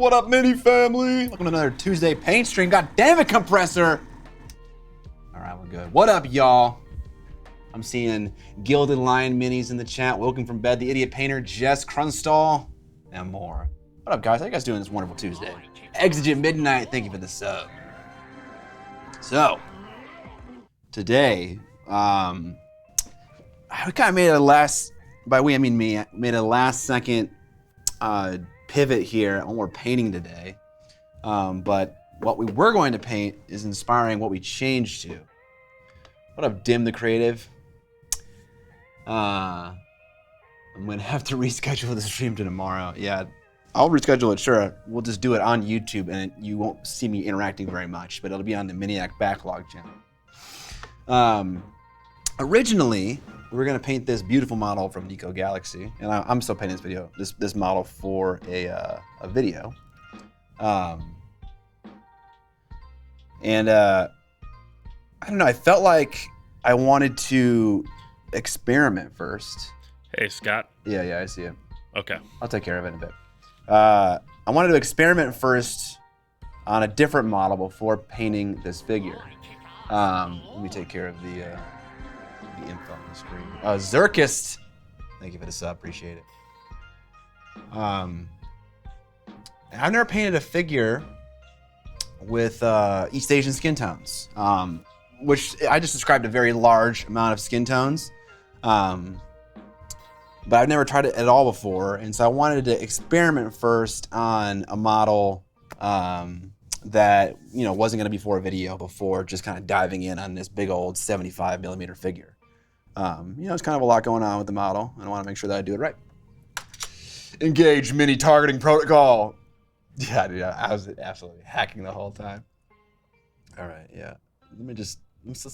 What up, Mini family? Welcome to another Tuesday paint stream. God damn it, compressor. All right, we're good. What up, y'all? I'm seeing Gilded Lion Minis in the chat. Welcome from bed, the Idiot Painter, Jess Crunstall, and more. What up, guys? How you guys doing this wonderful Tuesday? Exigent Midnight, thank you for the sub. So, today, I kind of made a last, by we I mean me, made a last second pivot here on what we're painting today. But what we were going to paint is inspiring what we changed to. What up, Dim the Creative? I'm gonna have to reschedule the stream to tomorrow. Yeah, I'll reschedule it, sure. We'll just do it on YouTube and you won't see me interacting very much, but it'll be on the Miniac backlog channel. Originally, we were gonna paint this beautiful model from Nico Galaxy, and I'm still painting this model for a video. I don't know, I felt like I wanted to experiment first. Hey, Scott. Yeah, I see it. Okay. I'll take care of it in a bit. I wanted to experiment first on a different model before painting this figure. Let me take care of the info on the screen. Zerkist, thank you for the sub, appreciate it. I've never painted a figure with East Asian skin tones, which I just described a very large amount of skin tones. But I've never tried it at all before, and so I wanted to experiment first on a model that wasn't going to be for a video before just kind of diving in on this big old 75mm figure. It's kind of a lot going on with the model, and I want to make sure that I do it right. Engage mini targeting protocol. Yeah, dude, I was absolutely hacking the whole time. All right, yeah. Let's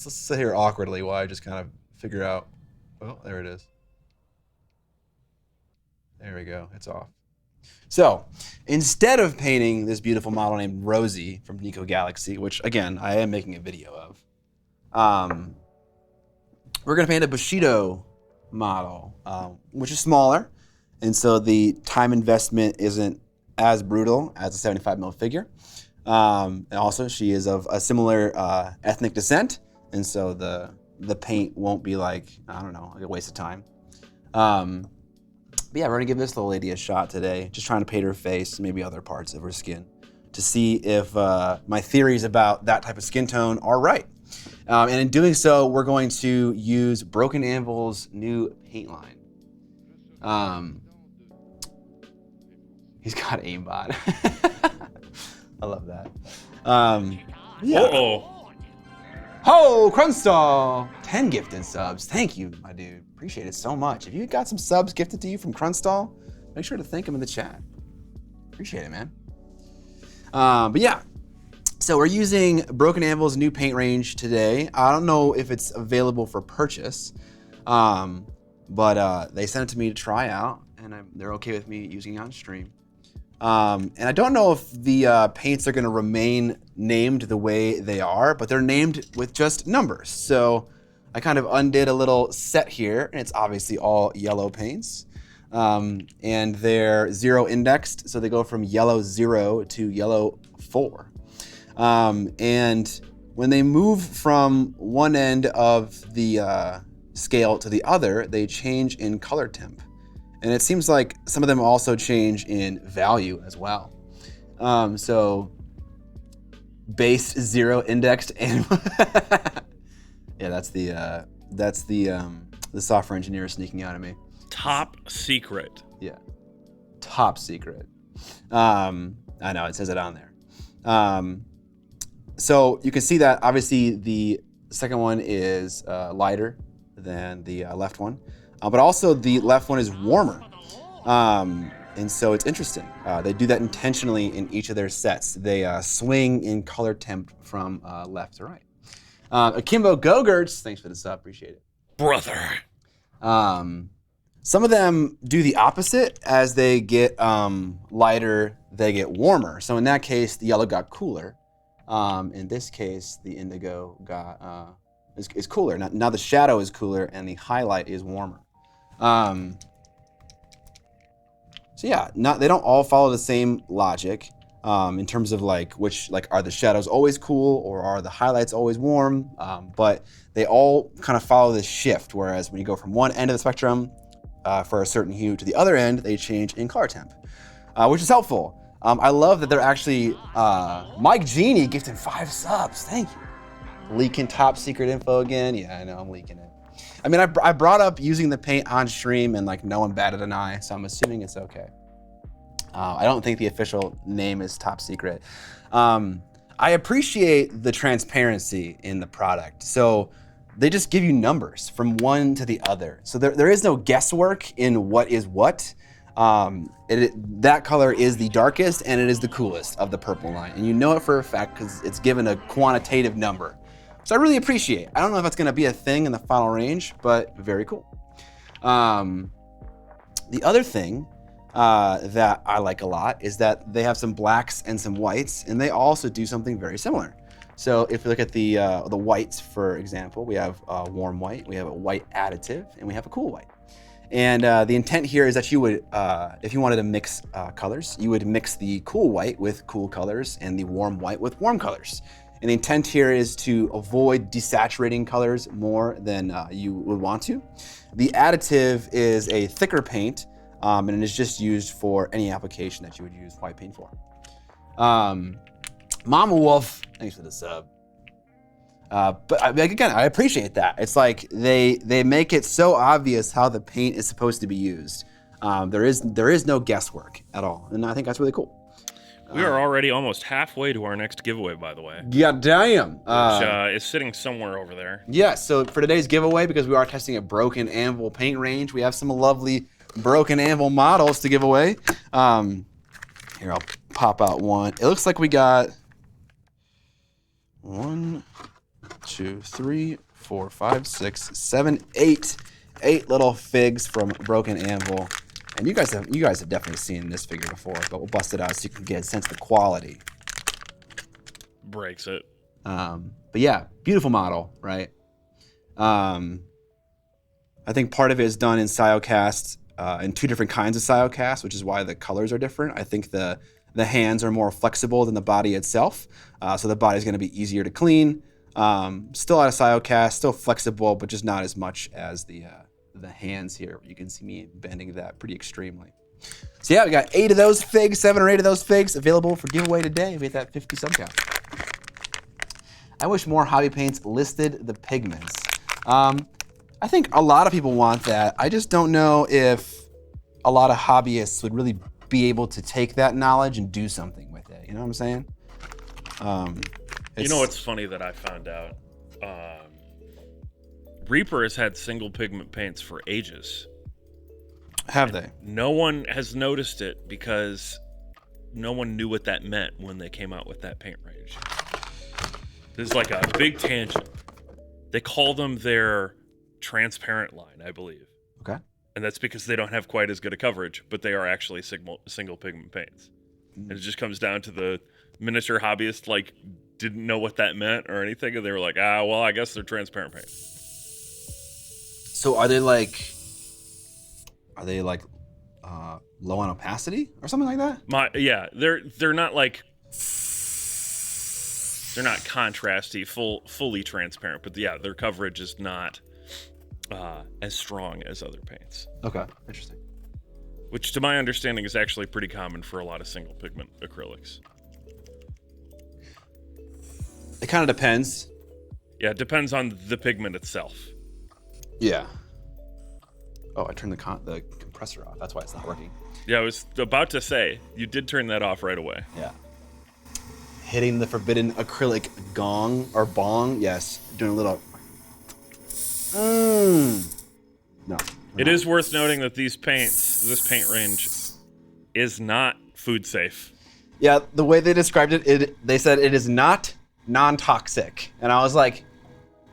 sit here awkwardly while I just kind of figure out. Oh, there it is. There we go, it's off. So, instead of painting this beautiful model named Rosie from Nico Galaxy, which again, I am making a video of, we're gonna paint a Bushido model, which is smaller, and so the time investment isn't as brutal as a 75mm figure. And also, she is of a similar ethnic descent, and so the paint won't be like a waste of time. But yeah, we're gonna give this little lady a shot today, just trying to paint her face, maybe other parts of her skin, to see if my theories about that type of skin tone are right. And in doing so, we're going to use Broken Anvil's new paint line. He's got aimbot. I love that. Yeah. Uh-oh. Ho, Crunstall! 10 gifted subs. Thank you, my dude. Appreciate it so much. If you got some subs gifted to you from Crunstall, make sure to thank him in the chat. Appreciate it, man. But yeah, so we're using Broken Anvil's new paint range today. I don't know if it's available for purchase, but they sent it to me to try out, and they're okay with me using it on stream. And I don't know if the paints are going to remain named the way they are, but they're named with just numbers. So I kind of undid a little set here, and it's obviously all yellow paints. And they're 0 indexed, so they go from yellow 0 to yellow 4. And when they move from one end of the scale to the other, they change in color temp. And it seems like some of them also change in value as well. So base 0 indexed and yeah, that's the software engineer sneaking out of me. Top secret. Yeah, top secret. I know it says it on there. So you can see that obviously the second one is lighter than the left one. But also the left one is warmer. And so it's interesting. They do that intentionally in each of their sets. They swing in color temp from left to right. Akimbo Go-Gurts, thanks for the sub, appreciate it. Brother. Some of them do the opposite. As they get lighter, they get warmer. So in that case, the yellow got cooler. In this case, the indigo got is cooler. Now the shadow is cooler and the highlight is warmer. So yeah, they don't all follow the same logic. in terms of like which, like, are the shadows always cool or are the highlights always warm? But they all kind of follow this shift, whereas when you go from one end of the spectrum for a certain hue to the other end, they change in color temp, which is helpful. I love that they're actually, Mike Genie gifted 5 subs, thank you. Leaking top secret info again, yeah, I know, I'm leaking it. I mean, I brought up using the paint on stream and like no one batted an eye, so I'm assuming it's okay. I don't think the official name is top secret. I appreciate the transparency in the product. So they just give you numbers from one to the other. So there is no guesswork in what is what. That color is the darkest and it is the coolest of the purple line. And you know it for a fact because it's given a quantitative number. So I really appreciate it. I don't know if that's gonna be a thing in the final range, but very cool. The other thing that I like a lot is that they have some blacks and some whites, and they also do something very similar. So if you look at the whites, for example, we have a warm white, we have a white additive, and we have a cool white. And the intent here is that you would, if you wanted to mix colors, you would mix the cool white with cool colors and the warm white with warm colors. And the intent here is to avoid desaturating colors more than you would want to. The additive is a thicker paint, and it is just used for any application that you would use white paint for. Mama Wolf, thanks for the sub. But again, I appreciate that. It's like they make it so obvious how the paint is supposed to be used. There is no guesswork at all, and I think that's really cool. We are already almost halfway to our next giveaway, by the way. Yeah, damn. Which is sitting somewhere over there. Yeah, so for today's giveaway, because we are testing a Broken Anvil paint range, we have some lovely Broken Anvil models to give away. Here, I'll pop out one. It looks like we got 1, 2, 3, 4, 5, 6, 7, 8 little figs from Broken Anvil. And you guys have definitely seen this figure before, but we'll bust it out so you can get a sense of the quality. Breaks it. But yeah, beautiful model, right? I think part of it is done in Siocast, in 2 different kinds of Siocast, which is why the colors are different. I think the hands are more flexible than the body itself, so the body is going to be easier to clean. Still out of Siocast, still flexible, but just not as much as the hands here. You can see me bending that pretty extremely. So yeah, we got 8 of those figs, 7 or 8 of those figs available for giveaway today. We hit that 50 sub count. I wish more hobby paints listed the pigments. I think a lot of people want that. I just don't know if a lot of hobbyists would really be able to take that knowledge and do something with it. You know what I'm saying? You know what's funny that I found out? Reaper has had single pigment paints for ages. Have they? No one has noticed it because no one knew what that meant when they came out with that paint range. This is like a big tangent. They call them their transparent line, I believe. Okay. And that's because they don't have quite as good a coverage, but they are actually single pigment paints. And it just comes down to the miniature hobbyist, like, didn't know what that meant or anything, and they were like, well, I guess they're transparent paints. So are they like low on opacity or something like that? They're not like, they're not contrasty, fully transparent, but yeah, their coverage is not as strong as other paints. Okay, interesting. Which, to my understanding, is actually pretty common for a lot of single pigment acrylics. It kind of depends. Yeah, it depends on the pigment itself. Yeah. Oh, I turned the compressor off. That's why it's not working. Yeah, I was about to say, you did turn that off right away. Yeah. Hitting the forbidden acrylic gong or bong. Yes. Doing a little. No. It is worth noting that this paint range, is not food safe. Yeah, the way they described it, they said it is not non-toxic, and I was like,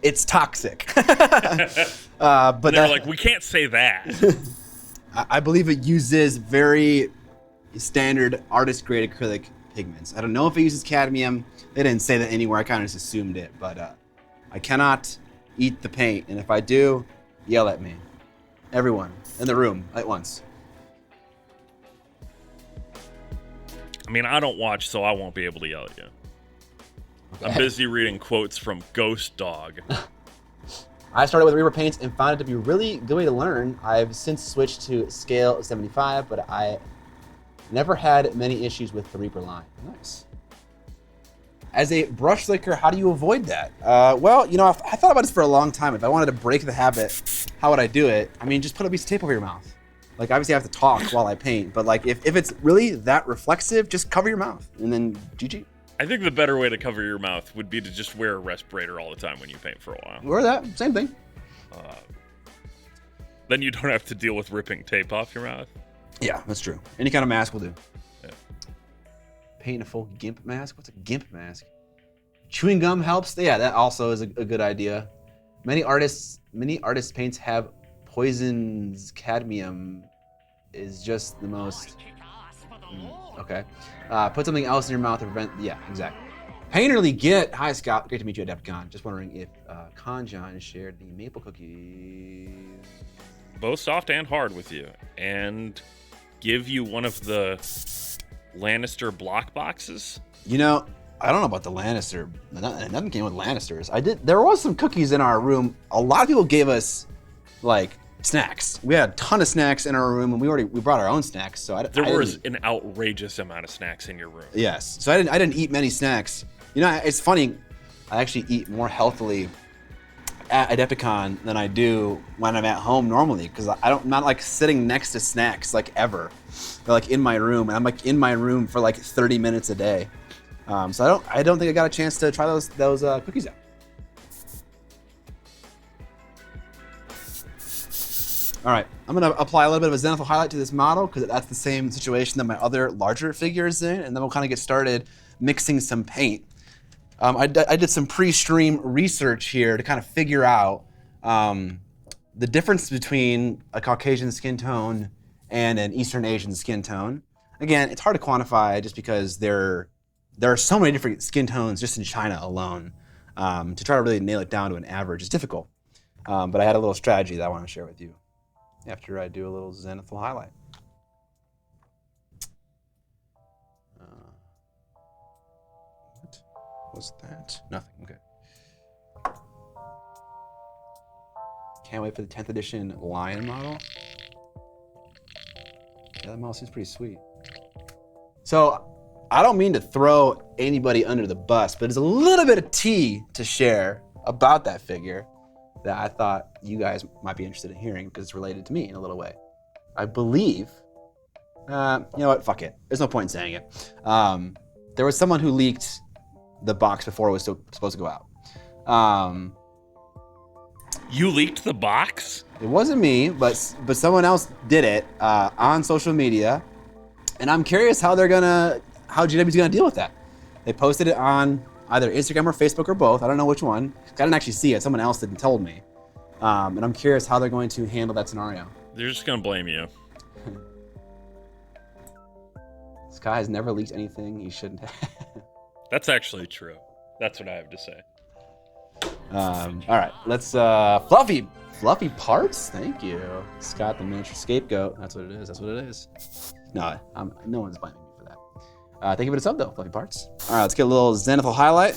it's toxic. But they're like, we can't say that. I believe it uses very standard artist-grade acrylic pigments. I don't know if it uses cadmium. They didn't say that anywhere. I kind of just assumed it, but I cannot eat the paint, and if I do, yell at me. Everyone in the room at once. I'm mean, I don't watch, so I won't be able to yell at you. Okay. I'm busy reading quotes from Ghost Dog. I started with Reaper paints and found it to be a really good way to learn. I've since switched to scale 75, but I never had many issues with the Reaper line. Nice. As a brush slicker, how do you avoid that? Well, you know, I thought about this for a long time. If I wanted to break the habit, how would I do it? I mean, just put a piece of tape over your mouth. Like, obviously I have to talk while I paint, but like, if it's really that reflexive, just cover your mouth and then GG. I think the better way to cover your mouth would be to just wear a respirator all the time when you paint for a while. Or that, same thing. Then you don't have to deal with ripping tape off your mouth. Yeah, that's true. Any kind of mask will do. Yeah. Paint a full GIMP mask? What's a GIMP mask? Chewing gum helps? Yeah, that also is a good idea. Many artists' paints have poisons. Cadmium is just the most... Okay. Put something else in your mouth to prevent... Yeah, exactly. Painterly Git. Hi, Scott. Great to meet you at Adepticon. Just wondering if Conjon shared the maple cookies. Both soft and hard with you. And give you one of the Lannister block boxes. You know, I don't know about the Lannister. Nothing came with Lannisters. There was some cookies in our room. A lot of people gave us, like, snacks. We had a ton of snacks in our room, and we brought our own snacks. So there was an outrageous amount of snacks in your room. Yes. So I didn't eat many snacks. You know, it's funny. I actually eat more healthily at Adepticon than I do when I'm at home normally, because I'm not like sitting next to snacks like ever. They're like in my room, and I'm like in my room for like 30 minutes a day. So I don't think I got a chance to try those cookies out. All right, I'm gonna apply a little bit of a Zenithal highlight to this model because that's the same situation that my other larger figure is in, and then we'll kind of get started mixing some paint. I did some pre-stream research here to kind of figure out the difference between a Caucasian skin tone and an Eastern Asian skin tone. Again, it's hard to quantify just because there are so many different skin tones just in China alone. To try to really nail it down to an average is difficult. But I had a little strategy that I want to share with you after I do a little Zenithal highlight. What was that? Nothing, okay. Can't wait for the 10th edition Lion model. Yeah, that model seems pretty sweet. So, I don't mean to throw anybody under the bus, but there's a little bit of tea to share about that figure that I thought you guys might be interested in hearing because it's related to me in a little way. I believe, you know what, fuck it. There's no point in saying it. There was someone who leaked the box before it was supposed to go out. You leaked the box? It wasn't me, but someone else did it on social media, and I'm curious how GW's gonna deal with that. They posted it on either Instagram or Facebook or both. I don't know which one. I didn't actually see it. Someone else didn't told me, and I'm curious how they're going to handle that scenario. They're just gonna blame you. Sky has never leaked anything he shouldn't have. That's actually true. That's what I have to say. All right, let's fluffy parts. Thank you, Scott, the miniature scapegoat. That's what it is. That's what it is. No, no one's blaming me for that. Thank you for the sub though, fluffy parts. All right, let's get a little Zenithal highlight.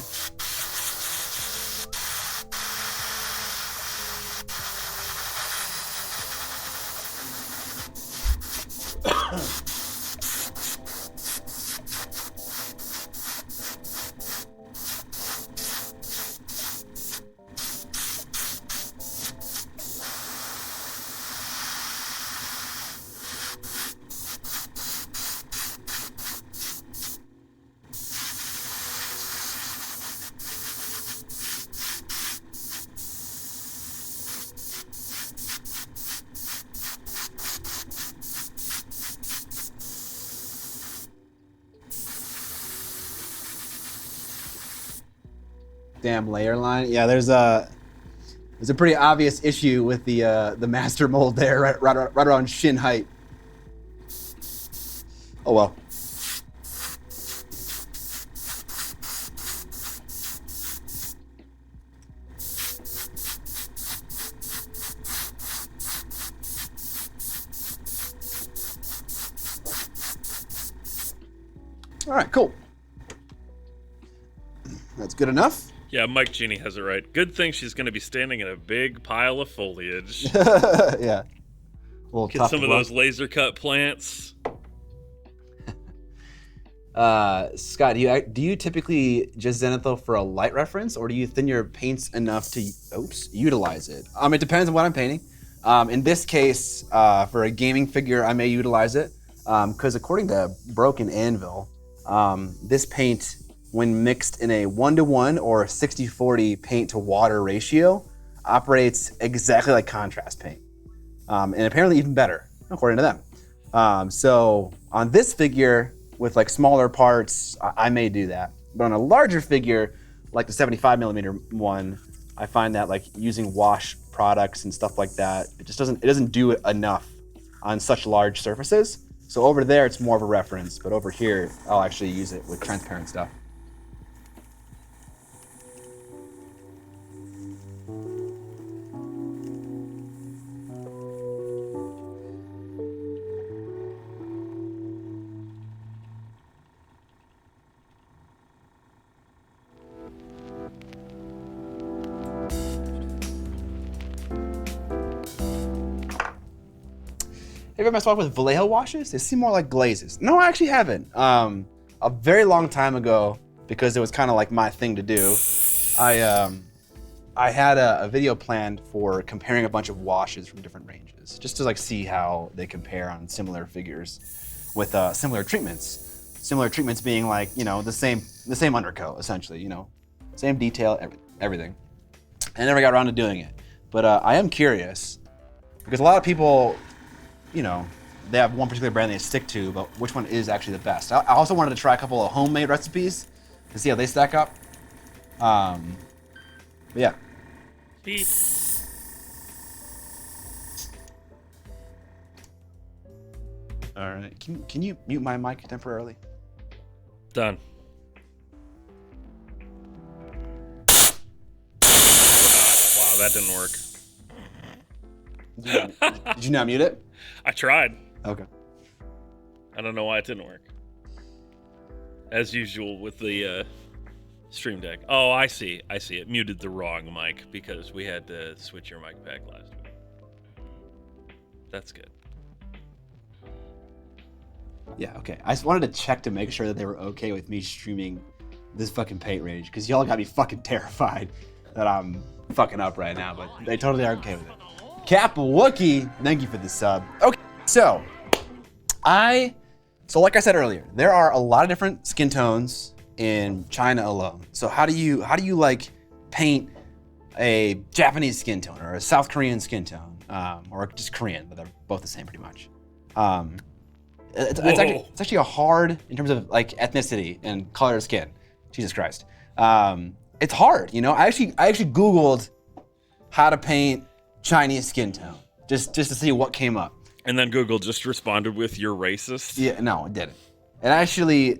Damn layer line. Yeah, there's a pretty obvious issue with the master mold there, right around shin height. Oh well. All right, cool. That's good enough. Yeah, Mike Genie has it right. Good thing she's going to be standing in a big pile of foliage. Yeah. Get some of those laser cut plants. Scott, do you typically just Zenithal for a light reference, or do you thin your paints enough to utilize it? It depends on what I'm painting. In this case, for a gaming figure, I may utilize it because according to Broken Anvil, this paint, when mixed in a 1-to-1 or 60-40 paint to water ratio, operates exactly like contrast paint, and apparently even better, according to them. So on this figure, with like smaller parts, I may do that. But on a larger figure, like the 75mm one, I find that like using wash products and stuff like that, it doesn't do it enough on such large surfaces. So over there, it's more of a reference, but over here, I'll actually use it with transparent stuff. Have you ever messed with Vallejo washes? They seem more like glazes. No, I actually haven't. A very long time ago, because it was kind of like my thing to do, I had a video planned for comparing a bunch of washes from different ranges, just to like see how they compare on similar figures with similar treatments. Similar treatments being like, the same undercoat, essentially, same detail, everything. I never got around to doing it, but I am curious because a lot of people, they have one particular brand they stick to, but which one is actually the best? I also wanted to try a couple of homemade recipes to see how they stack up. But yeah. Beep. All right. Can you mute my mic temporarily? Done. Wow, that didn't work. Did you not mute it? I tried. Okay. I don't know why it didn't work. As usual with the Stream Deck. Oh, I see. It muted the wrong mic because we had to switch your mic back last week. That's good. Yeah, okay. I just wanted to check to make sure that they were okay with me streaming this fucking paint range, because y'all got me fucking terrified that I'm fucking up right now, but they totally are okay with it. Cap Wookie, thank you for the sub. Okay, so like I said earlier, there are a lot of different skin tones in China alone. So how do you like paint a Japanese skin tone or a South Korean skin tone, or just Korean, but they're both the same pretty much. It's actually a hard in terms of like ethnicity and color of skin. Jesus Christ, it's hard. I actually Googled how to paint Chinese skin tone just to see what came up. And then Google just responded with, "You're racist." Yeah, no, it didn't. And actually,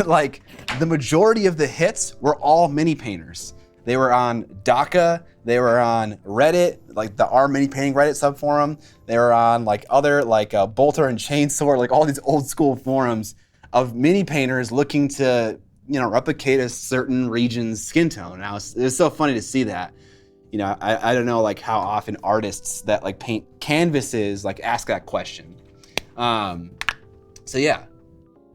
like the majority of the hits were all mini painters. They were on DACA, they were on Reddit, like the R Mini Painting Reddit subforum. They were on like other like Bolter and Chainsaw, like all these old school forums of mini painters looking to replicate a certain region's skin tone. Now it's so funny to see that. I don't know like how often artists that like paint canvases like ask that question. So yeah,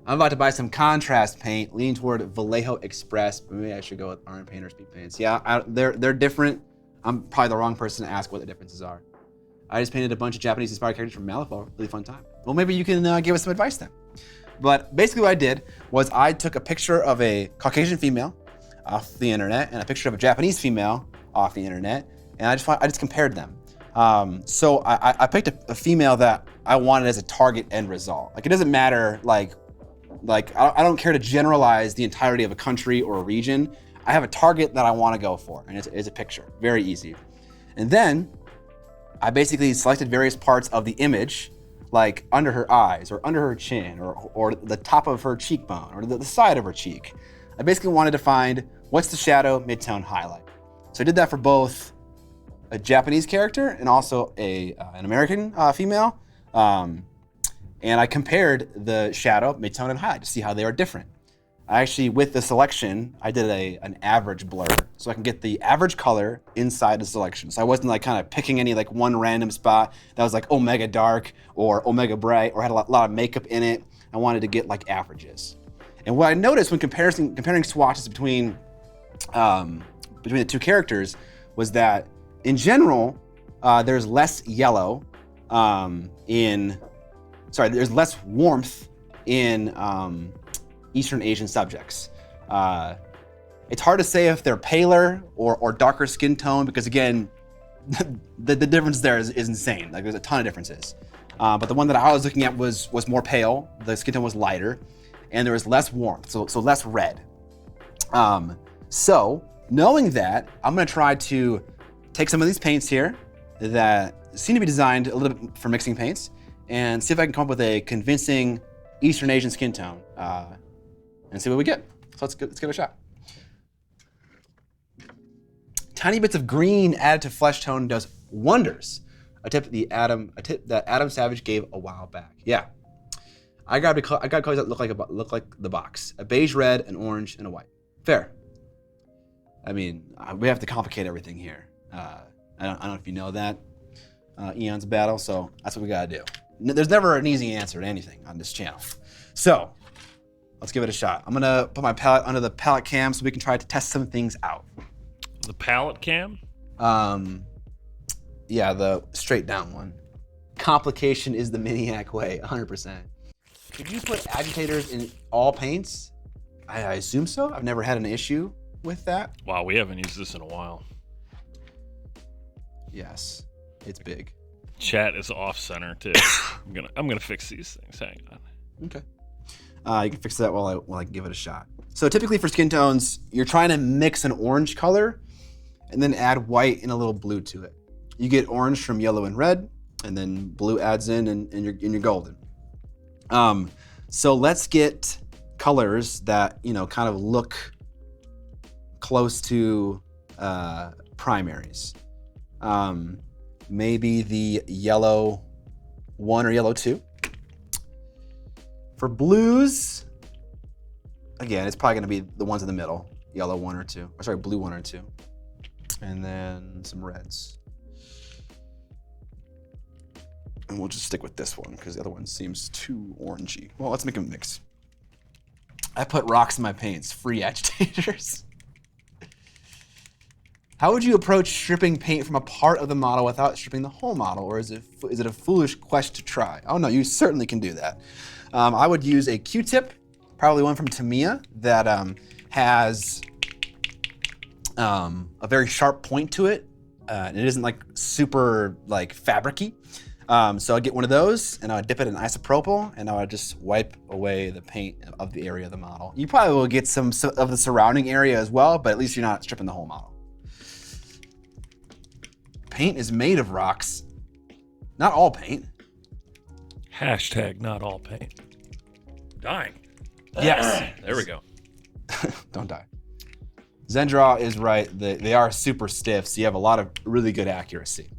I'm about to buy some contrast paint, leaning toward Vallejo Express, but maybe I should go with Iron Painter Speed Paints. Yeah, they're different. I'm probably the wrong person to ask what the differences are. I just painted a bunch of Japanese inspired characters from Malifaux. Really fun time. Well, maybe you can give us some advice then. But basically what I did was I took a picture of a Caucasian female off the internet and a picture of a Japanese female off the internet, and I just compared them. So I picked a female that I wanted as a target end result. Like it doesn't matter like I don't care to generalize the entirety of a country or a region. I have a target that I want to go for, and it's a picture. Very easy. And then I basically selected various parts of the image, like under her eyes or under her chin or the top of her cheekbone or the side of her cheek. I basically wanted to find what's the shadow, midtone, highlight. So I did that for both a Japanese character and also an American female. And I compared the shadow, midtone, and highlight to see how they are different. I actually, with the selection, I did an average blur, so I can get the average color inside the selection. So I wasn't like kind of picking any like one random spot that was like omega dark or omega bright or had a lot of makeup in it. I wanted to get like averages. And what I noticed when comparing swatches between the two characters was that in general, there's less yellow there's less warmth in Eastern Asian subjects. It's hard to say if they're paler or darker skin tone because again, the difference there is insane. Like there's a ton of differences. But the one that I was looking at was more pale. The skin tone was lighter, and there was less warmth, so less red. So knowing that, I'm gonna try to take some of these paints here that seem to be designed a little bit for mixing paints, and see if I can come up with a convincing Eastern Asian skin tone, and see what we get. So let's give it a shot. Tiny bits of green added to flesh tone does wonders. A tip that Adam Savage gave a while back. Yeah, I got colors that look like the box: a beige red, an orange, and a white. Fair. I mean, we have to complicate everything here. I don't know if you know that, Eon's Battle, so that's what we gotta do. There's never an easy answer to anything on this channel. So, let's give it a shot. I'm gonna put my palette under the palette cam so we can try to test some things out. The palette cam? Yeah, the straight down one. Complication is the Miniac way, 100%. Could you put agitators in all paints? I assume so. I've never had an issue with that. Wow, we haven't used this in a while. Yes, it's big. Chat is off center too. I'm gonna fix these things. Hang on. Okay. You can fix that while I give it a shot. So typically for skin tones, you're trying to mix an orange color and then add white and a little blue to it. You get orange from yellow and red, and then blue adds in, and you're golden. So let's get colors that kind of look close to primaries. Maybe the yellow 1 or yellow 2. For blues, again, it's probably gonna be the ones in the middle, yellow 1 or 2, or sorry, blue 1 or 2. And then some reds. And we'll just stick with this one because the other one seems too orangey. Well, let's make a mix. I put rocks in my paints, free agitators. How would you approach stripping paint from a part of the model without stripping the whole model, or is it a foolish quest to try? Oh no, you certainly can do that. I would use a Q-tip, probably one from Tamiya that has a very sharp point to it. And it isn't like super like fabric-y. So I'd get one of those and I would dip it in isopropyl and I would just wipe away the paint of the area of the model. You probably will get some of the surrounding area as well, but at least you're not stripping the whole model. Paint is made of rocks. Not all paint. Hashtag not all paint. Dying. Yes. There we go. Don't die. Zendraw is right. They are super stiff, so you have a lot of really good accuracy.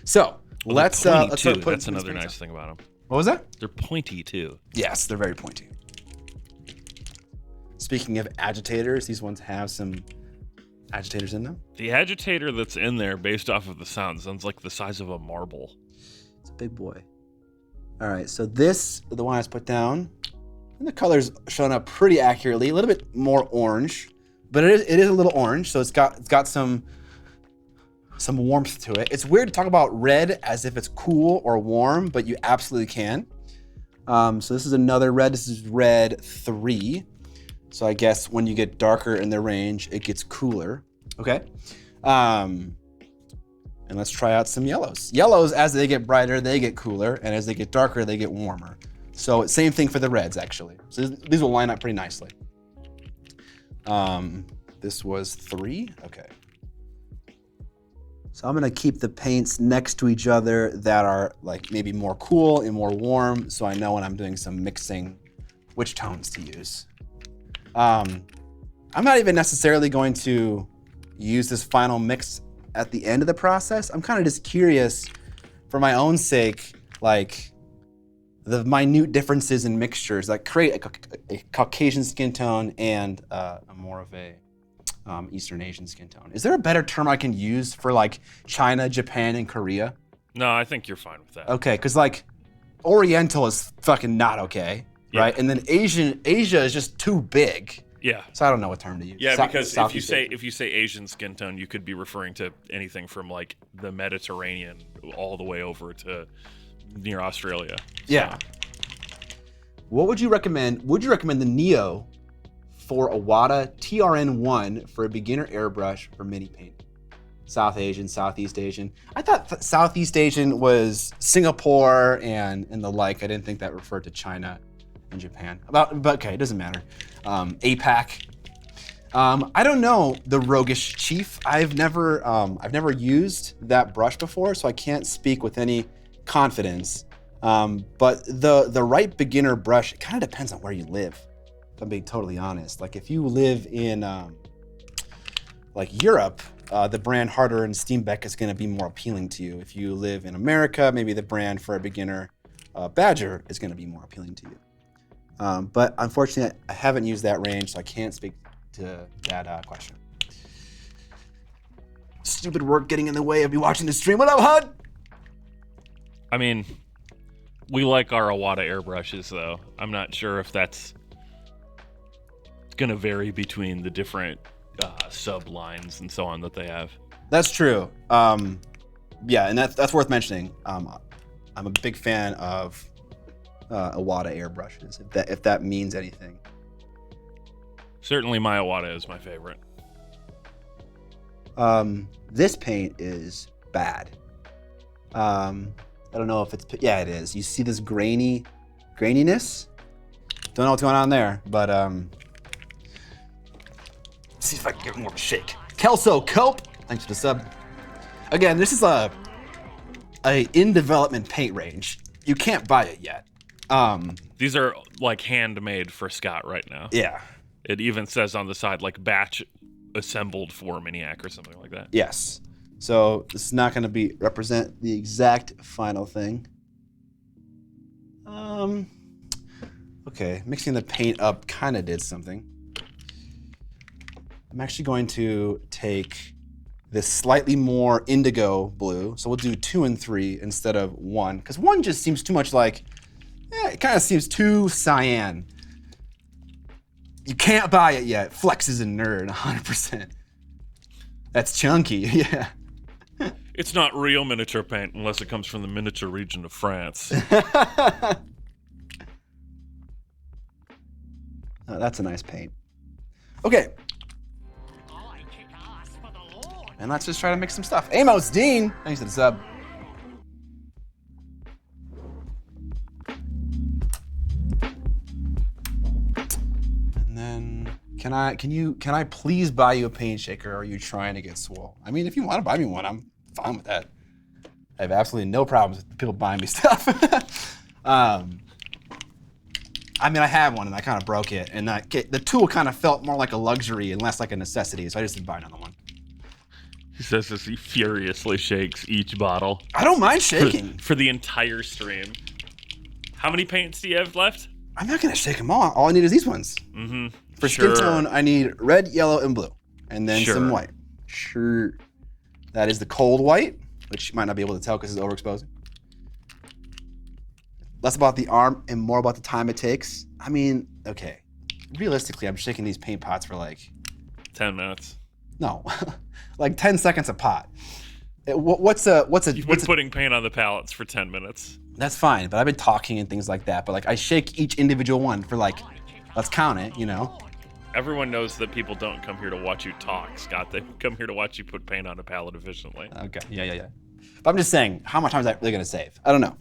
So let's too. put That's another nice thing about them. What was that? They're pointy too. Yes, they're very pointy. Speaking of agitators, these ones have some agitators in them. The agitator that's in there, based off of the sounds like the size of a marble. It's a big boy. All right, so this, the one I just put down, and the color's showing up pretty accurately. A little bit more orange, but it is a little orange, so it's got some warmth to it. It's weird to talk about red as if it's cool or warm, but you absolutely can. So this is another red. This is red 3. So I guess when you get darker in the range, it gets cooler. Okay. And let's try out some yellows. Yellows, as they get brighter, they get cooler, and as they get darker, they get warmer. So same thing for the reds, actually. So these will line up pretty nicely. This was 3. Okay. So I'm gonna keep the paints next to each other that are like maybe more cool and more warm, so I know when I'm doing some mixing which tones to use. I'm not even necessarily going to use this final mix at the end of the process. I'm kind of just curious for my own sake, like the minute differences in mixtures that create a Caucasian skin tone and a more of a Eastern Asian skin tone. Is there a better term I can use for like China, Japan, and Korea? No, I think you're fine with that. Okay, because like Oriental is fucking not okay, right? And then Asia is just too big. Yeah. So I don't know what term to use. Yeah, because if you say Asian skin tone, you could be referring to anything from like the Mediterranean all the way over to near Australia. Yeah. What would you recommend? Would you recommend the Neo for a Wada TRN1 for a beginner airbrush for mini paint? South Asian, Southeast Asian. I thought Southeast Asian was Singapore and the like. I didn't think that referred to China and Japan. But okay, it doesn't matter. APAC. I don't know the Roguish Chief. I've never used that brush before, so I can't speak with any confidence. But the right beginner brush, it kind of depends on where you live. If I'm being totally honest. Like if you live in like Europe, the brand Harder and Steenbeck is going to be more appealing to you. If you live in America, maybe the brand for a beginner Badger is going to be more appealing to you. But unfortunately, I haven't used that range, so I can't speak to that question. Stupid work getting in the way of me watching the stream. What up, Hud? I mean, we like our Iwata airbrushes, though. I'm not sure if that's going to vary between the different sub lines and so on that they have. That's true. Yeah, and that's worth mentioning. I'm a big fan of Iwata airbrushes, if that means anything. Certainly my Iwata is my favorite. This paint is bad. I don't know if it's, yeah, it is. You see this graininess? Don't know what's going on there, but let's see if I can get more of a shake. Kelso Cope, thanks for the sub. Again, this is a in development paint range. You can't buy it yet. These are like handmade for Scott right now. Yeah. It even says on the side like batch assembled for Miniac or something like that. Yes. So this is not going to represent the exact final thing. Okay, mixing the paint up kind of did something. I'm actually going to take this slightly more indigo blue. So we'll do 2 and 3 instead of 1, because 1 just seems too much like, it kind of seems too cyan. You can't buy it yet. Flex is a nerd, 100%. That's chunky, yeah. It's not real miniature paint unless it comes from the miniature region of France. Oh, that's a nice paint. Okay. And let's just try to mix some stuff. Amos Dean, thanks for the sub. And then can I please buy you a paint shaker, or are you trying to get swole? I mean, if you want to buy me one, I'm fine with that. I have absolutely no problems with people buying me stuff. I mean, I have one and I kind of broke it, and the tool kind of felt more like a luxury and less like a necessity, so I just didn't buy another one. He says as he furiously shakes each bottle. I don't mind shaking. For the entire stream. How many paints do you have left? I'm not gonna shake them all. All I need is these ones. Mm-hmm. For skin tone, I need red, yellow, and blue. And then some white. Sure. That is the cold white, which you might not be able to tell because it's overexposing. Less about the arm and more about the time it takes. I mean, okay. Realistically, I'm shaking these paint pots for like 10 minutes. No, like 10 seconds a pot. You've been putting paint on the palettes for 10 minutes. That's fine, but I've been talking and things like that. But like, I shake each individual one for like, let's count it, you know? Everyone knows that people don't come here to watch you talk, Scott. They come here to watch you put paint on a palette efficiently. Okay, yeah. But I'm just saying, how much time is that really gonna save? I don't know.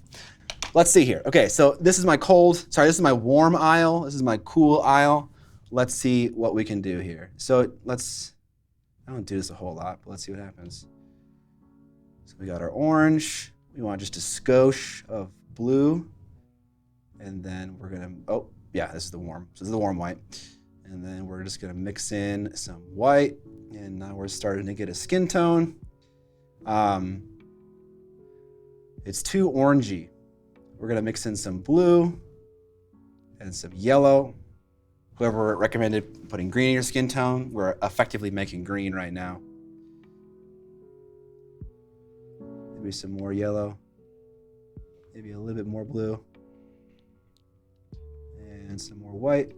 Let's see here. Okay, so this is my this is my warm aisle. This is my cool aisle. Let's see what we can do here. So I don't do this a whole lot, but let's see what happens. So we got our orange. We want just a skosh of blue. And then we're gonna, oh yeah, this is the warm. So this is the warm white. And then we're just gonna mix in some white. And now we're starting to get a skin tone. It's too orangey. we're gonna mix in some blue and some yellow. Whoever recommended putting green in your skin tone, we're effectively making green right now. Maybe some more yellow. Maybe a little bit more blue. And some more white.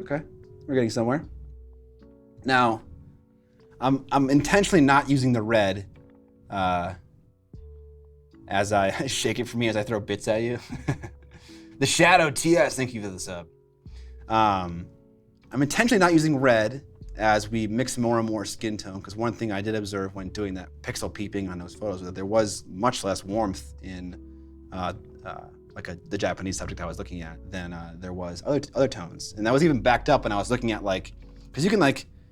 Okay, we're getting somewhere. Now, I'm intentionally not using the red as I shake it for me as I throw bits at you. The Shadow TS, thank you for the sub. I'm intentionally not using red as we mix more and more skin tone, because one thing I did observe when doing that pixel peeping on those photos was that there was much less warmth in the Japanese subject I was looking at than there was other tones. And that was even backed up when I was looking at because you can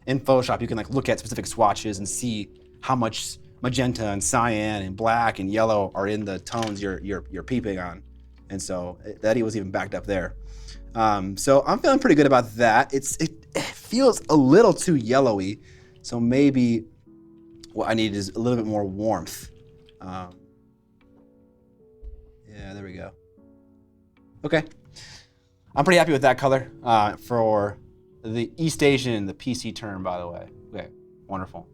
in Photoshop, you can look at specific swatches and see how much magenta and cyan and black and yellow are in the tones you're peeping on. And so that was even backed up there. So I'm feeling pretty good about that. It feels a little too yellowy. So maybe what I need is a little bit more warmth. Yeah, there we go. Okay. I'm pretty happy with that color for the East Asian, the PC term, by the way. Okay, wonderful.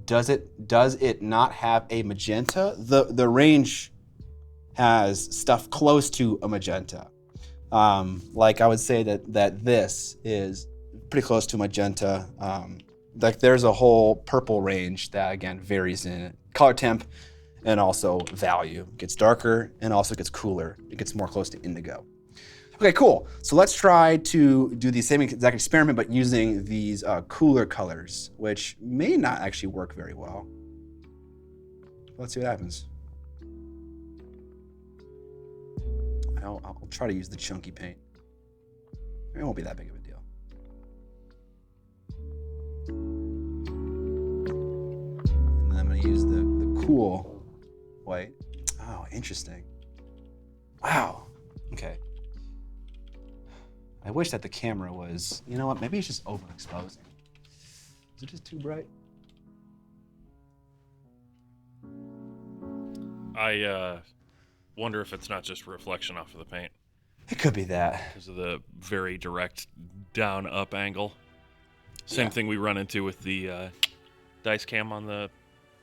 Does it not have a magenta? The range has stuff close to a magenta. I would say that this is pretty close to magenta. There's a whole purple range that again varies in color temp and also value. It gets darker and also gets cooler. It gets more close to indigo. Okay, cool. So let's try to do the same exact experiment, but using these cooler colors, which may not actually work very well. Let's see what happens. I'll try to use the chunky paint. It won't be that big of a deal. And then I'm gonna use the cool white. Oh, interesting. Wow, okay. I wish that the camera was, you know what, maybe it's just overexposing. Is it just too bright? I wonder if it's not just a reflection off of the paint. It could be that. Because of the very direct down-up angle. Same thing we run into with the dice cam on the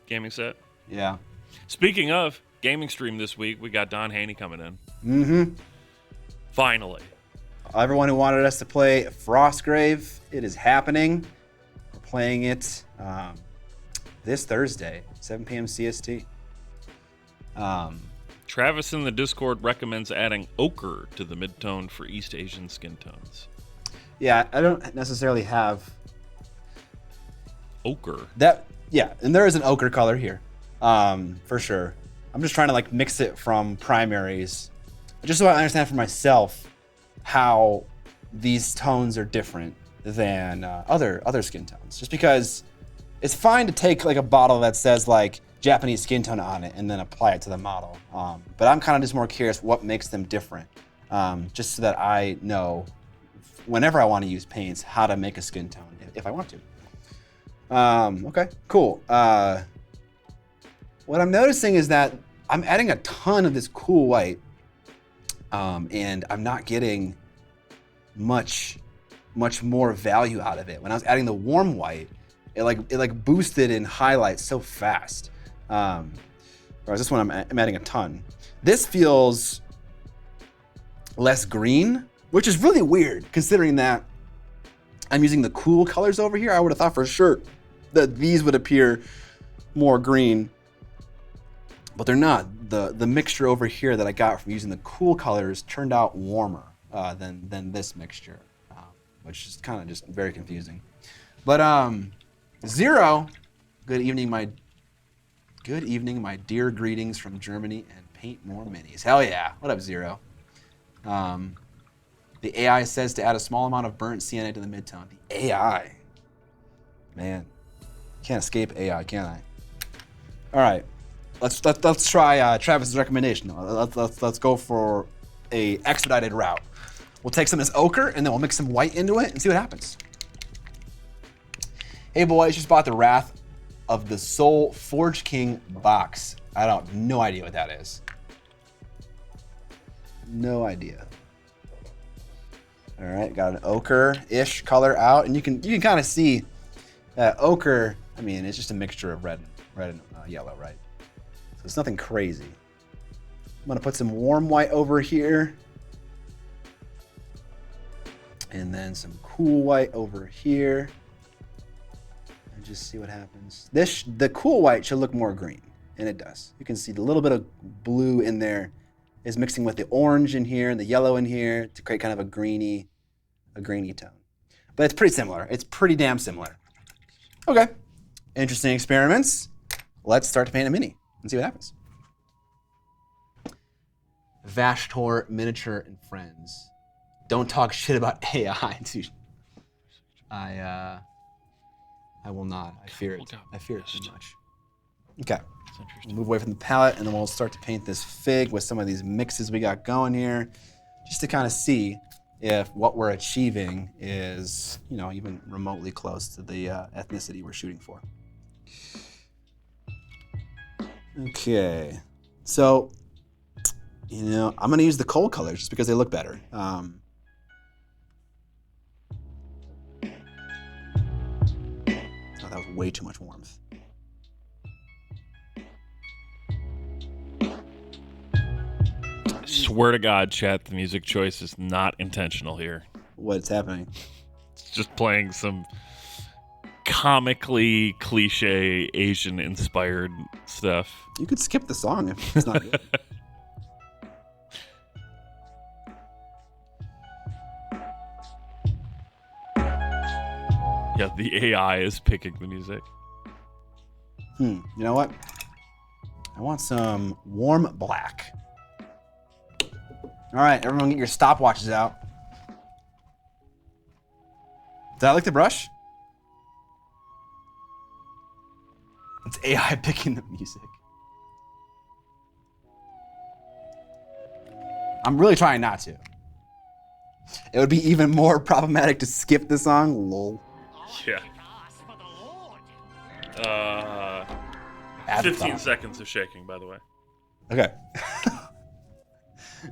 gaming set. Yeah. Speaking of gaming stream this week, we got Don Haney coming in. Mm-hmm. Finally. Everyone who wanted us to play Frostgrave, it is happening. We're playing it this Thursday, 7 p.m. CST. Travis in the Discord recommends adding ochre to the midtone for East Asian skin tones. Yeah, I don't necessarily have ochre. Yeah, and there is an ochre color here, for sure. I'm just trying to mix it from primaries, just so I understand for myself how these tones are different than other skin tones. Just because it's fine to take a bottle that says Japanese skin tone on it and then apply it to the model. But I'm kind of just more curious what makes them different, just so that I know whenever I want to use paints how to make a skin tone if I want to. Okay, cool. What I'm noticing is that I'm adding a ton of this cool white, and I'm not getting much more value out of it. When I was adding the warm white, it boosted in highlights so fast. Whereas this one I'm adding a ton. This feels less green, which is really weird considering that I'm using the cool colors over here. I would have thought for sure that these would appear more green, but they're not. The mixture over here that I got from using the cool colors turned out warmer than this mixture, which is kind of just very confusing. But Zero, good evening, my dear greetings from Germany, and paint more minis. Hell yeah! What up, Zero? The AI says to add a small amount of burnt sienna to the midtone. The AI, man, can't escape AI, can I? All right. Let's try Travis's recommendation. Let's go for a expedited route. We'll take some of this ochre and then we'll mix some white into it and see what happens. Hey boys, just bought the Wrath of the Soul Forge King box. I don't, no idea what that is. No idea. All right, got an ochre-ish color out, and you can kind of see that ochre. I mean, it's just a mixture of red and yellow, right? So it's nothing crazy. I'm gonna put some warm white over here, and then some cool white over here, and just see what happens. The cool white should look more green, and it does. You can see the little bit of blue in there is mixing with the orange in here and the yellow in here to create kind of a greeny tone. But it's pretty similar. It's pretty damn similar. Okay, interesting experiments. Let's start to paint a mini and see what happens. Vashtor Miniature and Friends. Don't talk shit about AI, dude. I will not. I fear it. I fear it too much. Okay. We'll move away from the palette, and then we'll start to paint this fig with some of these mixes we got going here, just to kind of see if what we're achieving is, you know, even remotely close to the ethnicity we're shooting for. Okay, so, you know, I'm gonna use the coal colors just because they look better. Oh, that was way too much warmth. Swear to God, chat, the music choice is not intentional here. What's happening? It's just playing some comically cliche Asian-inspired stuff. You could skip the song if it's not good. Yeah, the AI is picking the music. You know what? I want some warm black. All right, everyone get your stopwatches out. Did I like the brush? It's AI picking the music. I'm really trying not to. It would be even more problematic to skip the song, lol. Yeah. 15 seconds of shaking, by the way. Okay.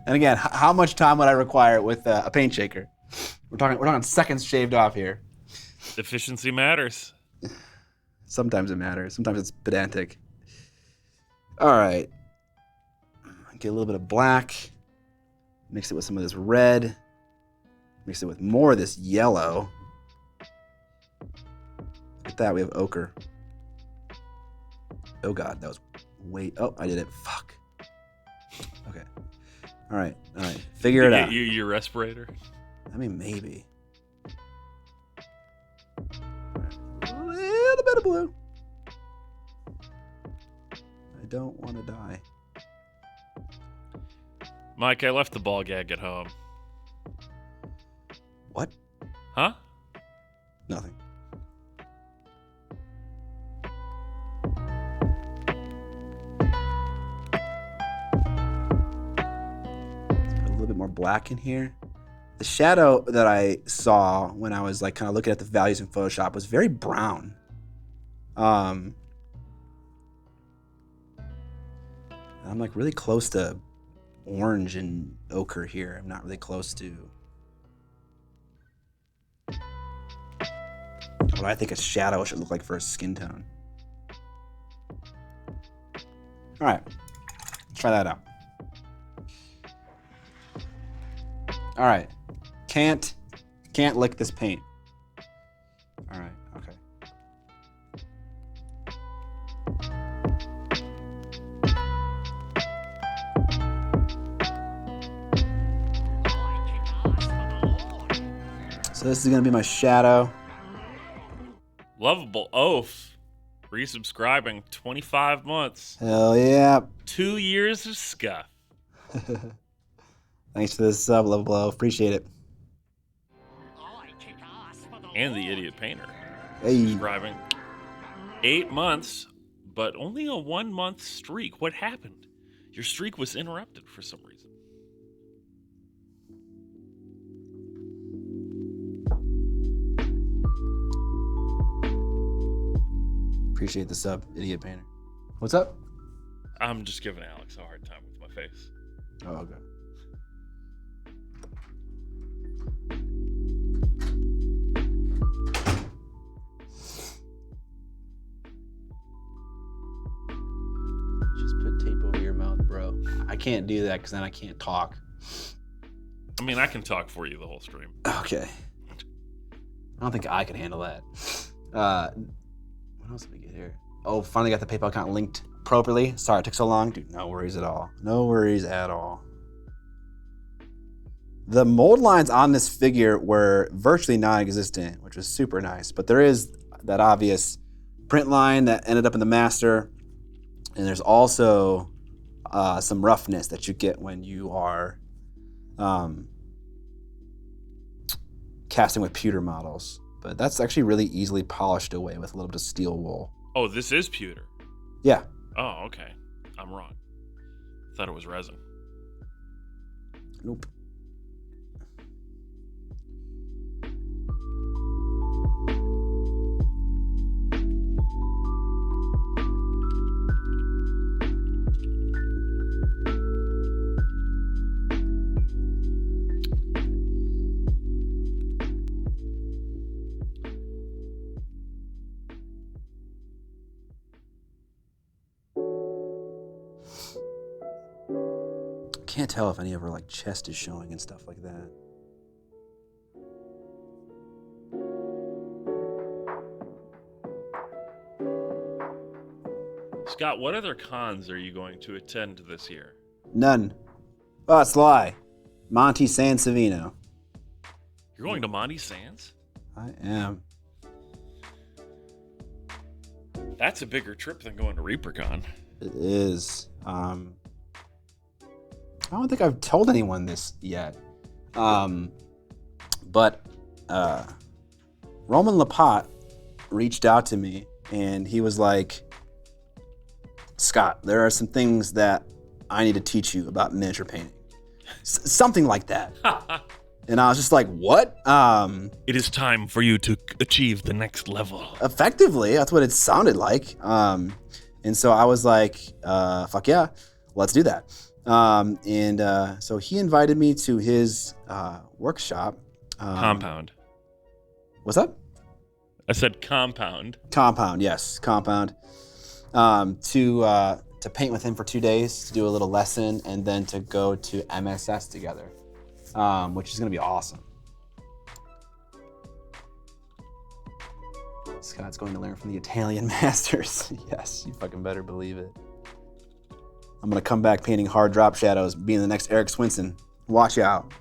And again, how much time would I require with a paint shaker? We're talking seconds shaved off here. Efficiency matters. Sometimes it matters. Sometimes it's pedantic. All right. Get a little bit of black. Mix it with some of this red. Mix it with more of this yellow. Look at that, we have ochre. Oh God, that was way. Oh, I did it. Fuck. Okay. All right. Figure it out. Your respirator? I mean, maybe. A little bit of blue. I don't want to die. Mike, I left the ball gag at home. What? Huh? Nothing. More black in here. The shadow that I saw when I was like kind of looking at the values in Photoshop was very brown. I'm like really close to orange and ochre here. I'm not really close to what I think a shadow should look like for a skin tone. All right, let's try that out. All right, can't lick this paint. All right, okay. So this is gonna be my shadow. Lovable oaf. Resubscribing 25 months. Hell yeah. 2 years of scuff. Thanks for this sub, Love Blow. Appreciate it. And the idiot painter. Hey. Subscribing 8 months, but only a 1 month streak. What happened? Your streak was interrupted for some reason. Appreciate the sub, idiot painter. What's up? I'm just giving Alex a hard time with my face. Oh, okay. Just put tape over your mouth, bro. I can't do that because then I can't talk. I mean, I can talk for you the whole stream. Okay. I don't think I can handle that. What else did we get here? Oh, finally got the PayPal account linked properly. Sorry it took so long. Dude, no worries at all. No worries at all. The mold lines on this figure were virtually non-existent, which was super nice. But there is that obvious print line that ended up in the master. And there's also some roughness that you get when you are casting with pewter models. But that's actually really easily polished away with a little bit of steel wool. Oh, this is pewter. Yeah. Oh, okay. I'm wrong. Thought it was resin. Nope. Can't tell if any of her like chest is showing and stuff like that. Scott, what other cons are you going to attend this year? None. Oh, it's a lie. Monty Sansevino. You're going to Monty Sands? I am. That's a bigger trip than going to ReaperCon. It is. I don't think I've told anyone this yet. But Roman Lapat reached out to me and he was like, Scott, there are some things that I need to teach you about miniature painting. Something like that. And I was just like, what? It is time for you to achieve the next level. Effectively, that's what it sounded like. And so I was like, fuck yeah, let's do that. So he invited me to his workshop. Compound. What's that? I said compound. Compound, yes, compound. To paint with him for 2 days, to do a little lesson, and then to go to MSS together, which is gonna be awesome. Scott's going to learn from the Italian masters. Yes, you fucking better believe it. I'm gonna come back painting hard drop shadows, being the next Eric Swinson. Watch out.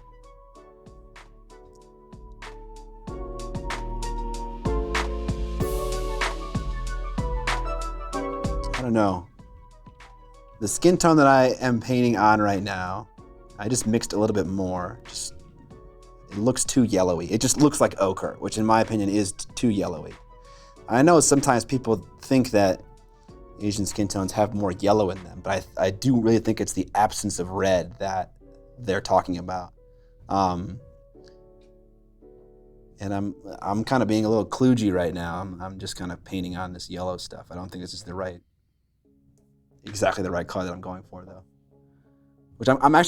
I don't know. The skin tone that I am painting on right now, I just mixed a little bit more. It looks too yellowy. It just looks like ochre, which in my opinion is too yellowy. I know sometimes people think that Asian skin tones have more yellow in them, but I do really think it's the absence of red that they're talking about. And I'm kind of being a little kludgy right now. I'm just kind of painting on this yellow stuff. I don't think this is exactly the right color that I'm going for though. Which I'm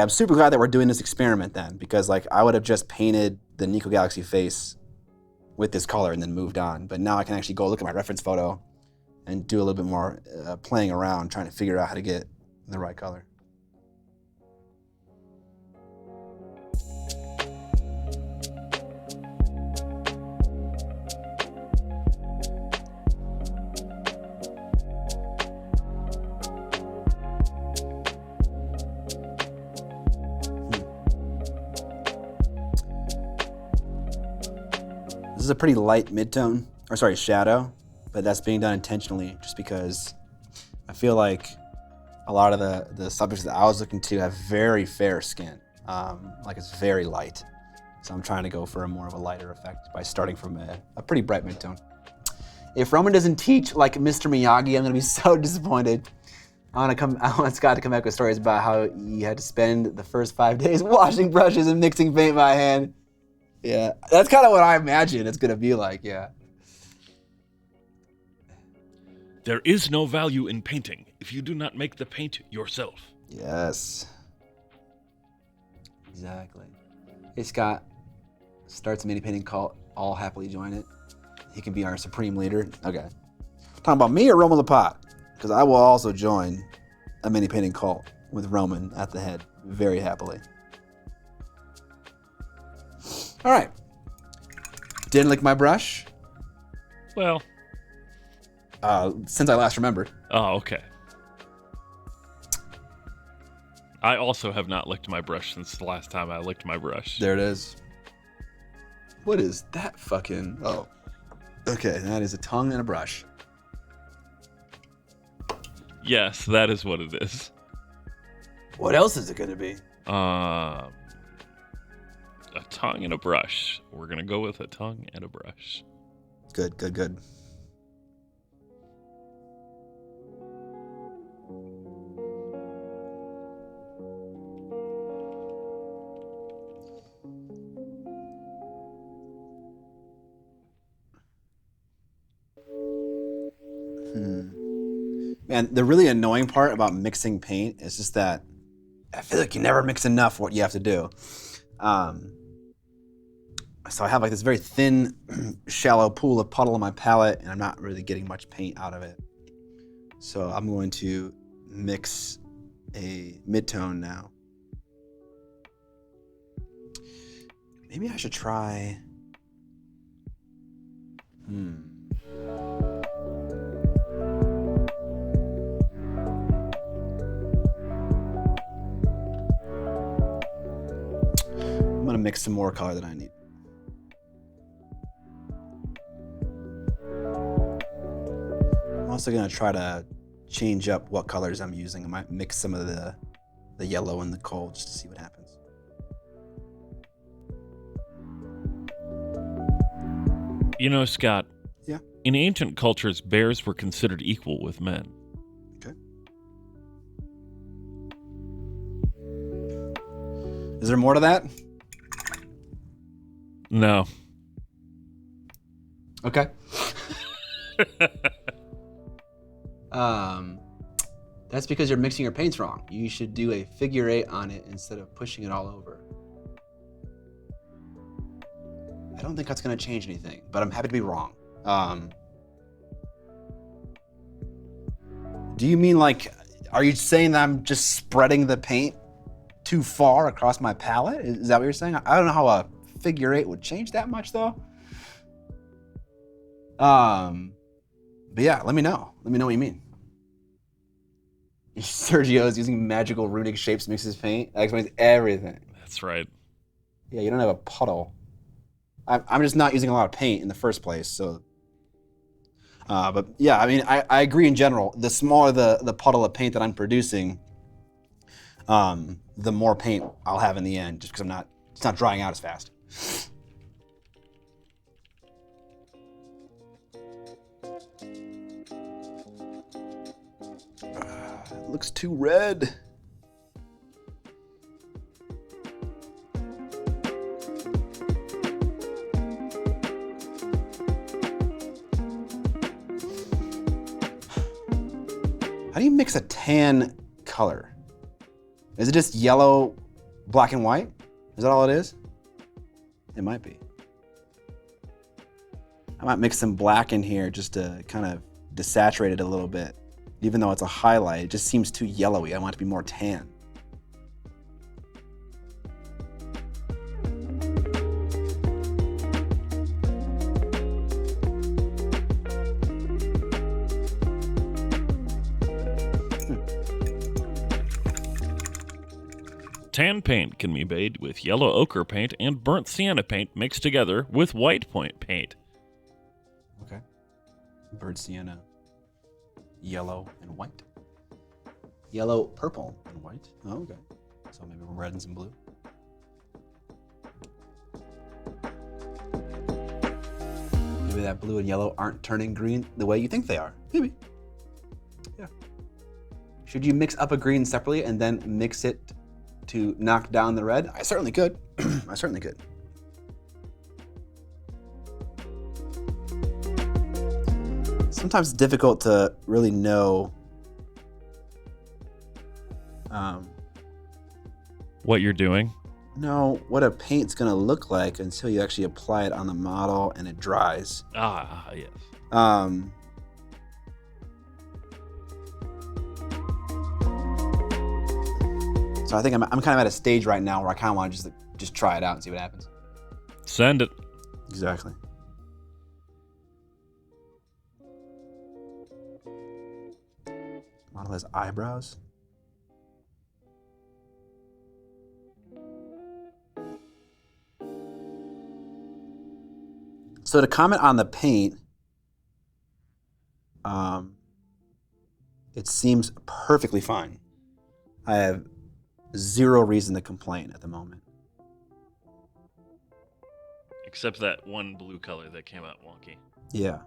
super glad that we're doing this experiment then, because like I would have just painted the Nico Galaxy face with this color and then moved on. But now I can actually go look at my reference photo and do a little bit more playing around, trying to figure out how to get the right color. This is a pretty light midtone, shadow, but that's being done intentionally just because I feel like a lot of the subjects that I was looking to have very fair skin. Like it's very light. So I'm trying to go for a more of a lighter effect by starting from a pretty bright midtone. If Roman doesn't teach like Mr. Miyagi, I'm gonna be so disappointed. I want Scott to come back with stories about how he had to spend the first 5 days washing brushes and mixing paint by hand. Yeah, that's kind of what I imagine it's gonna be like, yeah. There is no value in painting if you do not make the paint yourself. Yes. Exactly. Hey, Scott. Starts a mini painting cult. I'll happily join it. He can be our supreme leader. Okay. Talking about me or Roman the Pot? Because I will also join a mini painting cult with Roman at the head very happily. All right. Didn't lick my brush. Well. Since I last remembered. Oh, okay. I also have not licked my brush since the last time I licked my brush. There it is. What is that fucking... Oh. Okay, that is a tongue and a brush. Yes, that is what it is. What else is it going to be? A tongue and a brush. We're going to go with a tongue and a brush. Good, good, good. Man, the really annoying part about mixing paint is just that I feel like you never mix enough what you have to do. So I have like this very thin, shallow pool of puddle on my palette, and I'm not really getting much paint out of it. So I'm going to mix a midtone now. Maybe I should try... I'm gonna mix some more color than I need. I'm also gonna try to change up what colors I'm using. I might mix some of the yellow and the coal just to see what happens. You know, Scott. Yeah? In ancient cultures, bears were considered equal with men. Okay. Is there more to that? No. Okay. That's because you're mixing your paints wrong. You should do a figure 8 on it instead of pushing it all over. I don't think that's going to change anything, but I'm happy to be wrong. Do you mean like, are you saying that I'm just spreading the paint too far across my palette? Is that what you're saying? I don't know how a figure 8 would change that much though. But yeah, let me know. Let me know what you mean. Sergio is using magical runic shapes to mix his paint. That explains everything. That's right. Yeah, you don't have a puddle. I'm just not using a lot of paint in the first place, so. But yeah, I mean, I agree in general. The smaller the puddle of paint that I'm producing, the more paint I'll have in the end, just because it's not drying out as fast. It looks too red. How do you mix a tan color? Is it just yellow, black, and white? Is that all it is? It might be. I might mix some black in here just to kind of desaturate it a little bit. Even though it's a highlight, it just seems too yellowy. I want it to be more tan. Tan paint can be made with yellow ochre paint and burnt sienna paint mixed together with white point paint. Okay. Burnt sienna, yellow and white. Yellow, purple, and white. Oh, okay. So maybe red and some blue. Maybe that blue and yellow aren't turning green the way you think they are. Maybe. Yeah. Should you mix up a green separately and then mix it to knock down the red? I certainly could. I certainly could. Sometimes it's difficult to really know What you're doing? know what a paint's gonna look like until you actually apply it on the model and it dries. Yes. So I think I'm kind of at a stage right now where I kind of want to just try it out and see what happens. Send it. Exactly. Model has eyebrows. So to comment on the paint, it seems perfectly fine. I have zero reason to complain at the moment. Except that one blue color that came out wonky. Yeah.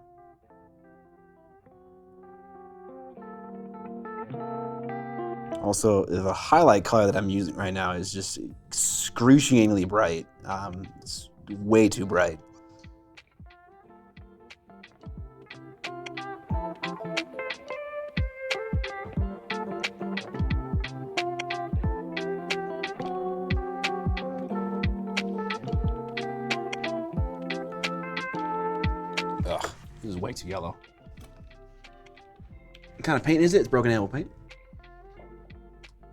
Also, the highlight color that I'm using right now is just excruciatingly bright. It's way too bright. Ugh, this is way too yellow. What kind of paint is it? It's broken enamel paint.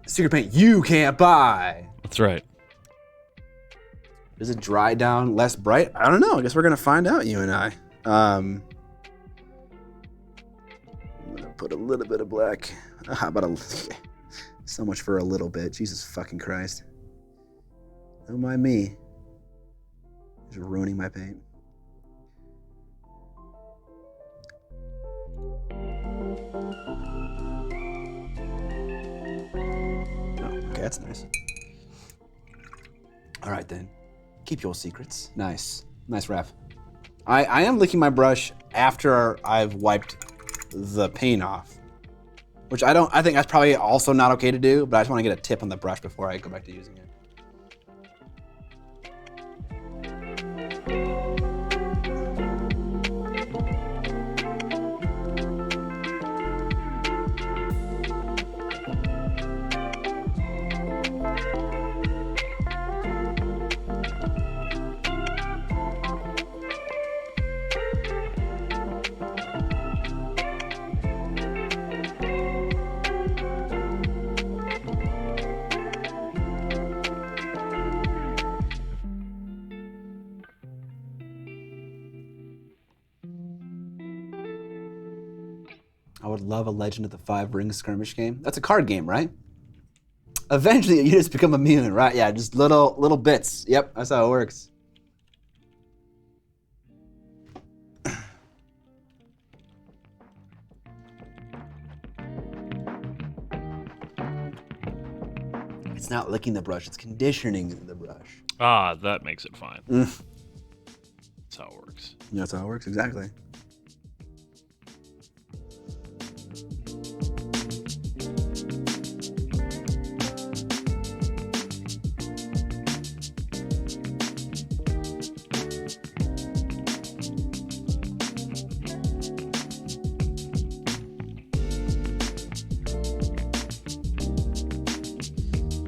Secret paint you can't buy. That's right. Does it dry down less bright? I don't know. I guess we're gonna find out, you and I. I'm gonna put a little bit of black. How about so much for a little bit? Jesus fucking Christ. Don't mind me. Just ruining my paint. Okay, that's nice. All right then, keep your secrets. Nice, nice wrap. I am licking my brush after I've wiped the paint off, which I think that's probably also not okay to do, but I just want to get a tip on the brush before I go back to using it. I would love a Legend of the Five Rings skirmish game. That's a card game, right? Eventually, you just become immune, right? Yeah, just little bits. Yep, that's how it works. It's not licking the brush, it's conditioning the brush. That makes it fine. That's how it works. Yeah, that's how it works, exactly.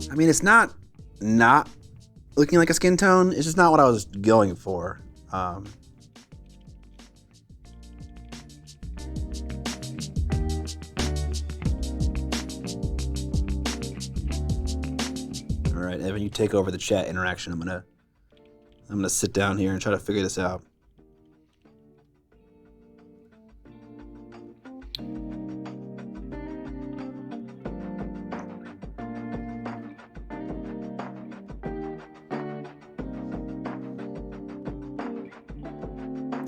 I mean, it's not looking like a skin tone. It's just not what I was going for. All right, Evan, you take over the chat interaction. I'm gonna sit down here and try to figure this out.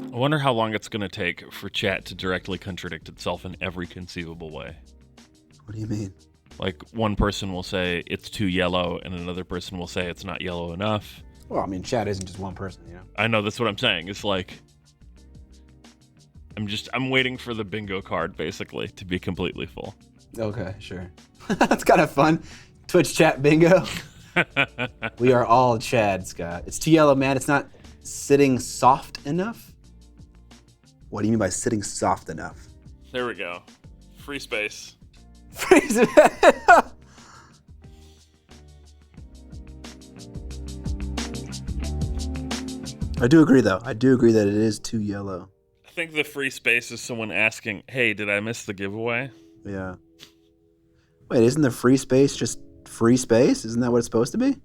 I wonder how long it's going to take for chat to directly contradict itself in every conceivable way. What do you mean? Like, one person will say it's too yellow, and another person will say it's not yellow enough. Well, I mean, chat isn't just one person, you know? I know, that's what I'm saying. It's like, I'm waiting for the bingo card, basically, to be completely full. Okay, sure. That's kind of fun. Twitch chat bingo. We are all Chad, Scott. It's too yellow, man. It's not sitting soft enough. What do you mean by sitting soft enough? There we go. Free space. I do agree, though. I do agree that it is too yellow. I think the free space is someone asking, hey, did I miss the giveaway? Yeah. Wait, isn't the free space just free space? Isn't that what it's supposed to be?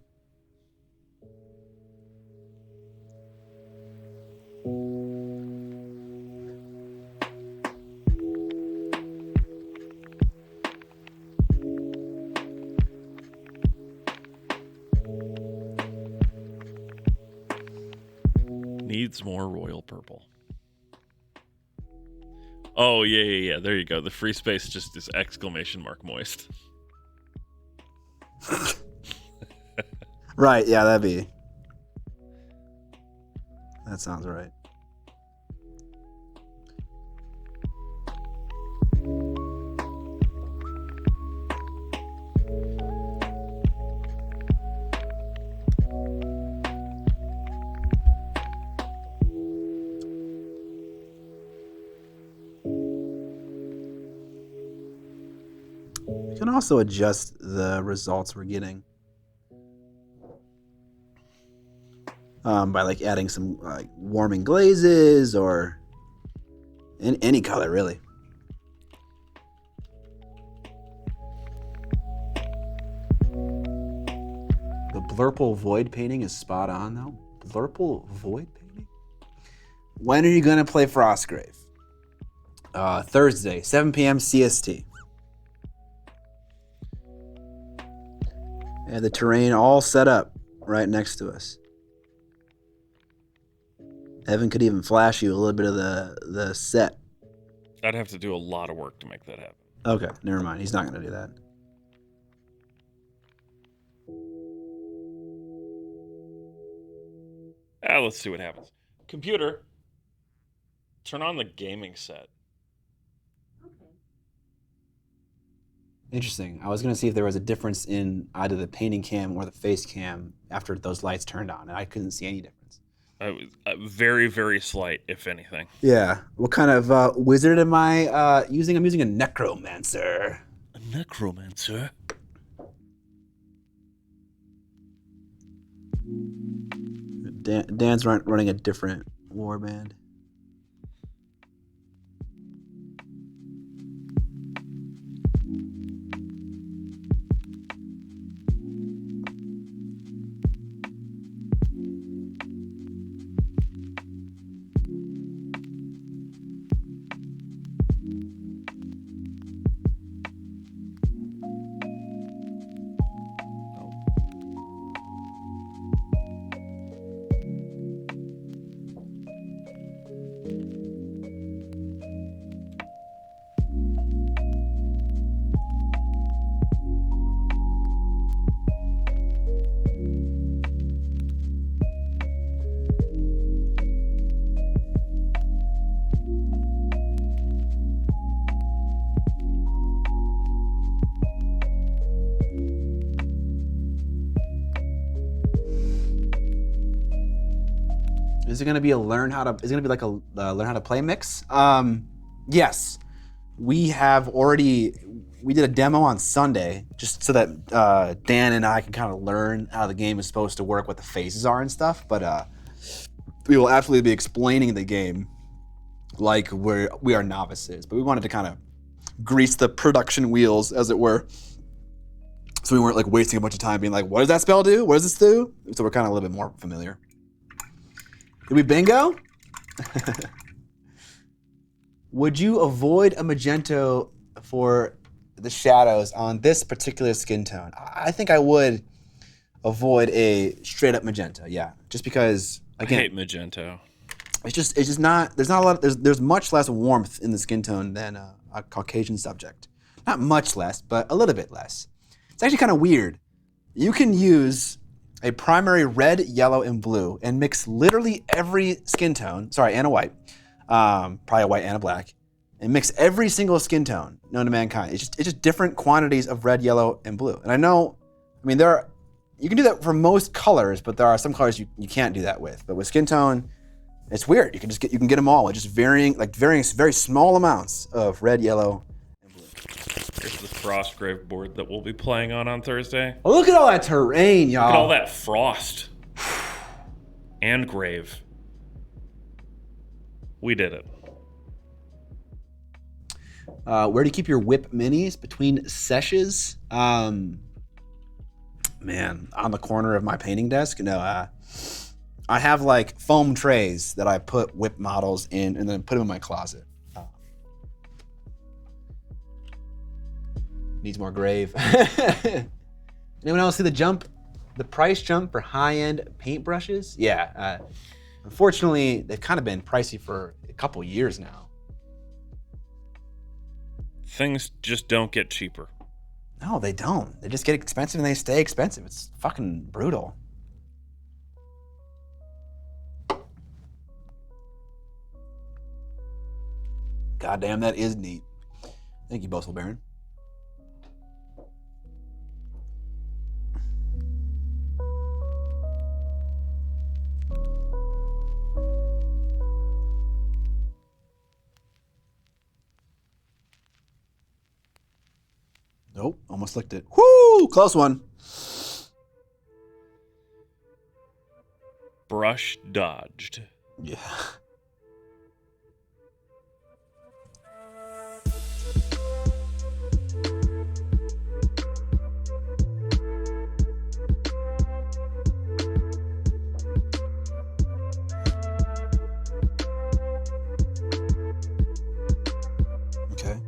Needs more royal purple. Oh, yeah. There you go. The free space just is exclamation mark moist. Right, yeah, that sounds right. You can also adjust the results we're getting by like adding some like warming glazes or in any color really. The Blurple Void painting is spot on though. Blurple Void painting? When are you gonna play Frostgrave? Thursday, 7 p.m. CST. And the terrain all set up right next to us. Evan could even flash you a little bit of the set. I'd have to do a lot of work to make that happen. Okay, never mind. He's not going to do that. Let's see what happens. Computer, turn on the gaming set. Interesting. I was going to see if there was a difference in either the painting cam or the face cam after those lights turned on, and I couldn't see any difference. Very, very slight, if anything. Yeah. What kind of wizard am I using? I'm using a necromancer. A necromancer? Dan's running a different warband. Is it going to be a learn how to? Is it going to be like a learn how to play mix? Yes, we have already. We did a demo on Sunday just so that Dan and I can kind of learn how the game is supposed to work, what the phases are and stuff. But we will absolutely be explaining the game like we are novices. But we wanted to kind of grease the production wheels, as it were, so we weren't like wasting a bunch of time being like, "What does that spell do? What does this do?" So we're kind of a little bit more familiar. Did we bingo? Would you avoid a magento for the shadows on this particular skin tone? I think I would avoid a straight up magenta, yeah. Just because, again, I hate magento. It's just not, there's not a lot, there's much less warmth in the skin tone than a Caucasian subject. Not much less, but a little bit less. It's actually kind of weird. You can use a primary red, yellow, and blue, and mix literally every skin tone, and a white, probably a white and a black, and mix every single skin tone known to mankind. It's just different quantities of red, yellow, and blue. And I know, you can do that for most colors, but there are some colors you can't do that with. But with skin tone, It's weird. You can get them all. It's just varying very small amounts of red, yellow, and blue. Here's the Frostgrave board that we'll be playing on Thursday. Oh, look at all that terrain, y'all. Look at all that frost. And grave. We did it. Where do you keep your whip minis between sessions? Man, on the corner of my painting desk? No, I have like foam trays that I put whip models in and then put them in my closet. Needs more grave. Anyone else see the price jump for high-end paintbrushes? Yeah, unfortunately, they've kind of been pricey for a couple years now. Things just don't get cheaper. No, they don't. They just get expensive and they stay expensive. It's fucking brutal. Goddamn, that is neat. Thank you, Bossel Baron. Nope, almost licked it. Whoo, close one. Brush dodged. Yeah. Okay.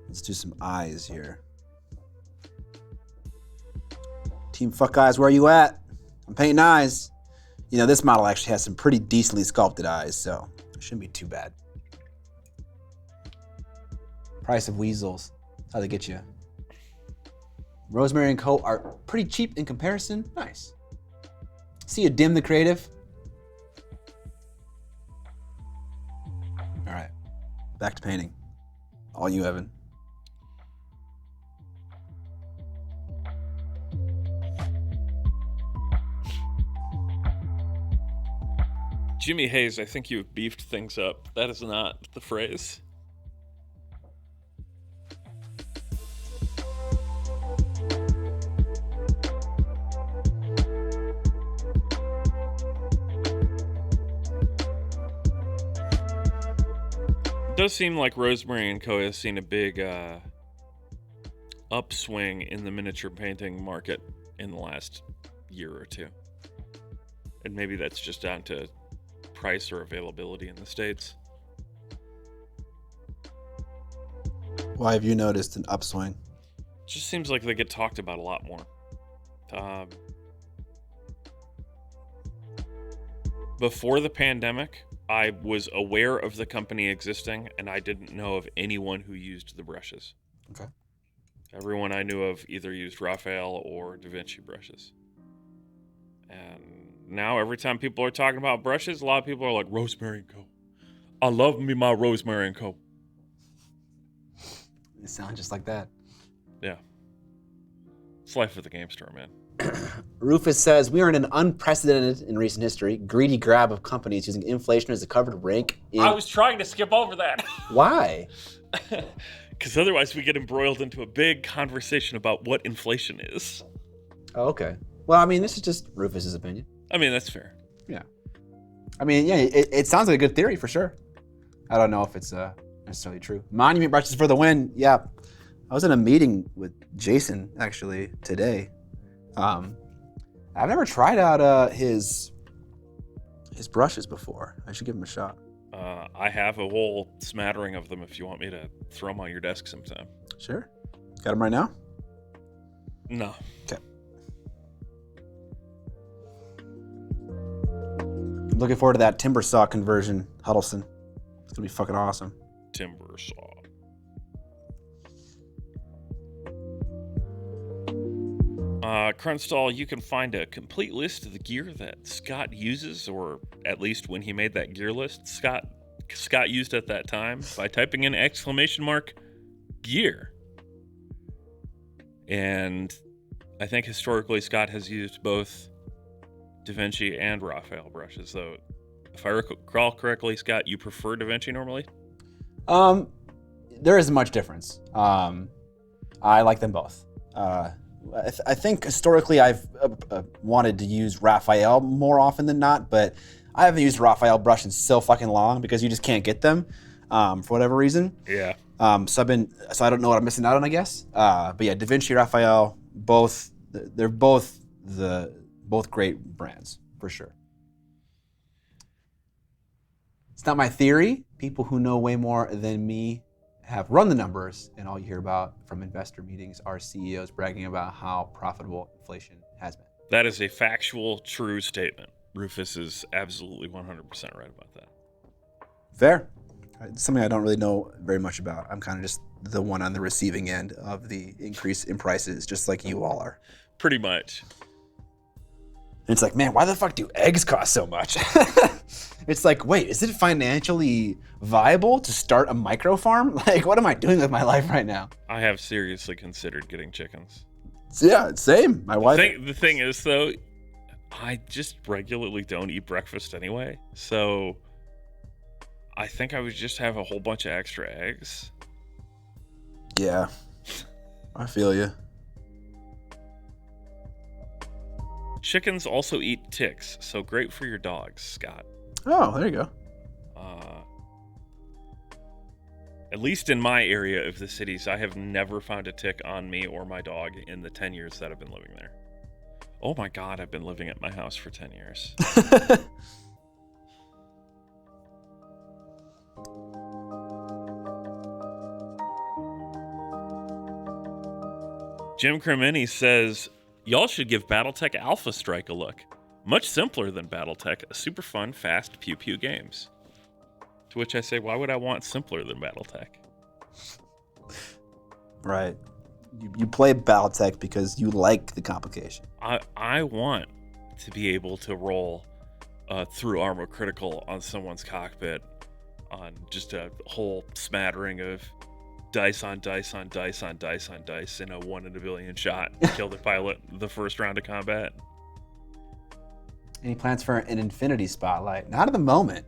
Let's do some eyes here. Team Fuck Eyes, where are you at? I'm painting eyes. You know, this model actually has some pretty decently sculpted eyes, so it shouldn't be too bad. Price of weasels. That's how they get you. Rosemary & Co. are pretty cheap in comparison. Nice. See you, Dim the Creative. All right, back to painting. All you, Evan. Jimmy Hayes, I think you've beefed things up. That is not the phrase. It does seem like Rosemary & Co. has seen a big upswing in the miniature painting market in the last year or two. And maybe that's just down to price or availability in the States. Why have you noticed an upswing? It just seems like they get talked about a lot more. Before the pandemic, I was aware of the company existing, and I didn't know of anyone who used the brushes. Okay. Everyone I knew of either used Raphael or Da Vinci brushes. And now every time people are talking about brushes, a lot of people are like, Rosemary & Co. I love me my Rosemary & Co. It sounds just like that. Yeah. It's life of the game store, man. Rufus says, we are in an unprecedented in recent history greedy grab of companies using inflation as a covered rank. I was trying to skip over that. Why? Because otherwise we get embroiled into a big conversation about what inflation is. Oh, okay. Well, I mean, this is just Rufus's opinion. I mean, that's fair. Yeah. I mean, yeah, it sounds like a good theory for sure. I don't know if it's necessarily true. Monument brushes for the win. Yeah. I was in a meeting with Jason actually today. I've never tried out his brushes before. I should give him a shot. I have a whole smattering of them if you want me to throw them on your desk sometime. Sure. Got them right now? No. Okay. I'm looking forward to that timber saw conversion, Huddleston. It's gonna be fucking awesome. Timber saw. Crunstall, you can find a complete list of the gear that Scott uses, or at least when he made that gear list, Scott used at that time by typing in !gear. And I think historically Scott has used both Da Vinci and Raphael brushes, though. If I recall correctly, Scott, you prefer Da Vinci normally? There isn't much difference. I like them both. I think historically I've wanted to use Raphael more often than not, but I haven't used Raphael brush in so fucking long because you just can't get them for whatever reason. Yeah. So I don't know what I'm missing out on, I guess. But yeah, Da Vinci, Raphael, they're both great brands for sure. It's not my theory. People who know way more than me have run the numbers, and all you hear about from investor meetings are CEOs bragging about how profitable inflation has been. That is a factual, true statement. Rufus is absolutely 100% right about that. Fair. It's something I don't really know very much about. I'm kind of just the one on the receiving end of the increase in prices, just like you all are. Pretty much. And it's like, man, why the fuck do eggs cost so much? It's like, wait, is it financially viable to start a micro farm? Like, what am I doing with my life right now? I have seriously considered getting chickens. Yeah, same. My wife. The thing is, though, I just regularly don't eat breakfast anyway. So I think I would just have a whole bunch of extra eggs. Yeah, I feel you. Chickens also eat ticks, so great for your dogs, Scott. Oh, there you go. At least in my area of the cities, I have never found a tick on me or my dog in the 10 years that I've been living there. Oh my God, I've been living at my house for 10 years. Jim Cremini says, y'all should give Battletech Alpha Strike a look. Much simpler than Battletech, super fun, fast pew-pew games. To which I say, why would I want simpler than Battletech? Right. You play Battletech because you like the complication. I want to be able to roll through armor critical on someone's cockpit on just a whole smattering of dice on dice on dice on dice on dice in a 1 in a billion shot. Kill the pilot the first round of combat. Any plans for an Infinity Spotlight? Not at the moment.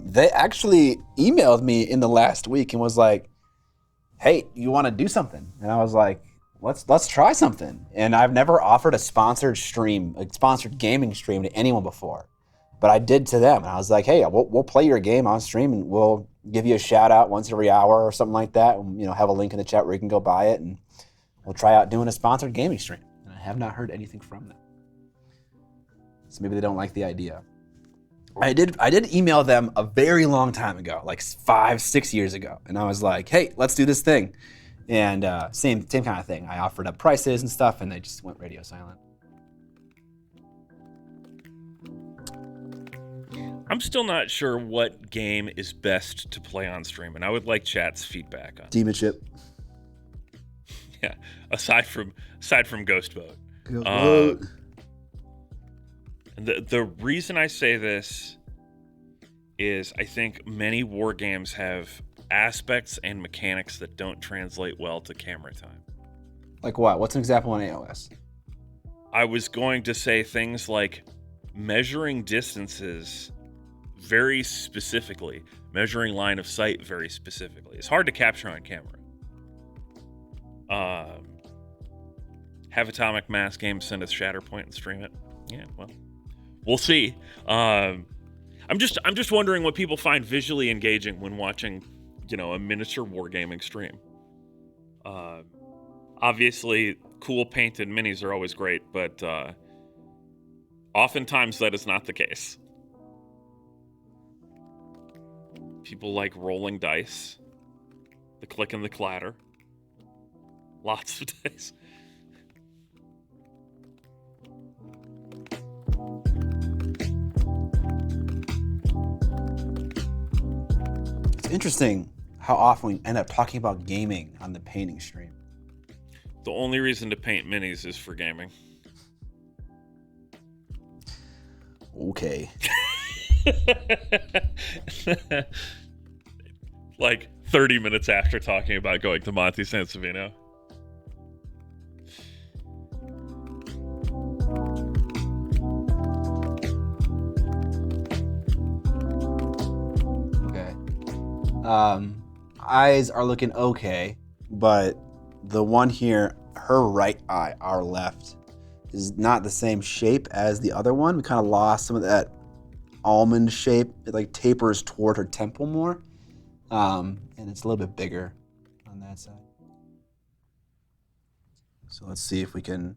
They actually emailed me in the last week and was like, hey, you want to do something? And I was like, let's try something. And I've never offered a sponsored stream, a sponsored gaming stream to anyone before. But I did to them. And I was like, hey, we'll play your game on stream and we'll give you a shout out once every hour or something like that. And, have a link in the chat where you can go buy it. And we'll try out doing a sponsored gaming stream. And I have not heard anything from them. So maybe they don't like the idea. I did email them a very long time ago, like 5-6 years ago. And I was like, hey, let's do this thing. And same kind of thing. I offered up prices and stuff, and they just went radio silent. I'm still not sure what game is best to play on stream, and I would like chat's feedback on. Demon Ship. Yeah, aside from Ghost Boat. And the reason I say this is I think many war games have aspects and mechanics that don't translate well to camera time. Like what? What's an example on AOS? I was going to say things like measuring distances very specifically, measuring line of sight very specifically. It's hard to capture on camera. Have Atomic Mass Games send us Shatterpoint and stream it. Yeah, well, we'll see. I'm just wondering what people find visually engaging when watching, a miniature wargaming stream. Obviously, cool painted minis are always great, but oftentimes that is not the case. People like rolling dice, the click and the clatter, lots of dice. It's interesting how often we end up talking about gaming on the painting stream. The only reason to paint minis is for gaming. Okay. Like 30 minutes after talking about going to Monte San Savino. Eyes are looking okay, but the one here, her right eye, our left, is not the same shape as the other one. We kind of lost some of that almond shape. It like tapers toward her temple more, and it's a little bit bigger on that side. So let's see if we can.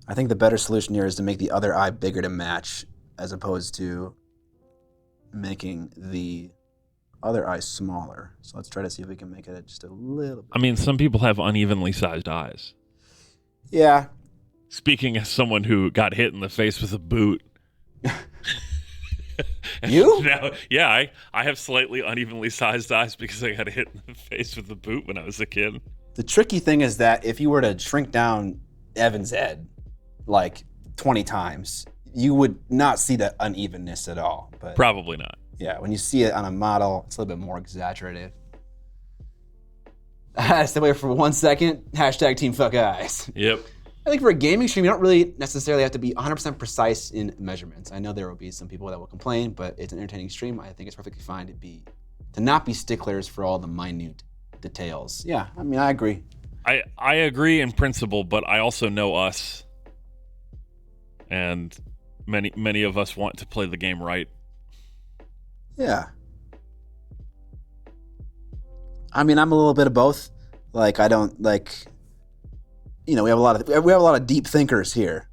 I think the better solution here is to make the other eye bigger to match, as opposed to making the other eye smaller. So let's try to see if we can make it just a little bit. I mean, some people have unevenly sized eyes. Yeah. Speaking as someone who got hit in the face with a boot. You? Now, yeah, I have slightly unevenly sized eyes because I got hit in the face with a boot when I was a kid. The tricky thing is that if you were to shrink down Evan's head like 20 times, you would not see that unevenness at all. But Probably not. yeah, when you see it on a model, it's a little bit more exaggerated. Stay away for 1 second. Hashtag Team Fuck Eyes. Yep. I think for a gaming stream, you don't really necessarily have to be 100% precise in measurements. I know there will be some people that will complain, but it's an entertaining stream. I think it's perfectly fine to not be sticklers for all the minute details. Yeah, I mean, I agree. I agree in principle, but I also know us, and many of us want to play the game right. Yeah. I mean, I'm a little bit of both. Like, I don't like. You know, we have a lot of deep thinkers here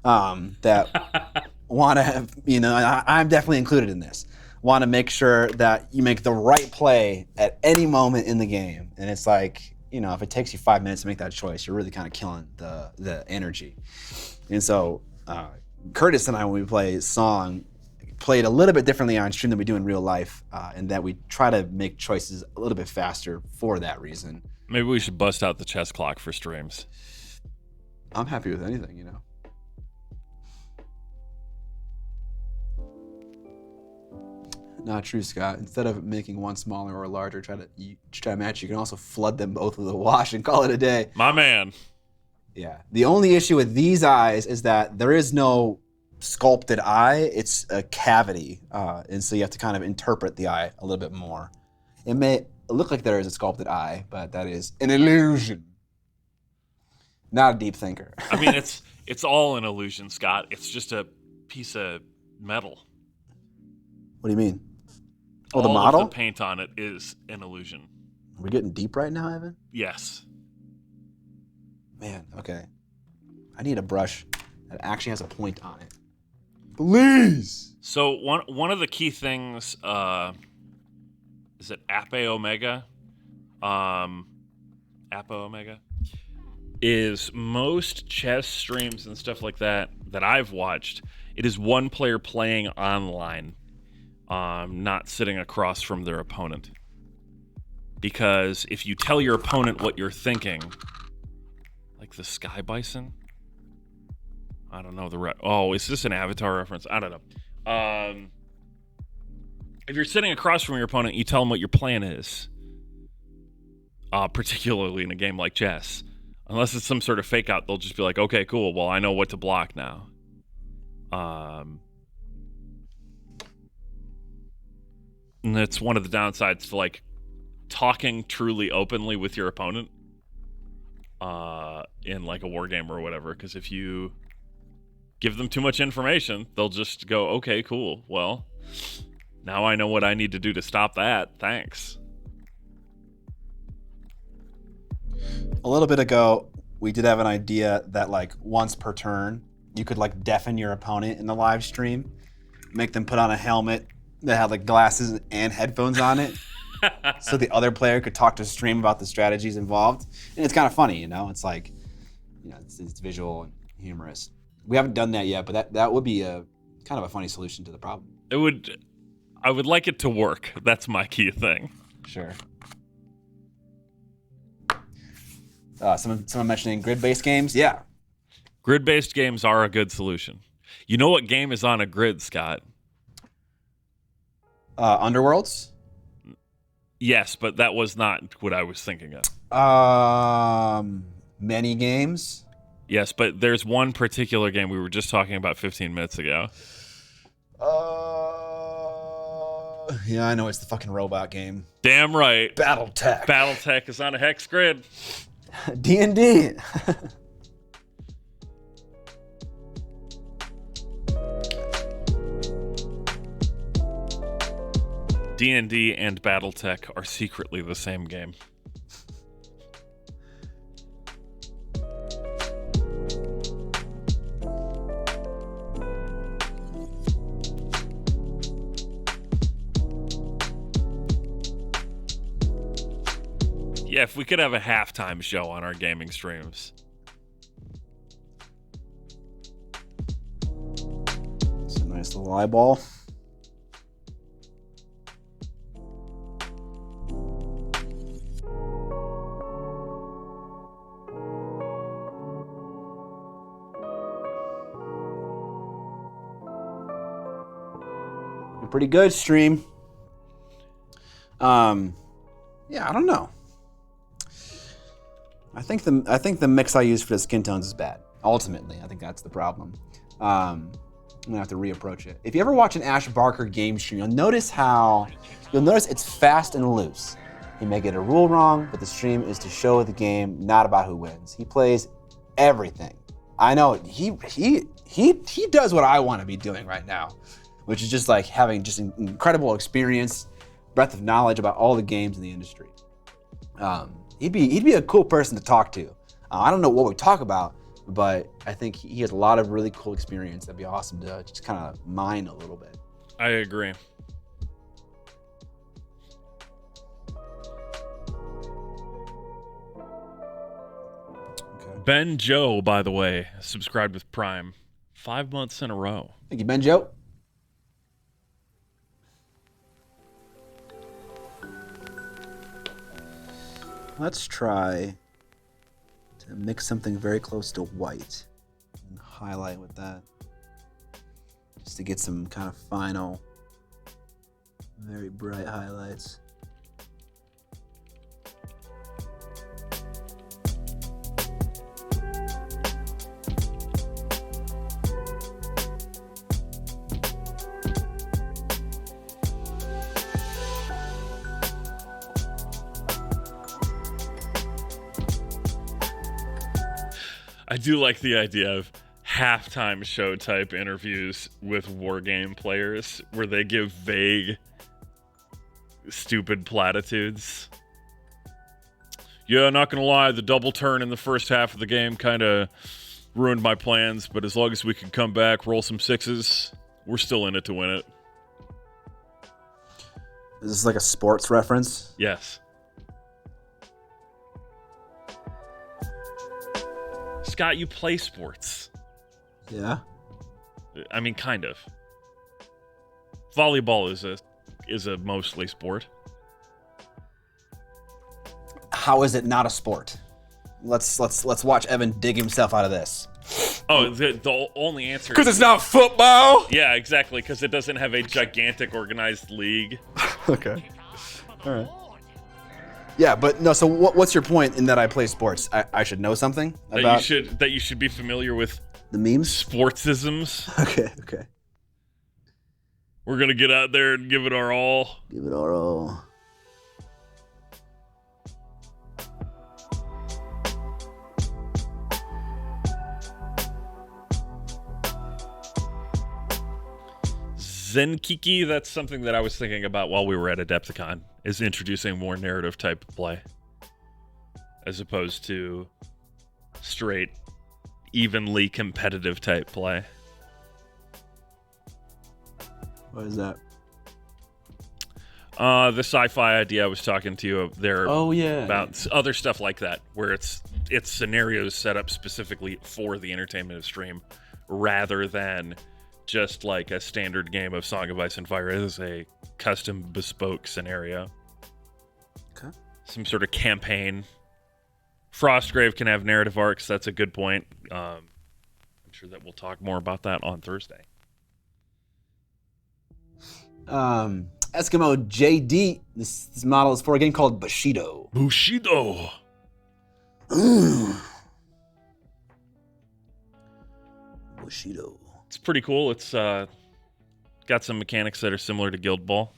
that want to have. You know, I'm definitely included in this. Want to make sure that you make the right play at any moment in the game, and it's like, you know, if it takes you 5 minutes to make that choice, you're really kind of killing the energy. And so, Curtis and I, when we play Song, played a little bit differently on stream than we do in real life, in that we try to make choices a little bit faster for that reason. Maybe we should bust out the chess clock for streams. I'm happy with anything, you know. Not true, Scott. Instead of making one smaller or larger, try to match. You can also flood them both with a wash and call it a day. My man. Yeah. The only issue with these eyes is that there is no sculpted eye. It's a cavity, and so you have to kind of interpret the eye a little bit more. It may look like there is a sculpted eye, but that is an illusion. Not a deep thinker. I mean, it's all an illusion, Scott. It's just a piece of metal. What do you mean? Oh, all the model? Of the paint on it is an illusion. Are we getting deep right now, Evan? Yes. Man, okay. I need a brush that actually has a point on it. Please! So one of the key things, is it Ape Omega? Ape Omega? Is most chess streams and stuff like that I've watched, it is one player playing online, not sitting across from their opponent. Because if you tell your opponent what you're thinking, like the Sky Bison? I don't know is this an Avatar reference? I don't know. If you're sitting across from your opponent, you tell them what your plan is, particularly in a game like chess. Unless it's some sort of fake out, they'll just be like, okay, cool, well, I know what to block now. And that's one of the downsides to, like, talking truly openly with your opponent in, like, a war game or whatever. Because if you give them too much information, they'll just go, okay, cool, well, now I know what I need to do to stop that. Thanks. A little bit ago, we did have an idea that, like, once per turn, you could, like, deafen your opponent in the live stream, make them put on a helmet that had, like, glasses and headphones on it, so the other player could talk to stream about the strategies involved. And it's kind of funny, you know? It's like, you know, it's visual and humorous. We haven't done that yet, but that would be a kind of a funny solution to the problem. I would like it to work. That's my key thing. Sure. Someone mentioning grid-based games? Yeah. Grid-based games are a good solution. You know what game is on a grid, Scott? Underworlds? Yes, but that was not what I was thinking of. Many games? Yes, but there's one particular game we were just talking about 15 minutes ago. Yeah, I know it's the fucking robot game. Damn right. BattleTech. BattleTech is on a hex grid. D&D. D&D and BattleTech are secretly the same game. Yeah, if we could have a halftime show on our gaming streams. It's a nice little eyeball. You're pretty good, stream. Yeah, I don't know. I think the mix I use for the skin tones is bad. Ultimately, I think that's the problem. I'm gonna have to reapproach it. If you ever watch an Ash Barker game stream, you'll notice it's fast and loose. He may get a rule wrong, but the stream is to show the game, not about who wins. He plays everything. I know he does what I want to be doing right now, which is just like having just an incredible experience, breadth of knowledge about all the games in the industry. He'd be a cool person to talk to. I don't know what we talk about, but I think he has a lot of really cool experience. That'd be awesome to just kind of mine a little bit. I agree. Okay. Ben Joe, by the way, subscribed with Prime 5 months in a row. Thank you, Ben Joe. Let's try to mix something very close to white and highlight with that, just to get some kind of final, very bright highlights. I do like the idea of halftime show type interviews with wargame players where they give vague, stupid platitudes. Yeah, not gonna lie, the double turn in the first half of the game kind of ruined my plans, but as long as we can come back, roll some sixes, we're still in it to win it. Is this like a sports reference? Yes. Scott, you play sports. Yeah. I mean, kind of. Volleyball is a mostly sport. How is it not a sport? Let's watch Evan dig himself out of this. Oh, the only answer Because it's not football. Yeah, exactly, because it doesn't have a gigantic organized league. Okay. All right. Yeah, but no. So what's your point in that I play sports? I should know something about that you should be familiar with the memes, sportsisms. Okay. We're gonna get out there and give it our all. Give it our all. Zenkiki, that's something that I was thinking about while we were at Adepticon, is introducing more narrative type of play as opposed to straight, evenly competitive type play. What is that? The sci-fi idea I was talking to you there. Oh yeah. About other stuff like that, where it's scenarios set up specifically for the entertainment of stream, rather than just like a standard game of Song of Ice and Fire. It is a custom bespoke scenario. Okay. Some sort of campaign. Frostgrave can have narrative arcs. That's a good point. I'm sure that we'll talk more about that on Thursday. Eskimo JD. This model is for a game called Bushido. Bushido. Bushido. It's pretty cool. It's got some mechanics that are similar to Guild Ball.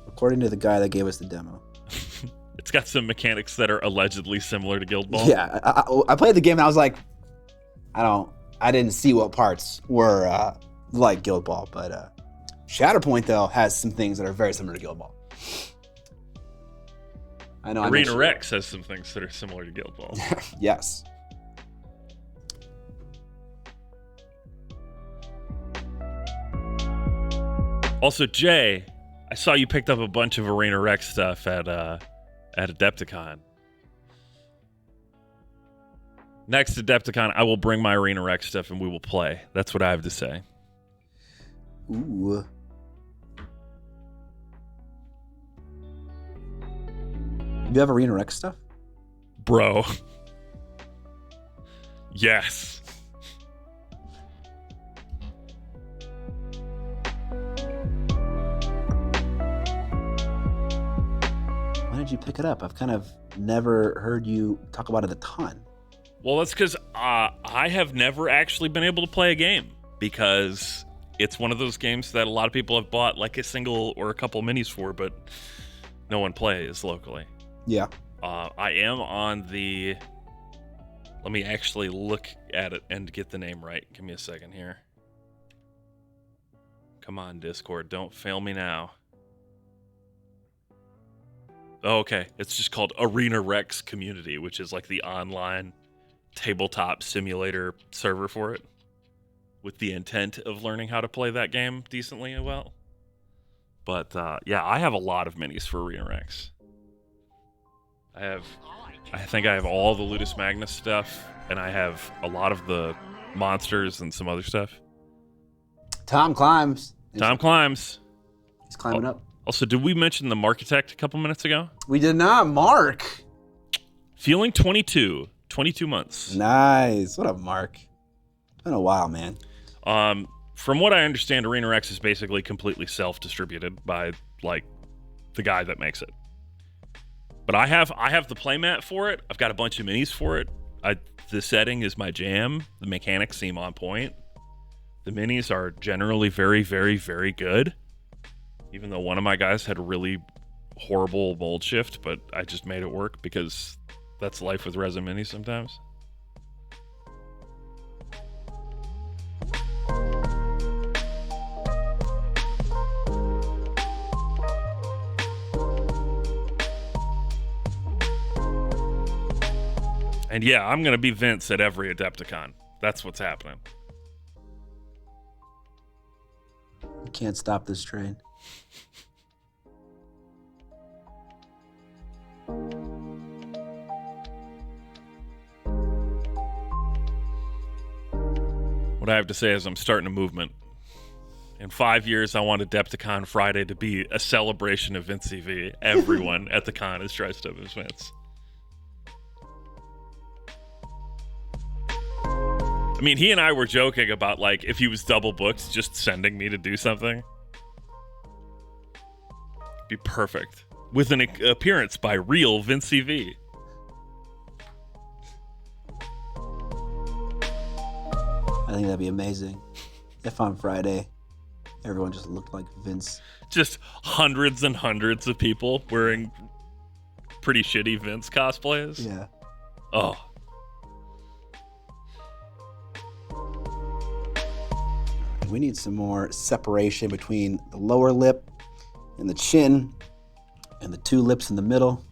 According to the guy that gave us the demo. It's got some mechanics that are allegedly similar to Guild Ball. Yeah, I played the game and I was like, I didn't see what parts were like Guild Ball, but Shatterpoint though has some things that are very similar to Guild Ball. I know. Arena Rex has some things that are similar to Guild Ball. Yes. Also, Jay, I saw you picked up a bunch of Arena Rex stuff at Adepticon. Next Adepticon, I will bring my Arena Rex stuff and we will play. That's what I have to say. Ooh. You have Arena Rex stuff? Bro. Yes. Why did you pick it up? I've kind of never heard you talk about it a ton. Well, that's because I have never actually been able to play a game because it's one of those games that a lot of people have bought like a single or a couple minis for, but no one plays locally. Yeah. I am on the... Let me actually look at it and get the name right. Give me a second here. Come on, Discord. Don't fail me now. Oh, okay. It's just called Arena Rex Community, which is like the online tabletop simulator server for it, with the intent of learning how to play that game decently and well. But yeah, I have a lot of minis for Arena Rex. I think I have all the Ludus Magnus stuff, and I have a lot of the monsters and some other stuff. Tom climbs. Tom climbs. He's climbing up. Also, did we mention the Markitect a couple minutes ago? We did not. Mark. Feeling 22 months. Nice. What up, Mark? It's been a while, man. From what I understand, Arena Rex is basically completely self-distributed by like the guy that makes it. But I have the playmat for it. I've got a bunch of minis for it. The setting is my jam. The mechanics seem on point. The minis are generally very, very, very good. Even though one of my guys had a really horrible mold shift, but I just made it work because that's life with resin minis sometimes. And yeah, I'm going to be Vince at every Adepticon. That's what's happening. You can't stop this train. What I have to say is I'm starting a movement. In 5 years, I want Adepticon Friday to be a celebration of Vince EV. Everyone at the con is dressed up as Vince. I mean, he and I were joking about, like, if he was double booked, just sending me to do something. Be perfect. With an appearance by real Vince EV. I think that'd be amazing. If on Friday, everyone just looked like Vince. Just hundreds and hundreds of people wearing pretty shitty Vince cosplays. Yeah. Oh. We need some more separation between the lower lip and the chin and the two lips in the middle.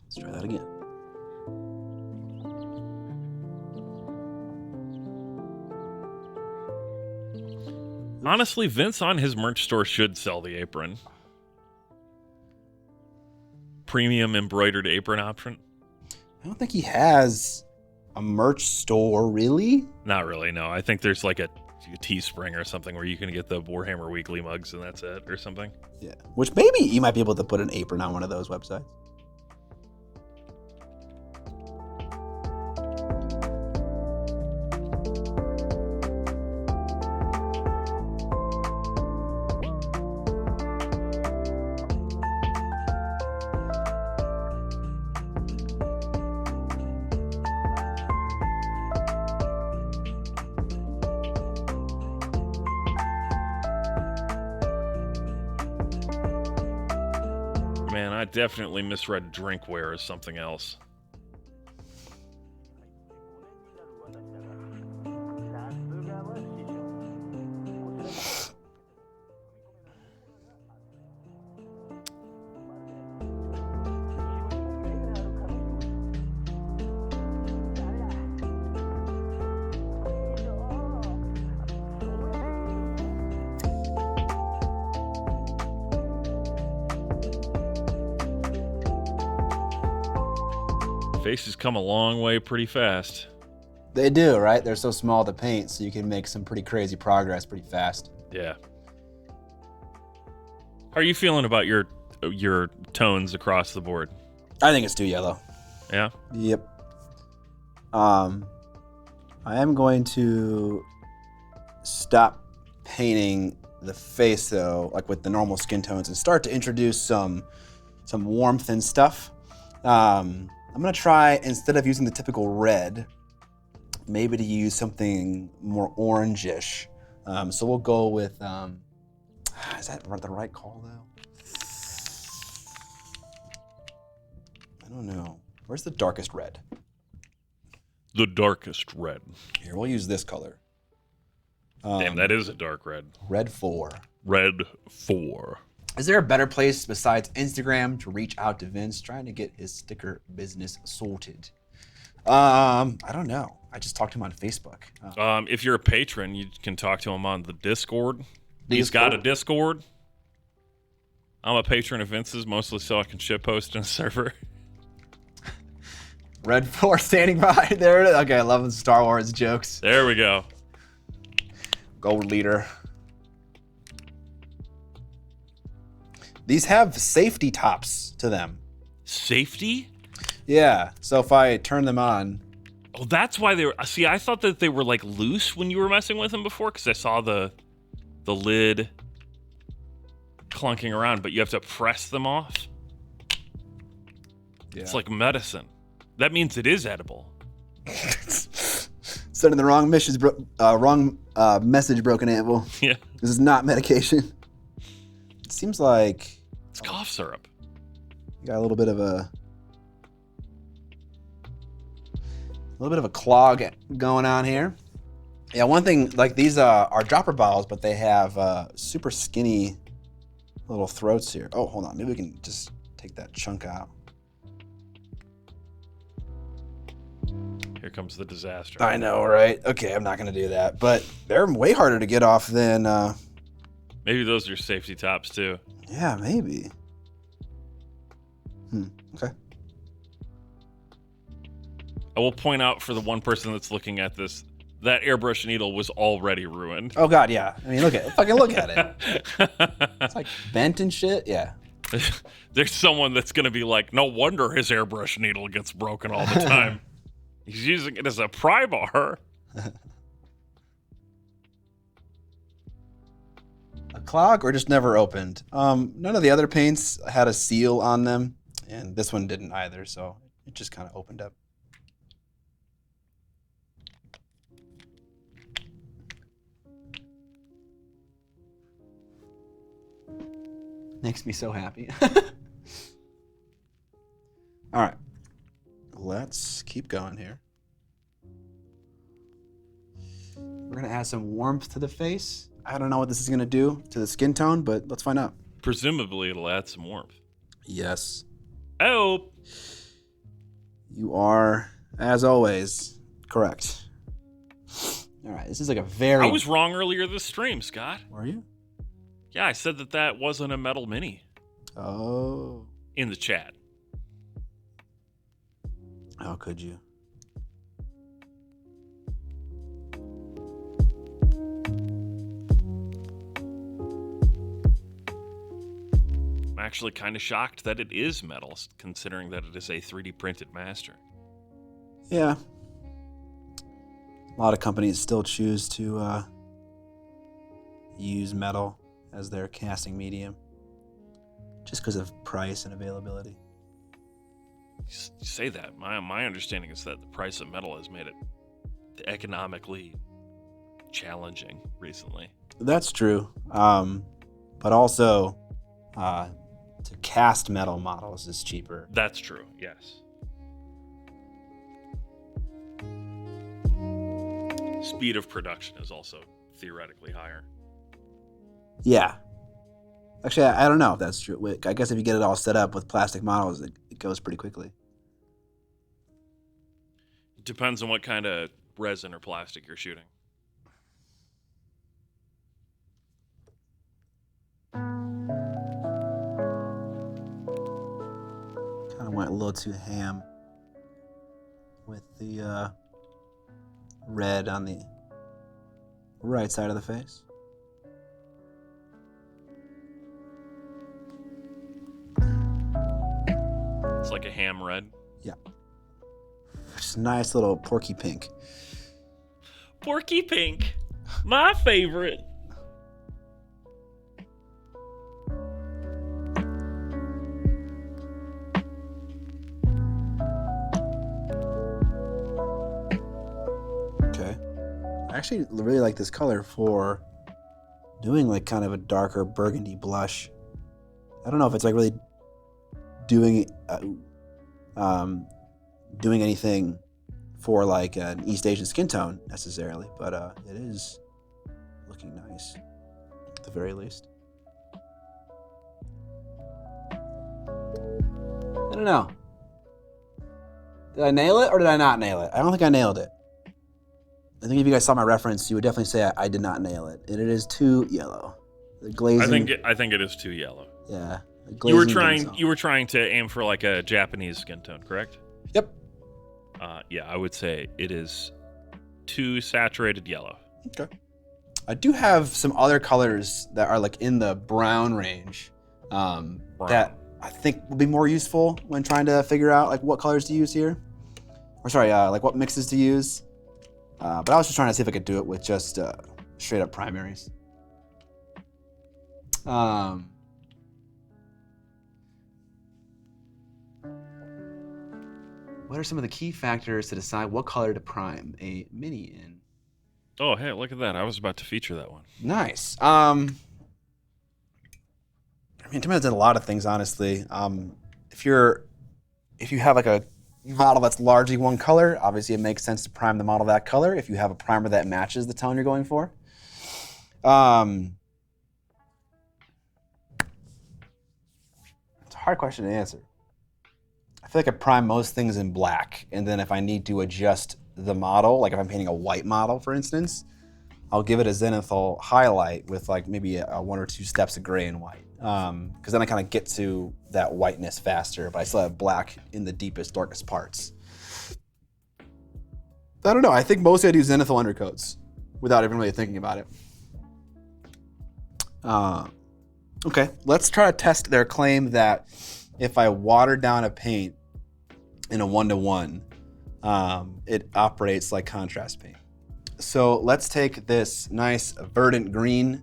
Let's try that again. Honestly, Vince on his merch store should sell the apron. Premium embroidered apron option. I don't think he has a merch store, really. Not really, no. I think there's like a Teespring or something where you can get the Warhammer Weekly mugs and that's it, or something. Yeah, which maybe you might be able to put an apron on one of those websites. Man, I definitely misread drinkware as something else. Faces come a long way pretty fast. They do, right? They're so small to paint, so you can make some pretty crazy progress pretty fast. Yeah. How are you feeling about your tones across the board? I think it's too yellow. Yeah? Yep. I am going to stop painting the face though, like with the normal skin tones, and start to introduce some warmth and stuff. I'm gonna try, instead of using the typical red, maybe to use something more orangish. So we'll go with, is that the right call though? I don't know. Where's the darkest red? The darkest red. Here, we'll use this color. Damn, that is a dark red. Red 4. Red 4. Is there a better place besides Instagram to reach out to Vince trying to get his sticker business sorted? I don't know. I just talked to him on Facebook. If you're a patron, you can talk to him on the Discord. He's got a Discord. I'm a patron of Vince's, mostly so I can shitpost in a server. Red 4 standing by. There it is. Okay, I love the Star Wars jokes. There we go. Gold leader. These have safety tops to them. Safety? Yeah, so if I turn them on. Oh, that's why they were. See, I thought that they were like loose when you were messing with them before, because I saw the lid clunking around, but you have to press them off. Yeah. It's like medicine. That means it is edible. Sending the wrong message, Broken Anvil. Yeah. This is not medication. It seems like it's cough syrup. You got a little bit of a clog going on here. Yeah, one thing, like these are dropper bottles, but they have super skinny little throats here. Oh, hold on. Maybe we can just take that chunk out. Here comes the disaster. I know, right? Okay, I'm not going to do that. But they're way harder to get off than... Maybe those are safety tops, too. Yeah, maybe. Okay. I will point out for the one person that's looking at this, that airbrush needle was already ruined. Oh, God, yeah. I mean, look at it. It's like bent and shit. Yeah. There's someone that's going to be like, no wonder his airbrush needle gets broken all the time. He's using it as a pry bar. A clog or just never opened? None of the other paints had a seal on them, and this one didn't either, so it just kind of opened up. Makes me so happy. All right. Let's keep going here. We're going to add some warmth to the face. I don't know what this is going to do to the skin tone, but let's find out. Presumably, it'll add some warmth. Yes. Oh. You are, as always, correct. All right. This is like a very... I was wrong earlier this stream, Scott. Were you? Yeah, I said that wasn't a metal mini. Oh. In the chat. How could you? I'm actually kind of shocked that it is metal, considering that it is a 3D printed master. Yeah. A lot of companies still choose to use metal as their casting medium, just because of price and availability. You say that. My understanding is that the price of metal has made it economically challenging recently. That's true. But also, to cast metal models is cheaper. That's true, yes. Speed of production is also theoretically higher. Yeah. Actually, I don't know if that's true. I guess if you get it all set up with plastic models, it goes pretty quickly. It depends on what kind of resin or plastic you're shooting. Kind of went a little too ham with the red on the right side of the face. It's like a ham red. Yeah. Just a nice little porky pink. Porky pink. My favorite. Okay. I actually really like this color for doing like kind of a darker burgundy blush. I don't know if it's like really doing anything for like an East Asian skin tone necessarily, but it is looking nice at the very least. I don't know. Did I nail it or did I not nail it? I don't think I nailed it. I think if you guys saw my reference, you would definitely say I did not nail it. And it is too yellow. The glazing. I think it is too yellow. Yeah. You were trying to aim for like a Japanese skin tone, correct? Yep. Yeah, I would say it is too saturated yellow. Okay. I do have some other colors that are like in the brown range that I think will be more useful when trying to figure out like what colors to use here. Or sorry, like what mixes to use. But I was just trying to see if I could do it with just straight up primaries. What are some of the key factors to decide what color to prime a mini in? Oh, hey, look at that. I was about to feature that one. Nice. I mean, it depends on a lot of things, honestly. If you have like a model that's largely one color, obviously it makes sense to prime the model that color. If you have a primer that matches the tone you're going for. It's a hard question to answer. I feel like I prime most things in black, and then if I need to adjust the model, like if I'm painting a white model, for instance, I'll give it a zenithal highlight with like maybe a 1 or 2 steps of gray and white. Because then I kind of get to that whiteness faster, but I still have black in the deepest, darkest parts. I don't know. I think mostly I do zenithal undercoats without even really thinking about it. Okay, let's try to test their claim that if I water down a paint in a 1-to-1, it operates like contrast paint. So let's take this nice verdant green,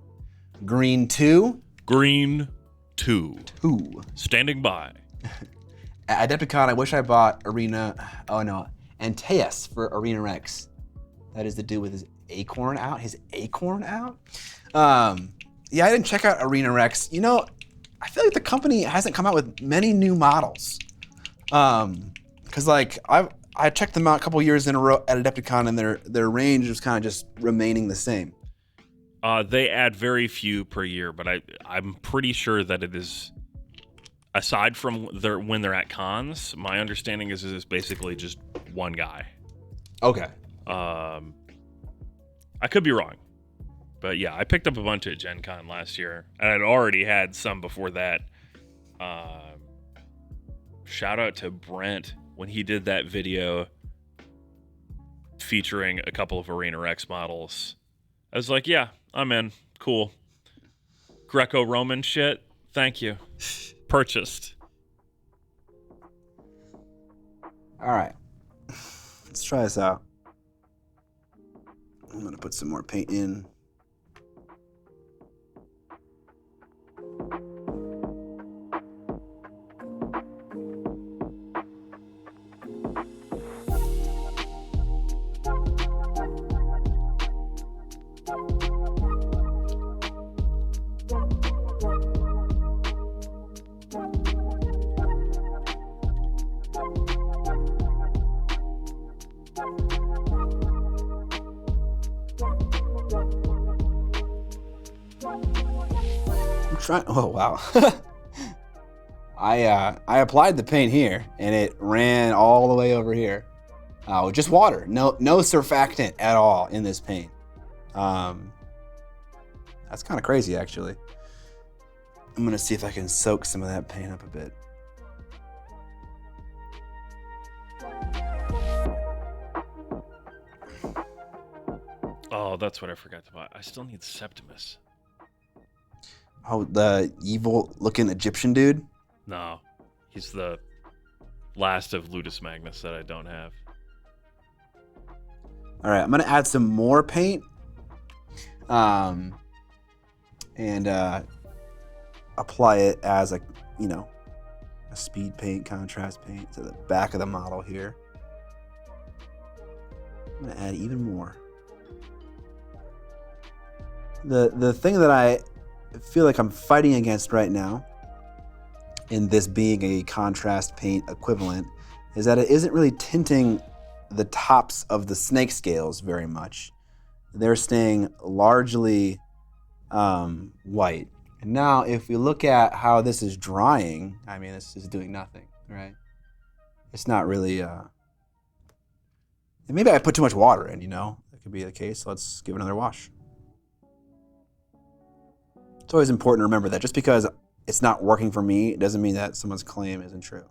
green 2. Green 2. 2. Standing by. At Adepticon, I wish I bought Antaeus for Arena Rex. That is the dude with his acorn out. Yeah, I didn't check out Arena Rex. You know, I feel like the company hasn't come out with many new models. Cause like I checked them out a couple years in a row at Adepticon, and their range was kind of just remaining the same. They add very few per year, but I'm pretty sure that it is, aside from when they're at cons, my understanding is it's basically just one guy. Okay. I could be wrong, but yeah, I picked up a bunch at Gen Con last year, and I'd already had some before that. Shout out to Brent when he did that video featuring a couple of Arena Rex models. I was like, yeah, I'm in. Cool. Greco-Roman shit. Thank you. Purchased. All right. Let's try this out. I'm gonna put some more paint in. trying. Oh wow. I applied the paint here, and it ran all the way over here. Just water, no surfactant at all in this paint. That's kind of crazy, actually. I'm gonna see if I can soak some of that paint up a bit. Oh, that's what I forgot to buy. I still need Septimus. Oh, the evil-looking Egyptian dude? No, he's the last of Ludus Magnus that I don't have. All right, I'm gonna add some more paint, and apply it as a speed paint, contrast paint to the back of the model here. I'm gonna add even more. The thing that I feel like I'm fighting against right now, in this being a contrast paint equivalent, is that it isn't really tinting the tops of the snake scales very much. They're staying largely white. And now if we look at how this is drying, I mean, this is doing nothing, right? It's not really, and maybe I put too much water in, that could be the case. Let's give it another wash. It's always important to remember that just because it's not working for me, it doesn't mean that someone's claim isn't true.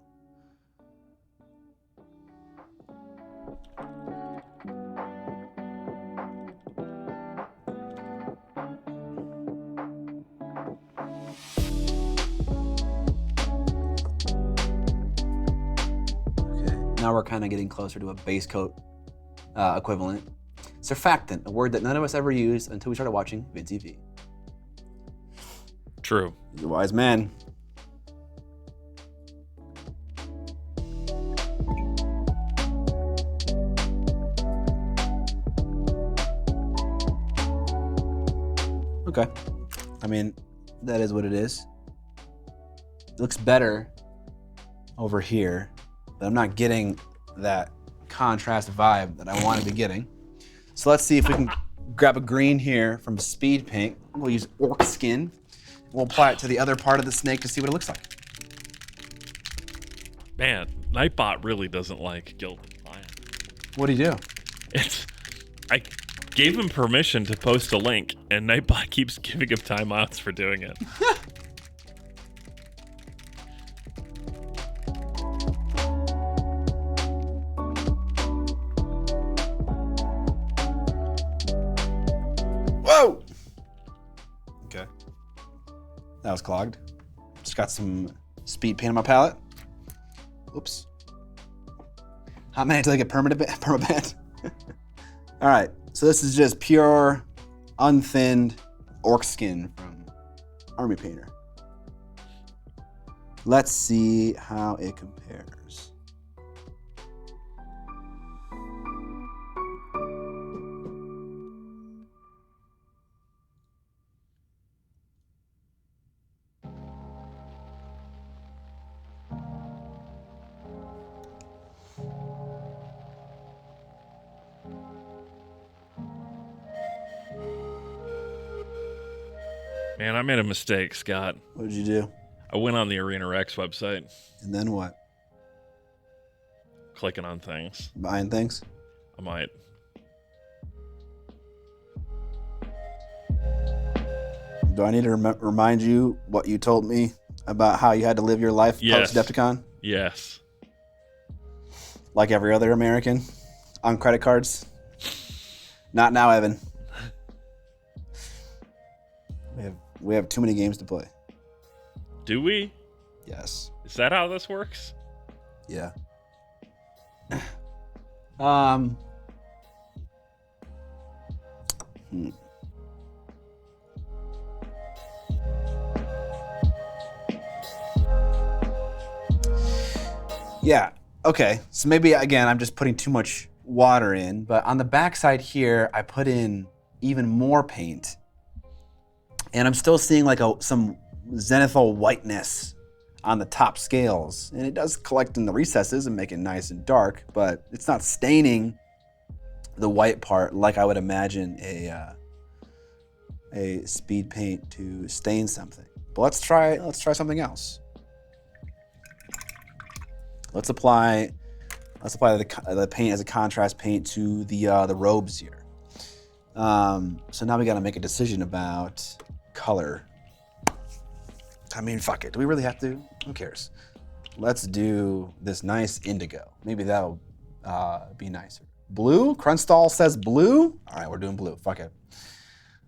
Okay, now we're kind of getting closer to a base coat equivalent. Surfactant, a word that none of us ever used until we started watching VidTV. True. He's a wise man. Okay. I mean, that is what it is. It looks better over here, but I'm not getting that contrast vibe that I want to be getting. So let's see if we can grab a green here from Speed Paint. We'll use Orc Skin. We'll apply it to the other part of the snake to see what it looks like. Man, Nightbot really doesn't like Gilded Lion. What'd he do? I gave him permission to post a link, and Nightbot keeps giving him timeouts for doing it. Whoa! Okay. That was clogged. Just got some speed paint on my palette. Oops. How many till I get permaban? All right, so this is just pure, unthinned orc skin from Army Painter. Let's see how it compares. Man, I made a mistake, Scott. What did you do? I went on the Arena Rex website, And then what? clicking on things. Buying things? I might. Do I need to remind you what you told me about how you had to live your life Yes. post-Decepticon? Yes. Like every other American? On credit cards? Not now, Evan. We have too many games to play. Do we? Yes. Is that how this works? Yeah. Yeah. Okay. So maybe again, I'm just putting too much water in, but on the backside here, I put in even more paint, and I'm still seeing like some zenithal whiteness on the top scales, and it does collect in the recesses and make it nice and dark, but it's not staining the white part like I would imagine a speed paint to stain something. But let's try something else. Let's apply the paint as a contrast paint to the robes here. So now we got to make a decision about color. I mean, fuck it. Do we really have to? Who cares? Let's do this nice indigo. Maybe that'll be nicer. Blue? Krunstall says blue? All right, we're doing blue. Fuck it.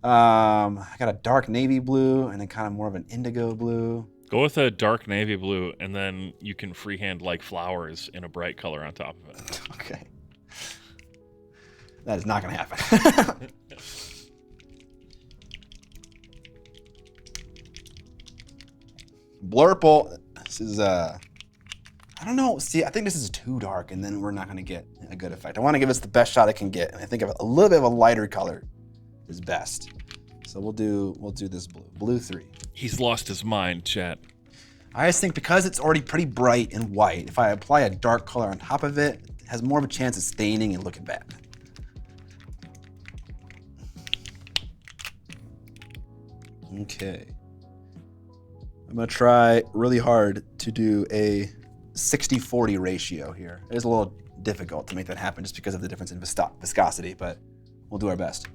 I got a dark navy blue and then kind of more of an indigo blue. Go with a dark navy blue, and then you can freehand like flowers in a bright color on top of it. Okay. That is not going to happen. Blurple. This is, I don't know. See, I think this is too dark, and then we're not going to get a good effect. I want to give us the best shot I can get, and I think a little bit of a lighter color is best. So we'll do this blue. Blue 3. He's lost his mind, chat. I just think because it's already pretty bright and white, if I apply a dark color on top of it, it has more of a chance of staining and looking bad. Okay. I'm gonna try really hard to do a 60-40 ratio here. It is a little difficult to make that happen just because of the difference in viscosity, but we'll do our best.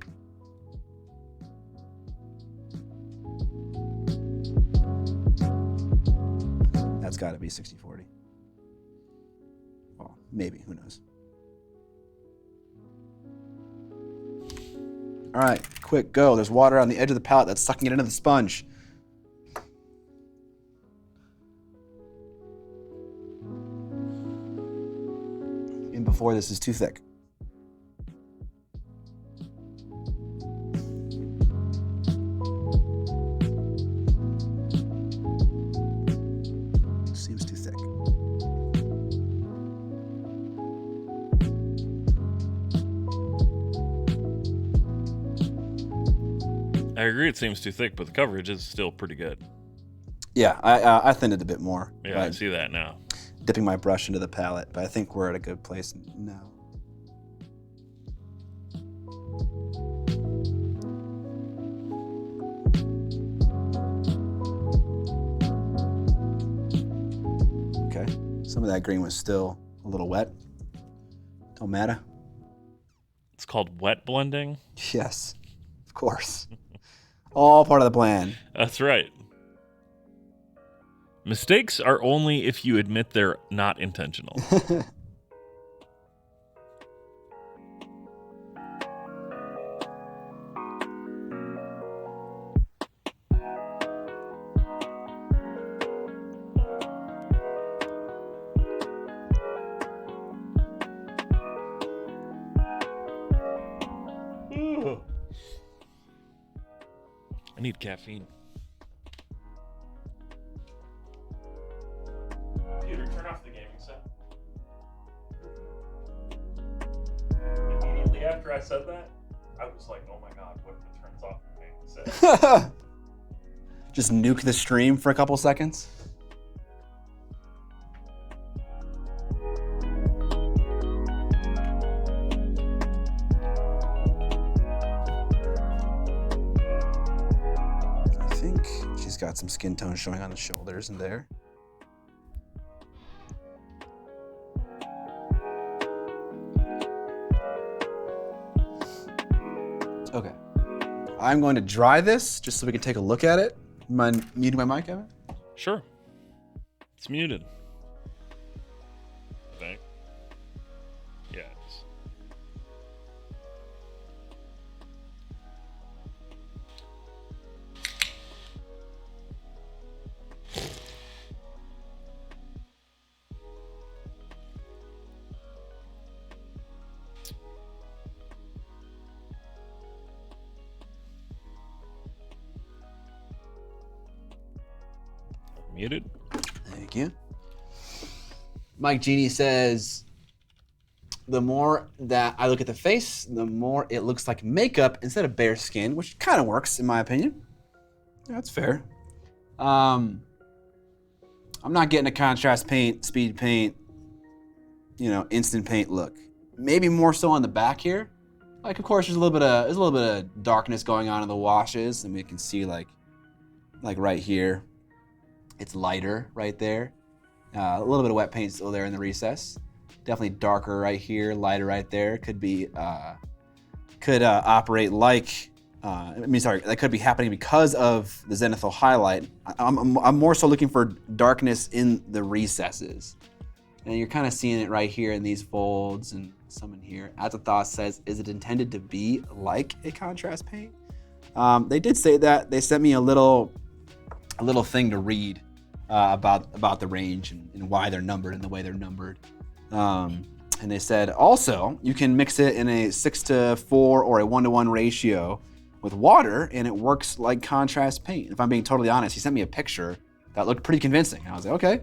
That's got to be 60-40. Well, maybe, who knows. All right, quick, go. There's water on the edge of the palette that's sucking it into the sponge. And before this is too thick. Seems too thick. I agree it seems too thick, but the coverage is still pretty good. Yeah, I thinned it a bit more. Yeah, I see that now. Dipping my brush into the palette, but I think we're at a good place now. Okay, some of that green was still a little wet. Don't matter. It's called wet blending? Yes, of course. All part of the plan. That's right. Mistakes are only if you admit they're not intentional. I need caffeine. Peter, turn off the gaming set. Immediately after I said that, I was like, oh my god, what if it turns off the gaming set? Just nuke the stream for a couple seconds. I think she's got some skin tone showing on the shoulders and there. Okay. I'm going to dry this just so we can take a look at it. Mind muting my mic, Evan? Sure. It's muted. I think. Yeah, it is. Muted. Thank you. Mike Genie says, the more that I look at the face, the more it looks like makeup instead of bare skin, which kind of works in my opinion. Yeah, that's fair. I'm not getting a contrast paint, speed paint, instant paint look. Maybe more so on the back here. Like, of course, there's a little bit of darkness going on in the washes, and we can see like like right here. It's lighter right there. A little bit of wet paint still there in the recess. Definitely darker right here, lighter right there. Could be, operate like, that could be happening because of the Zenithal highlight. I'm more so looking for darkness in the recesses. And you're kind of seeing it right here in these folds and some in here. Azathoth says, is it intended to be like a contrast paint? They did say that. They sent me a little thing to read about the range and why they're numbered and the way they're numbered. And they said also you can mix it in a 6:4 or a 1:1 ratio with water, and it works like contrast paint. If I'm being totally honest, he sent me a picture that looked pretty convincing. I was like, okay,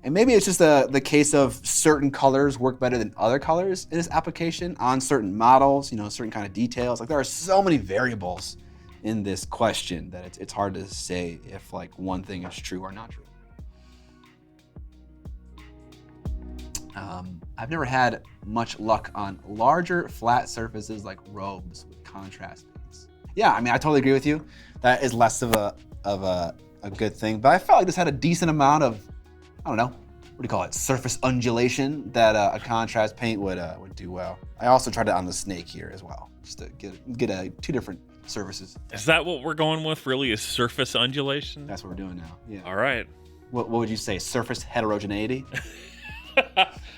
and maybe it's just the case of certain colors work better than other colors in this application on certain models, certain kind of details. Like there are so many variables in this question that it's hard to say if like one thing is true or not true. I've never had much luck on larger flat surfaces like robes with contrast paints. Yeah, I mean I totally agree with you. That is less of a good thing, but I felt like this had a decent amount of, I don't know, what do you call it? Surface undulation that a contrast paint would do well. I also tried it on the snake here as well, just to get two different surfaces. Is that what we're going with? Really, is surface undulation? That's what we're doing now. Yeah. All right. What would you say? Surface heterogeneity?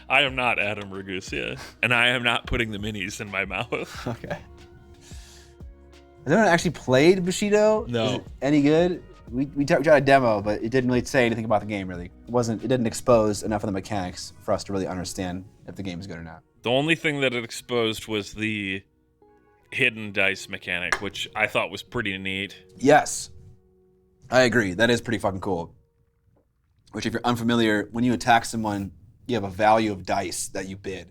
I am not Adam Ragusa, and I am not putting the minis in my mouth. Okay. Has anyone actually played Bushido? No. Is it any good? We tried a demo, but it didn't really say anything about the game, really. It didn't expose enough of the mechanics for us to really understand if the game is good or not. The only thing that it exposed was the hidden dice mechanic, which I thought was pretty neat. Yes. I agree. That is pretty fucking cool. Which, if you're unfamiliar, when you attack someone, you have a value of dice that you bid.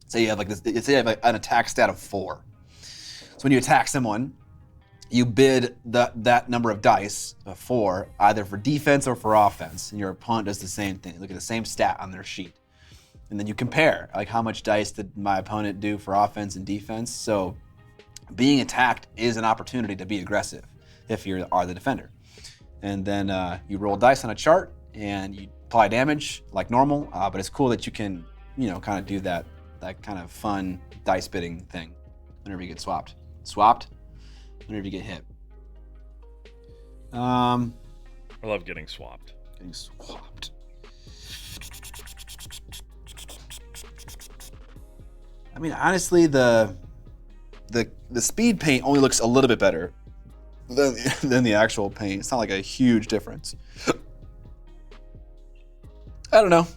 Say you have an attack stat of 4. So when you attack someone, you bid that number of dice, 4, either for defense or for offense, and your opponent does the same thing. Look at the same stat on their sheet. And then you compare, like how much dice did my opponent do for offense and defense. So being attacked is an opportunity to be aggressive if you are the defender. And then you roll dice on a chart and you apply damage like normal, but it's cool that you can, kind of do that kind of fun dice bidding thing whenever you get swapped. Whenever you get hit. I love getting swapped. I mean, honestly, the speed paint only looks a little bit better than the actual paint. It's not like a huge difference. I don't know.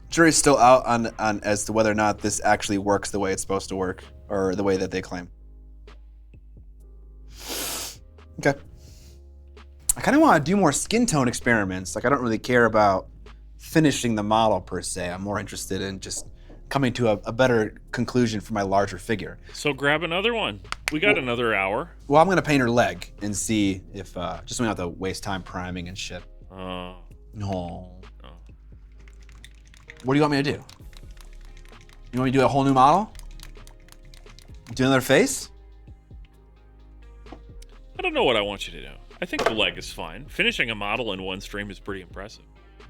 Jury's still out on as to whether or not this actually works the way it's supposed to work, or the way that they claim. Okay. I kind of want to do more skin tone experiments. Like, I don't really care about finishing the model per se. I'm more interested in just coming to a better conclusion for my larger figure. So grab another one. We got another hour. Well, I'm going to paint her leg and see if, just so we don't have to waste time priming and shit. Oh. No. Oh. What do you want me to do? You want me to do a whole new model? Do another face? I don't know what I want you to do. I think the leg is fine. Finishing a model in one stream is pretty impressive.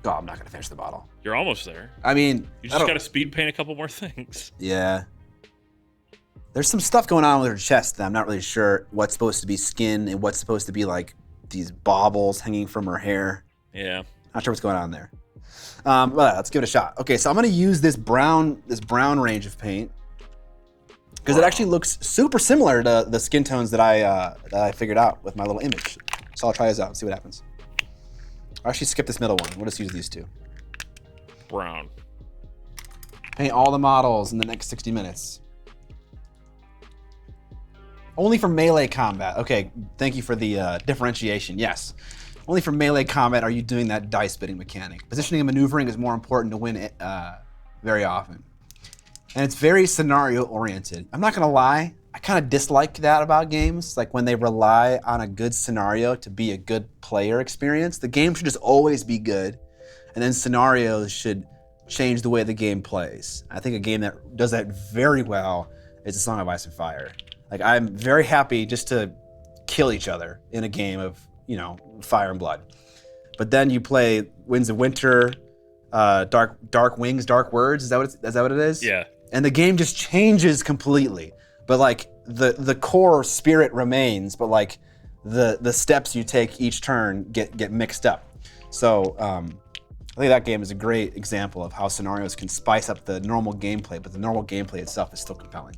Oh, I'm not going to finish the model. You're almost there. I mean... You just got to speed paint a couple more things. Yeah. There's some stuff going on with her chest that I'm not really sure what's supposed to be skin and what's supposed to be like these baubles hanging from her hair. Yeah. Not sure what's going on there. But let's give it a shot. Okay, so I'm going to use this brown range of paint because it actually looks super similar to the skin tones that I figured out with my little image. So I'll try this out and see what happens. I'll actually skip this middle one. We'll just use these two. Brown. Paint all the models in the next 60 minutes. Only for melee combat. Okay, thank you for the differentiation. Yes. Only for melee combat are you doing that dice bidding mechanic. Positioning and maneuvering is more important to win it very often. And it's very scenario oriented. I'm not gonna lie, I kind of dislike that about games. Like when they rely on a good scenario to be a good player experience. The game should just always be good, and then scenarios should change the way the game plays. I think a game that does that very well is A Song of Ice and Fire. Like, I'm very happy just to kill each other in a game of, fire and blood. But then you play Winds of Winter, Dark Wings, Dark Words. Is that what it is? Yeah. And the game just changes completely. But like the core spirit remains, but like the steps you take each turn get mixed up. So I think that game is a great example of how scenarios can spice up the normal gameplay, but the normal gameplay itself is still compelling.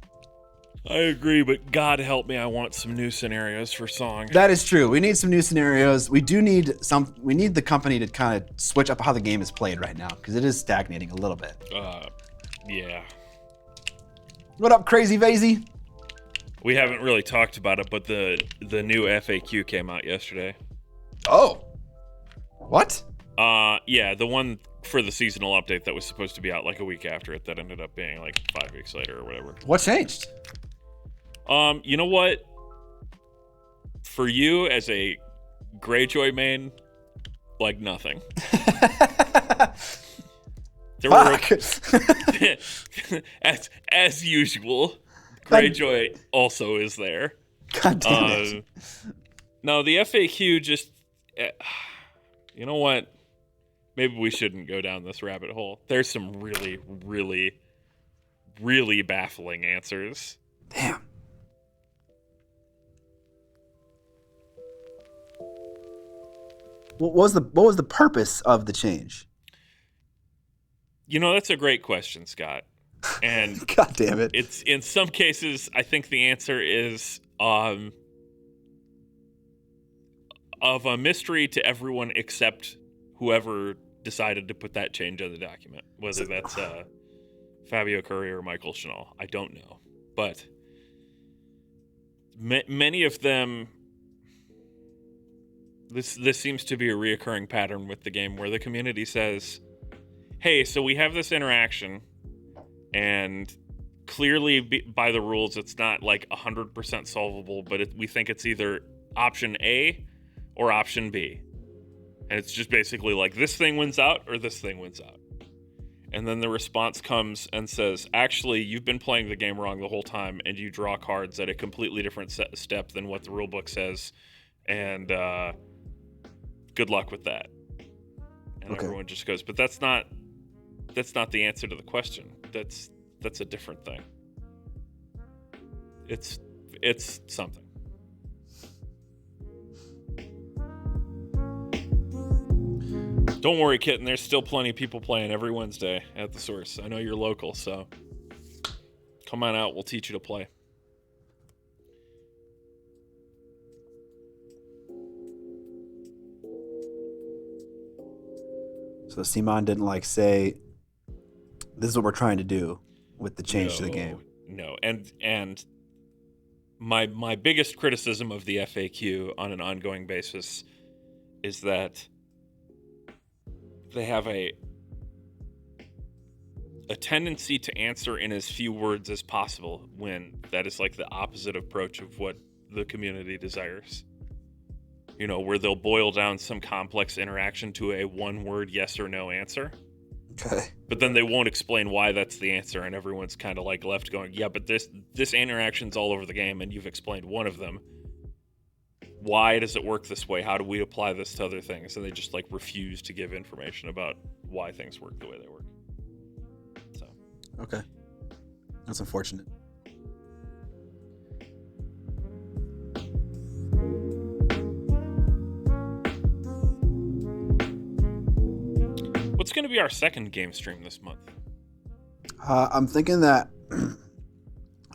I agree, but God help me, I want some new scenarios for Song. That is true. We need some new scenarios. We need the company to kind of switch up how the game is played right now, because it is stagnating a little bit. Yeah. What up, Crazy Vasey? We haven't really talked about it, but the new FAQ came out yesterday. Oh. What? Yeah, the one for the seasonal update that was supposed to be out like a week after it that ended up being like 5 weeks later or whatever. What changed? You know what? For you as a Greyjoy main, like nothing. There were as usual, Greyjoy also is there. God damn it. No, the FAQ just you know what? Maybe we shouldn't go down this rabbit hole. There's some really, really, really baffling answers. Damn. What was the purpose of the change? That's a great question, Scott. And God damn it. It's in some cases I think the answer is of a mystery to everyone except whoever decided to put that change on the document, whether that's Fabio Curry or Michael Chanel. I don't know. But many of them, this seems to be a reoccurring pattern with the game where the community says, hey, so we have this interaction, and clearly by the rules it's not like 100% solvable, but we think it's either option A or option B. And it's just basically like this thing wins out or this thing wins out. And then the response comes and says, actually, you've been playing the game wrong the whole time, and you draw cards at a completely different step than what the rulebook says. And good luck with that. And okay. Everyone just goes, but that's not the answer to the question. That's a different thing. It's something. Don't worry, kitten. There's still plenty of people playing every Wednesday at the Source. I know you're local, so come on out. We'll teach you to play. So Simon didn't say, this is what we're trying to do with the change to the game. No, and my biggest criticism of the FAQ on an ongoing basis is that they have a tendency to answer in as few words as possible when that is like the opposite approach of what the community desires. Where they'll boil down some complex interaction to a one-word yes or no answer. Okay. But then they won't explain why that's the answer, and everyone's kind of like left going, yeah, but this interaction's all over the game, and you've explained one of them. Why does it work this way? How do we apply this to other things? And they just refuse to give information about why things work the way they work. So. Okay. That's unfortunate. What's going to be our second game stream this month? I'm thinking that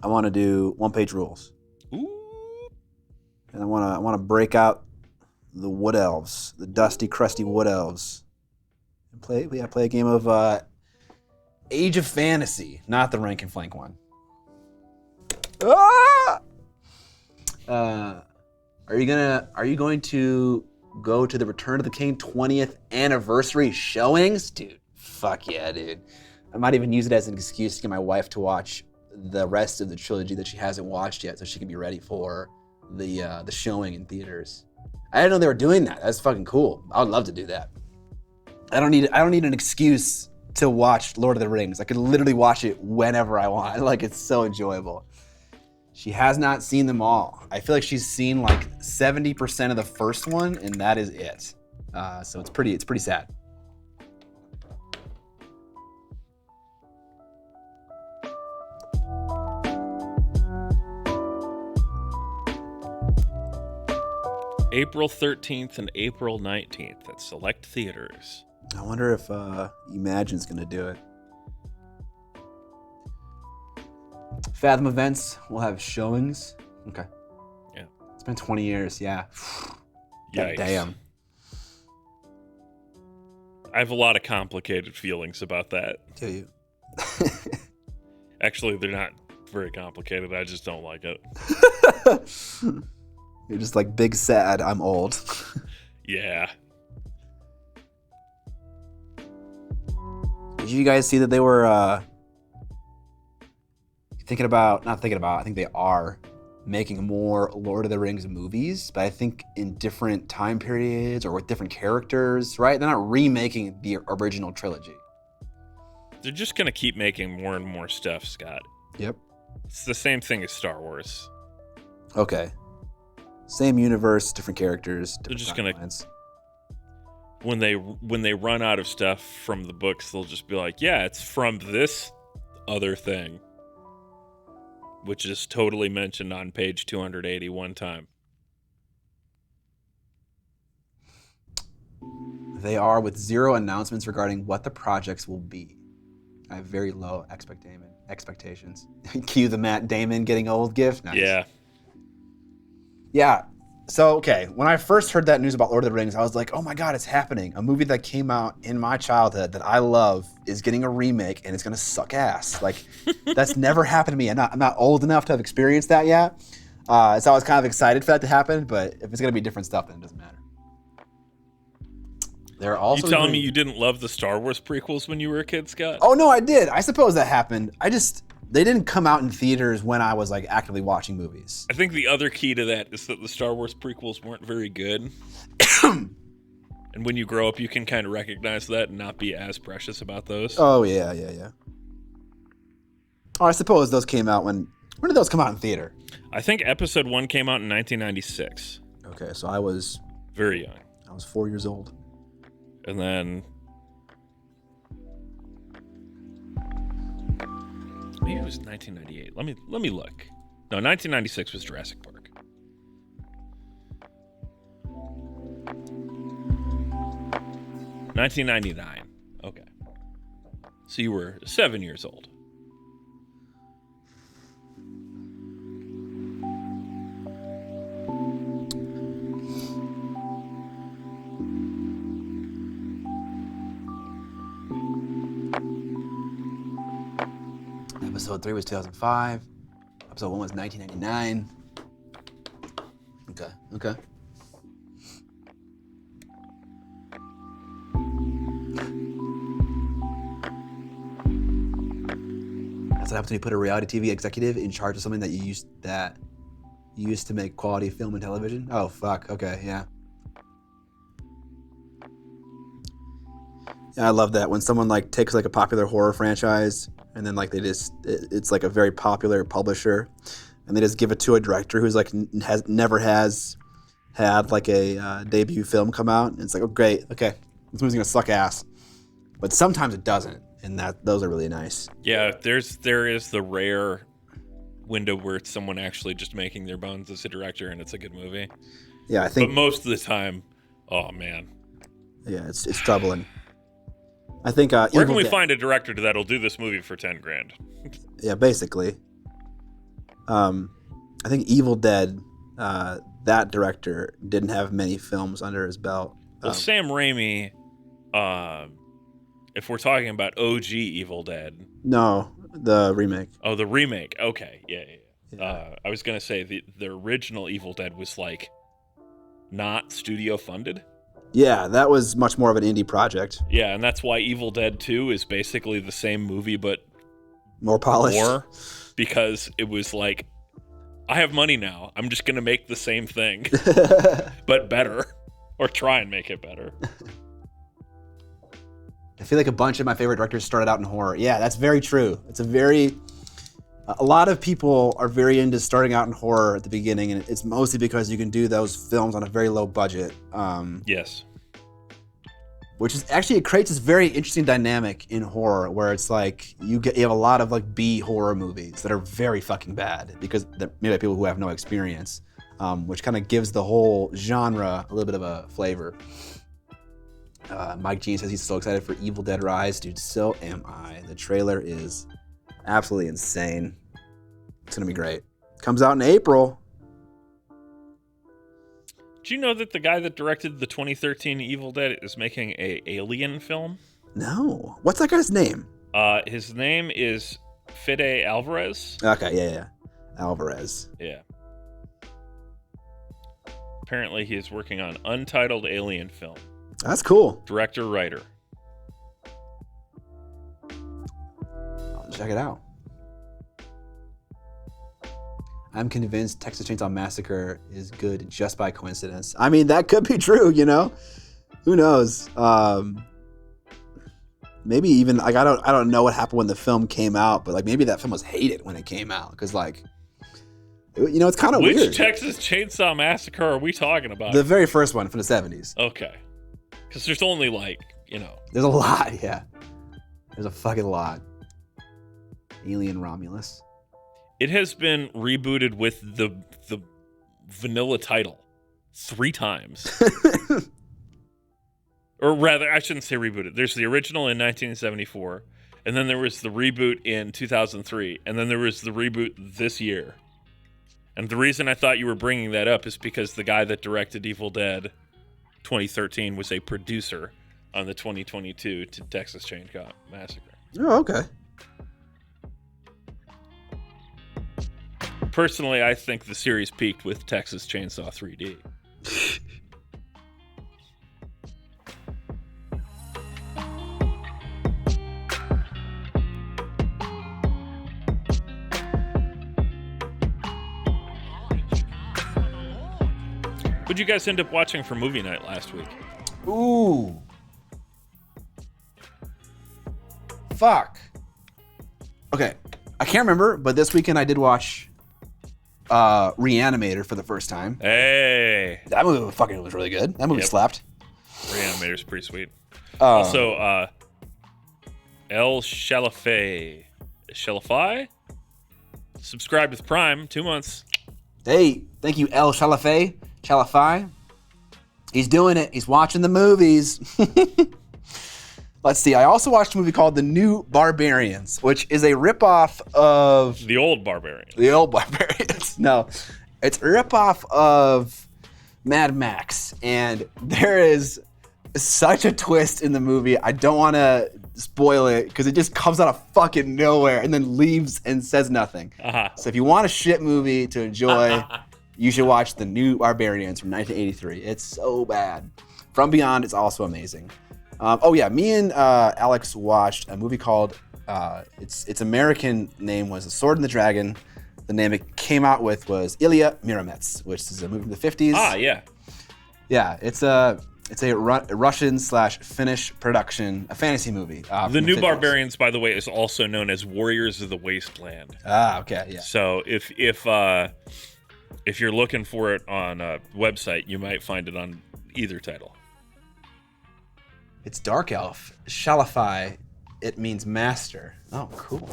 I want to do one-page rules. Ooh. And I want to break out the Wood Elves, the dusty, crusty Wood Elves, and play a game of Age of Fantasy, not the rank and flank one. Ah! Are you going to go to the Return of the King 20th anniversary showings? Dude, fuck yeah, dude. I might even use it as an excuse to get my wife to watch the rest of the trilogy that she hasn't watched yet, so she can be ready for the showing in theaters. I didn't know they were doing that. That's fucking cool. I would love to do that. I don't need an excuse to watch Lord of the Rings. I could literally watch it whenever I want. It's so enjoyable. She has not seen them all. I feel like she's seen like 70% of the first one, and that is it. So it's pretty sad. April 13th and April 19th at select theaters. I wonder if Imagine's gonna do it. Fathom Events will have showings. Okay. Yeah. It's been 20 years, yeah. Yikes. Damn. I have a lot of complicated feelings about that. Do you? Actually, they're not very complicated. I just don't like it. You're just like big sad, I'm old. Yeah. Did you guys see that they were I think they are making more Lord of the Rings movies, but I think in different time periods or with different characters, right? They're not remaking the original trilogy. They're just going to keep making more and more stuff, Scott. Yep. It's the same thing as Star Wars. Okay. Same universe, different characters. They're just timelines. When they run out of stuff from the books, they'll just be like, yeah, it's from this other thing, which is totally mentioned on page 280 one time. They are with zero announcements regarding what the projects will be. I have very low expectations. Cue the Matt Damon getting old gift. Nice. Yeah. Yeah. So, okay, when I first heard that news about Lord of the Rings, I was like, oh my God, it's happening. A movie that came out in my childhood that I love is getting a remake and it's gonna suck ass. Like, that's never happened to me. I'm not old enough to have experienced that yet. So I was kind of excited for that to happen, but if it's gonna be different stuff, then it doesn't matter. They're also You telling me you didn't love the Star Wars prequels when you were a kid, Scott? Oh no, I did. I suppose that happened. They didn't come out in theaters when I was like actively watching movies. I think the other key to that is that the Star Wars prequels weren't very good. And when you grow up, you can kind of recognize that and not be as precious about those. Oh, yeah. Oh, I suppose those came out when did those come out in theater? I think episode 1 came out in 1996. Okay, so I was Very young. I was 4 years old. And then maybe it was 1998. Let me look. No, 1996 was Jurassic Park. $1999. Okay. So you were 7 years old. Episode 3 was 2005. Episode 1 was 1999. Okay. That's what happens when you put a reality TV executive in charge of something that you used to make quality film and television. Oh, fuck. Okay, yeah. Yeah, I love that when someone like takes like a popular horror franchise and then like it's like a very popular publisher and they just give it to a director who's like never has had like a debut film come out, and it's like, oh great, okay, this movie's gonna suck ass. But sometimes it doesn't, and those are really nice. Yeah, there is the rare window where it's someone actually just making their bones as a director and it's a good movie. Yeah, I think. But most of the time, oh man. Yeah, it's troubling. I think. Where can we find a director that'll do this movie for $10,000? Yeah, basically. I think Evil Dead, that director didn't have many films under his belt. Well, Sam Raimi, if we're talking about OG Evil Dead. No, the remake. Oh, the remake. Okay, yeah. I was gonna say the original Evil Dead was like not studio funded. Yeah, that was much more of an indie project. Yeah, and that's why Evil Dead 2 is basically the same movie, but more polished. More, because it was like, I have money now. I'm just going to make the same thing, but better. Or try and make it better. I feel like a bunch of my favorite directors started out in horror. Yeah, that's very true. It's a very A lot of people are very into starting out in horror at the beginning, and it's mostly because you can do those films on a very low budget. Yes. Which is actually, it creates this very interesting dynamic in horror where it's like you have a lot of like B horror movies that are very fucking bad because they're made by people who have no experience, which kind of gives the whole genre a little bit of a flavor. Mike Jean says he's so excited for Evil Dead Rise. Dude, so am I. The trailer is absolutely insane. It's gonna be great. Comes out in April. Do you know that the guy that directed the 2013 Evil Dead is making a Alien film? No. What's that guy's name? His name is Fede Alvarez. Okay, yeah. Alvarez. Yeah. Apparently he is working on untitled Alien film. That's cool. Director, writer. I'll check it out. I'm convinced Texas Chainsaw Massacre is good just by coincidence. I mean, that could be true, you know? Who knows? Maybe even, like, I don't know what happened when the film came out, but like maybe that film was hated when it came out, because like, you know, it's kind of weird. Which Texas Chainsaw Massacre are we talking about? The very first one from the 70s. Okay. Because there's only like, you know. There's a lot, yeah. There's a fucking lot. Alien Romulus. It has been rebooted with the vanilla title 3 times. Or rather, I shouldn't say rebooted. There's the original in 1974, and then there was the reboot in 2003, and then there was the reboot this year. And the reason I thought you were bringing that up is because the guy that directed Evil Dead 2013 was a producer on the 2022 Texas Chainsaw Massacre. Oh, okay. Personally, I think the series peaked with Texas Chainsaw 3D. What'd you guys end up watching for movie night last week? Ooh. Fuck. Okay. I can't remember, but this weekend I did watch Reanimator for the first time. Hey. That movie fucking was really good. That movie slapped. Reanimator's pretty sweet. Also, El Shalafay. Shalafai? Subscribed with Prime, 2 months. Hey, thank you, El Shalafay. Shalafai. He's doing it. He's watching the movies. Let's see. I also watched a movie called The New Barbarians, which is a ripoff of... The Old Barbarians. The Old Barbarians. No. It's a ripoff of Mad Max. And there is such a twist in the movie. I don't want to spoil it because it just comes out of fucking nowhere and then leaves and says nothing. Uh-huh. So if you want a shit movie to enjoy, you should watch The New Barbarians from 1983. It's so bad. From Beyond is also amazing. Me and Alex watched a movie called, its American name was A Sword and the Dragon. The name it came out with was Ilya Muromets, which is a movie from the 50s. Ah, yeah. Yeah, it's a Russian/Finnish production, a fantasy movie. The New Barbarians, by the way, is also known as Warriors of the Wasteland. Ah, okay, yeah. So if you're looking for it on a website, you might find it on either title. It's Dark Elf. Shalafai. It means master. Oh, cool.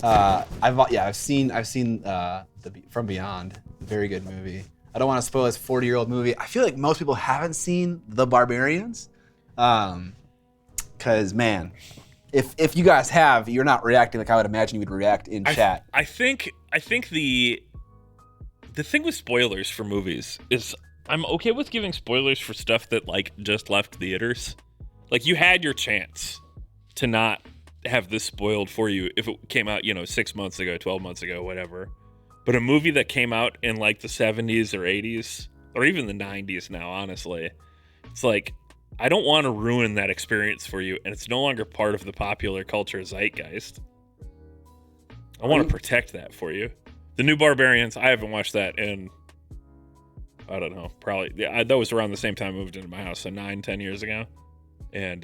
I've seen the From Beyond. Very good movie. I don't want to spoil this 40-year-old movie. I feel like most people haven't seen The Barbarians. Cause man, if you guys have, you're not reacting like I would imagine you would react in chat. I think the thing with spoilers for movies is I'm okay with giving spoilers for stuff that like just left theaters. Like you had your chance to not have this spoiled for you if it came out, 6 months ago, 12 months ago, whatever. But a movie that came out in like the 70s or 80s or even the 90s now, honestly, it's like I don't want to ruin that experience for you, and it's no longer part of the popular culture zeitgeist. I want to protect that for you. The New Barbarians, I haven't watched that in, I don't know, probably, that was around the same time I moved into my house, so 9-10 years ago. And,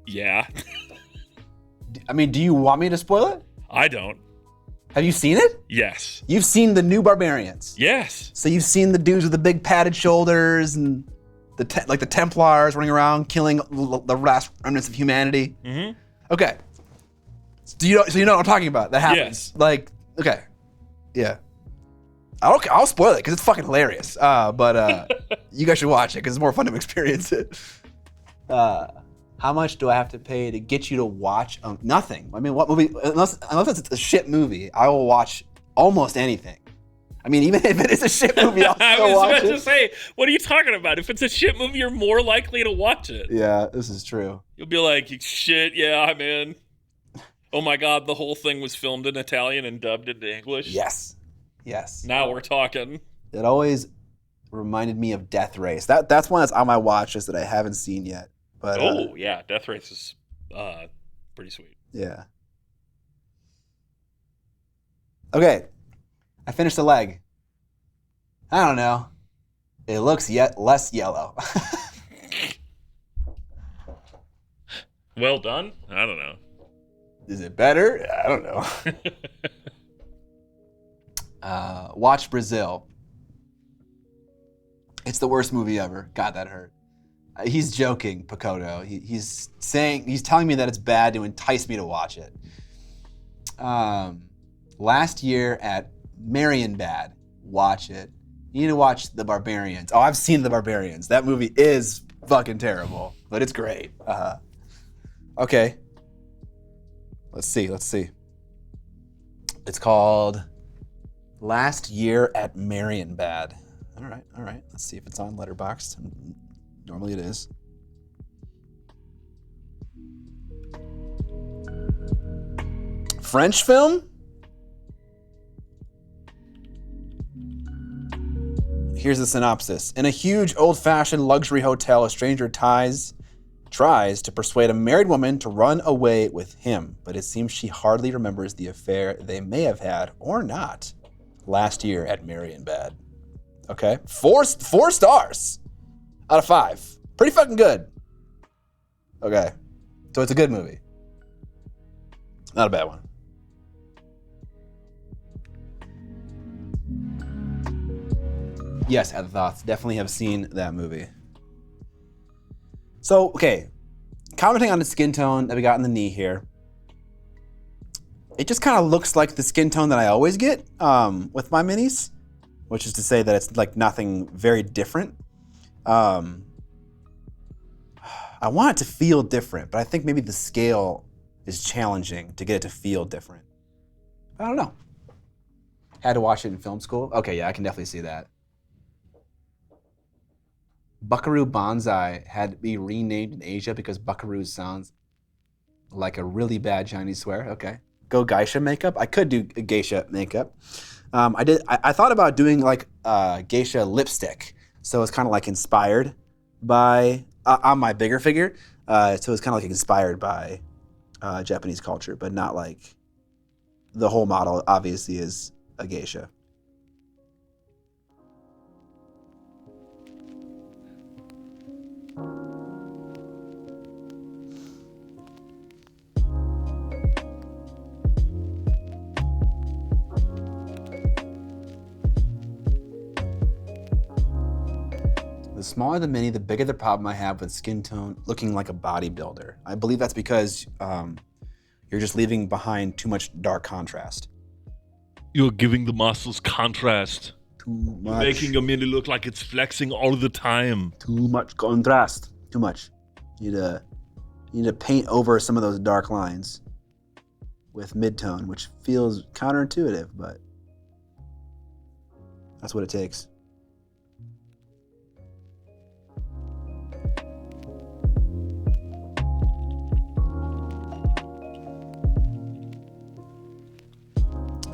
yeah. I mean, do you want me to spoil it? I don't. Have you seen it? Yes. You've seen the new Barbarians. Yes. So you've seen the dudes with the big padded shoulders and the Templars running around killing the last remnants of humanity. Mm-hmm. Okay. So you know what I'm talking about? That happens. Yes. Like, okay. Yeah. I'll spoil it because it's fucking hilarious. But you guys should watch it because it's more fun to experience it. How much do I have to pay to get you to watch? Nothing. I mean, what movie? Unless it's a shit movie, I will watch almost anything. I mean, even if it is a shit movie, I'll I still was watch about it. to say, what are you talking about? If it's a shit movie, you're more likely to watch it. Yeah, this is true. You'll be like, shit, yeah, I'm in. Oh my god, the whole thing was filmed in Italian and dubbed into English? Yes. Yes. Now we're talking. It always reminded me of Death Race. That's one that's on my watch list that I haven't seen yet. But yeah, Death Race is pretty sweet. Yeah. Okay. I finished the leg. I don't know. It looks yet less yellow. Well done? I don't know. Is it better? I don't know. Watch Brazil. It's the worst movie ever. God, that hurt. He's joking, Picotto. He's telling me that it's bad to entice me to watch it. Last year at Marienbad, watch it. You need to watch The Barbarians. Oh, I've seen The Barbarians. That movie is fucking terrible, but it's great. Okay. Let's see. It's called Last Year at Marienbad. All right. Let's see if it's on Letterboxd. Normally it is. French film? Here's the synopsis. In a huge, old-fashioned luxury hotel, a stranger tries to persuade a married woman to run away with him, but it seems she hardly remembers the affair they may have had or not last year at Marienbad. Okay, 4 stars out of 5. Pretty fucking good. Okay, so it's a good movie. Not a bad one. Yes, Had the Thoughts. Definitely have seen that movie. So, okay, commenting on the skin tone that we got in the knee here. It just kind of looks like the skin tone that I always get with my minis, which is to say that it's like nothing very different. I want it to feel different, but I think maybe the scale is challenging to get it to feel different. I don't know. Had to watch it in film school. Okay, yeah, I can definitely see that. Buckaroo Banzai had to be renamed in Asia because Buckaroo sounds like a really bad Chinese swear. Okay. Go geisha makeup. I could do geisha makeup. I thought about doing like geisha lipstick. So it's kind of like inspired by, on my bigger figure. So it's kind of like inspired by Japanese culture, but not like the whole model obviously is a geisha. The smaller the mini, the bigger the problem I have with skin tone looking like a bodybuilder. I believe that's because you're just leaving behind too much dark contrast. You're giving the muscles contrast. Too much. You're making a mini look like it's flexing all the time. Too much contrast. Too much. You need to paint over some of those dark lines with mid-tone, which feels counterintuitive, but that's what it takes.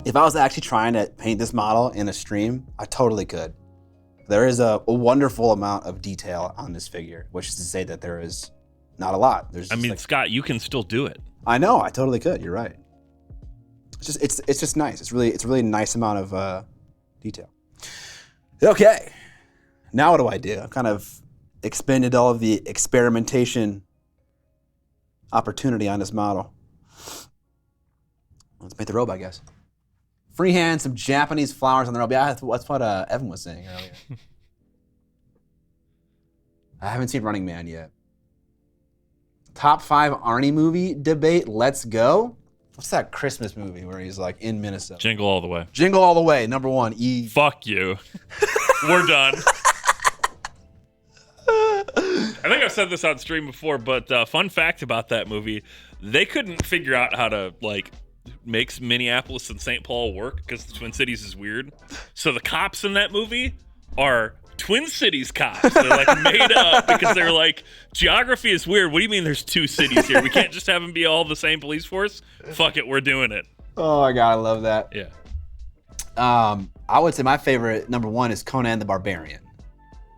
If I was actually trying to paint this model in a stream, I totally could. There is a wonderful amount of detail on this figure, which is to say that there is not a lot. There's just like, Scott, you can still do it. I know, I totally could. You're right. It's just nice. It's really a nice amount of detail. Okay, now what do? I've kind of expended all of the experimentation opportunity on this model. Let's make the robe, I guess. Freehand, some Japanese flowers on the robe. Yeah, that's what Evan was saying earlier. I haven't seen Running Man yet. Top 5 Arnie movie debate. Let's go. What's that Christmas movie where he's like in Minnesota? Jingle All the Way. Jingle All the Way. Number 1. E. Fuck you. We're done. I think I've said this on stream before, but fun fact about that movie, they couldn't figure out how to like make Minneapolis and St. Paul work because the Twin Cities is weird. So the cops in that movie are Twin Cities cops. They're like made up because they're like, geography is weird. What do you mean there's 2 cities here? We can't just have them be all the same police force? Fuck it, we're doing it. Oh my God, I love that. Yeah. I would say my favorite, number 1, is Conan the Barbarian.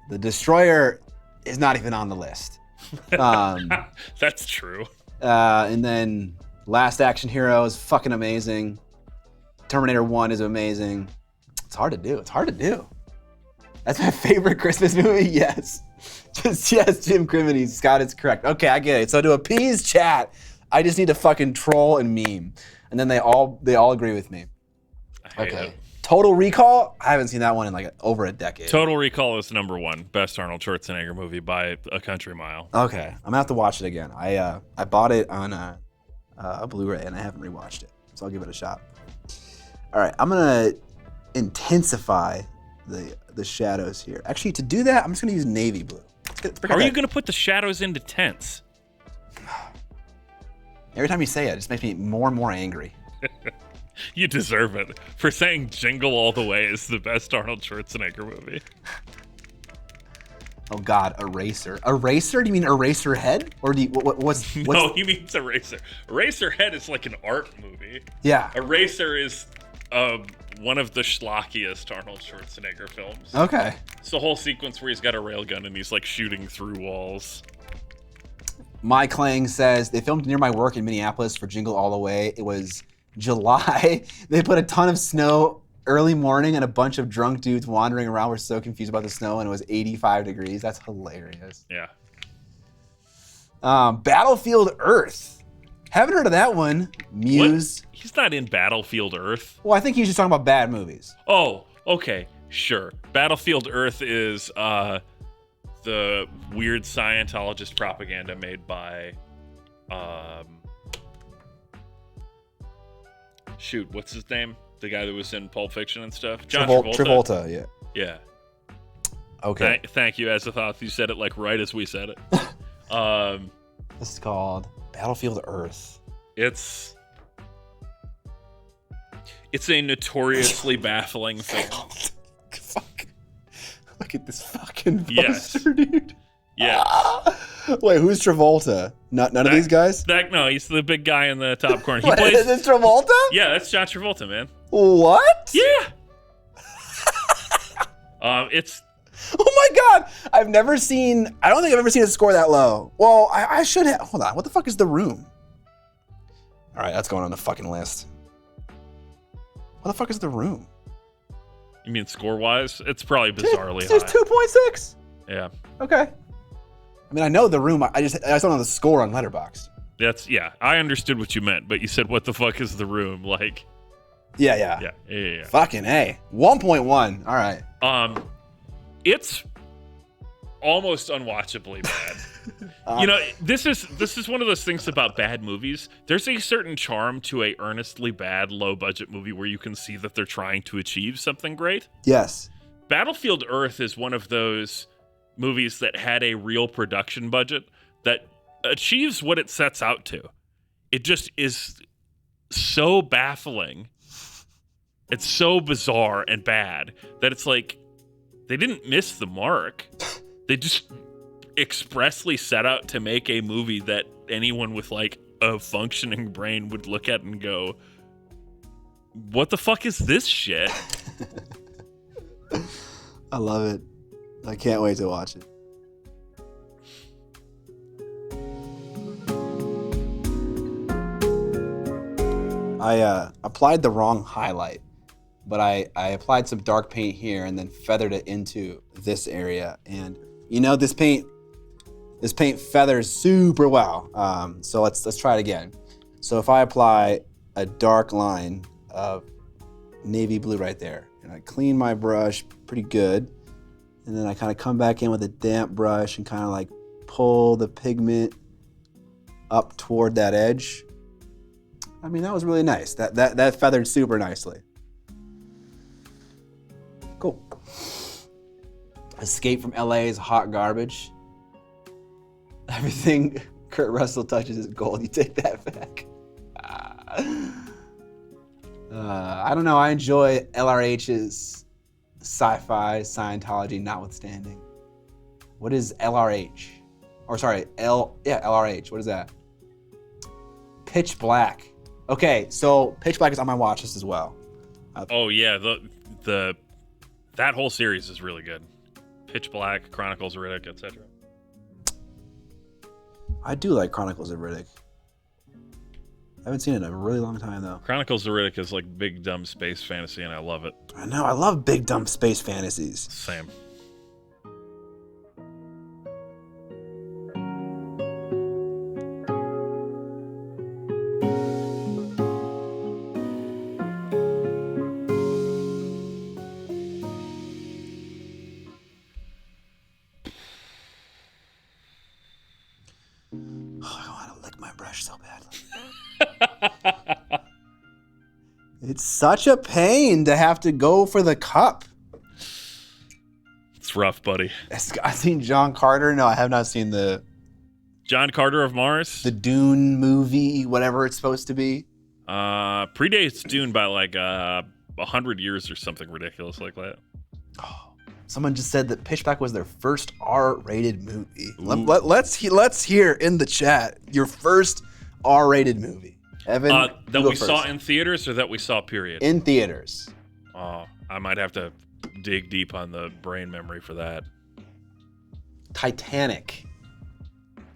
The Destroyer is not even on the list. That's true. And then Last Action Hero is fucking amazing. Terminator 1 is amazing. It's hard to do. That's my favorite Christmas movie, yes. Just yes, Jim Criminy. Scott is correct. Okay, I get it. So to appease chat, I just need to fucking troll and meme. And then they all agree with me. Okay. Total Recall, I haven't seen that one in like over a decade. Total Recall is number 1 best Arnold Schwarzenegger movie by a country mile. Okay, I'm gonna have to watch it again. I bought it on a Blu-ray and I haven't rewatched it, so I'll give it a shot. All right, I'm gonna intensify the shadows here. Actually, to do that, I'm just gonna use navy blue. Are you gonna put the shadows into tents? Every time you say it, it just makes me more and more angry. You deserve it for saying Jingle All the Way is the best Arnold Schwarzenegger movie. Oh God, Eraser. Eraser? Do you mean Eraserhead? Or do you, what's No, he means Eraser. Eraserhead is like an art movie. Yeah. Eraser is one of the schlockiest Arnold Schwarzenegger films. Okay. It's the whole sequence where he's got a railgun and he's like shooting through walls. My Clang says, they filmed near my work in Minneapolis for Jingle All the Way. It was July. They put a ton of snow early morning and a bunch of drunk dudes wandering around were so confused about the snow and it was 85 degrees. That's hilarious. Yeah. Battlefield Earth. Haven't heard of that one. Muse. What? He's not in Battlefield Earth. Well, I think he's just talking about bad movies. Oh, okay. Sure. Battlefield Earth is the weird Scientologist propaganda made by shoot, what's his name? The guy that was in Pulp Fiction and stuff? John Travolta, yeah. Yeah. Okay. Thank you, Azathoth. You said it like right as we said it. This is called Battlefield Earth. It's a notoriously baffling film. Fuck. Look at this fucking poster, dude. Yeah. Wait, who's Travolta? None of these guys? No, he's the big guy in the top corner. He plays. Is this Travolta? Yeah, that's John Travolta, man. What? Yeah. It's. Oh my God! I don't think I've ever seen a score that low. Well, I should have. Hold on. What the fuck is The Room? All right, that's going on the fucking list. What the fuck is The Room? You mean score-wise? It's probably bizarrely high. It's 2.6. Yeah. Okay. I mean, I know The Room. I just don't know the score on Letterboxd. Yeah. I understood what you meant, but you said, "What the fuck is The Room?" Like. Yeah. Fucking A. 1.1. All right. It's almost unwatchably bad. You know, this is one of those things about bad movies. There's a certain charm to a earnestly bad, low-budget movie where you can see that they're trying to achieve something great. Yes. Battlefield Earth is one of those movies that had a real production budget that achieves what it sets out to. It just is so baffling. It's so bizarre and bad that it's like they didn't miss the mark. They just expressly set out to make a movie that anyone with like a functioning brain would look at and go, "What the fuck is this shit?" I love it. I can't wait to watch it. I applied the wrong highlight, but I applied some dark paint here and then feathered it into this area. And you know, this paint feathers super well. So let's try it again. So if I apply a dark line of navy blue right there. And I clean my brush pretty good. And then I kind of come back in with a damp brush and kind of like pull the pigment up toward that edge. I mean, that was really nice. That feathered super nicely. Cool. Escape from LA is hot garbage. Everything Kurt Russell touches is gold. You take that back. I don't know. I enjoy LRH's sci-fi Scientology notwithstanding. What is LRH? Or sorry, LRH. What is that? Pitch Black. Okay, so Pitch Black is on my watch list as well. Oh yeah, that whole series is really good. Pitch Black, Chronicles of Riddick, etc. I do like Chronicles of Riddick. I haven't seen it in a really long time though. Chronicles of Riddick is like big dumb space fantasy, and I love it. I know. I love big dumb space fantasies. Same. So badly. It's such a pain to have to go for the cup. It's rough, buddy. I've seen John Carter. No, I have not seen the John Carter of Mars. The Dune movie, whatever it's supposed to be. Predates Dune by like 100 years or something ridiculous like that. Oh, someone just said that Pitch Black was their first R-rated movie. Let's hear in the chat your first R-rated movie. Evan, that we saw in theaters or that we saw period? In theaters. Oh, I might have to dig deep on the brain memory for that. Titanic.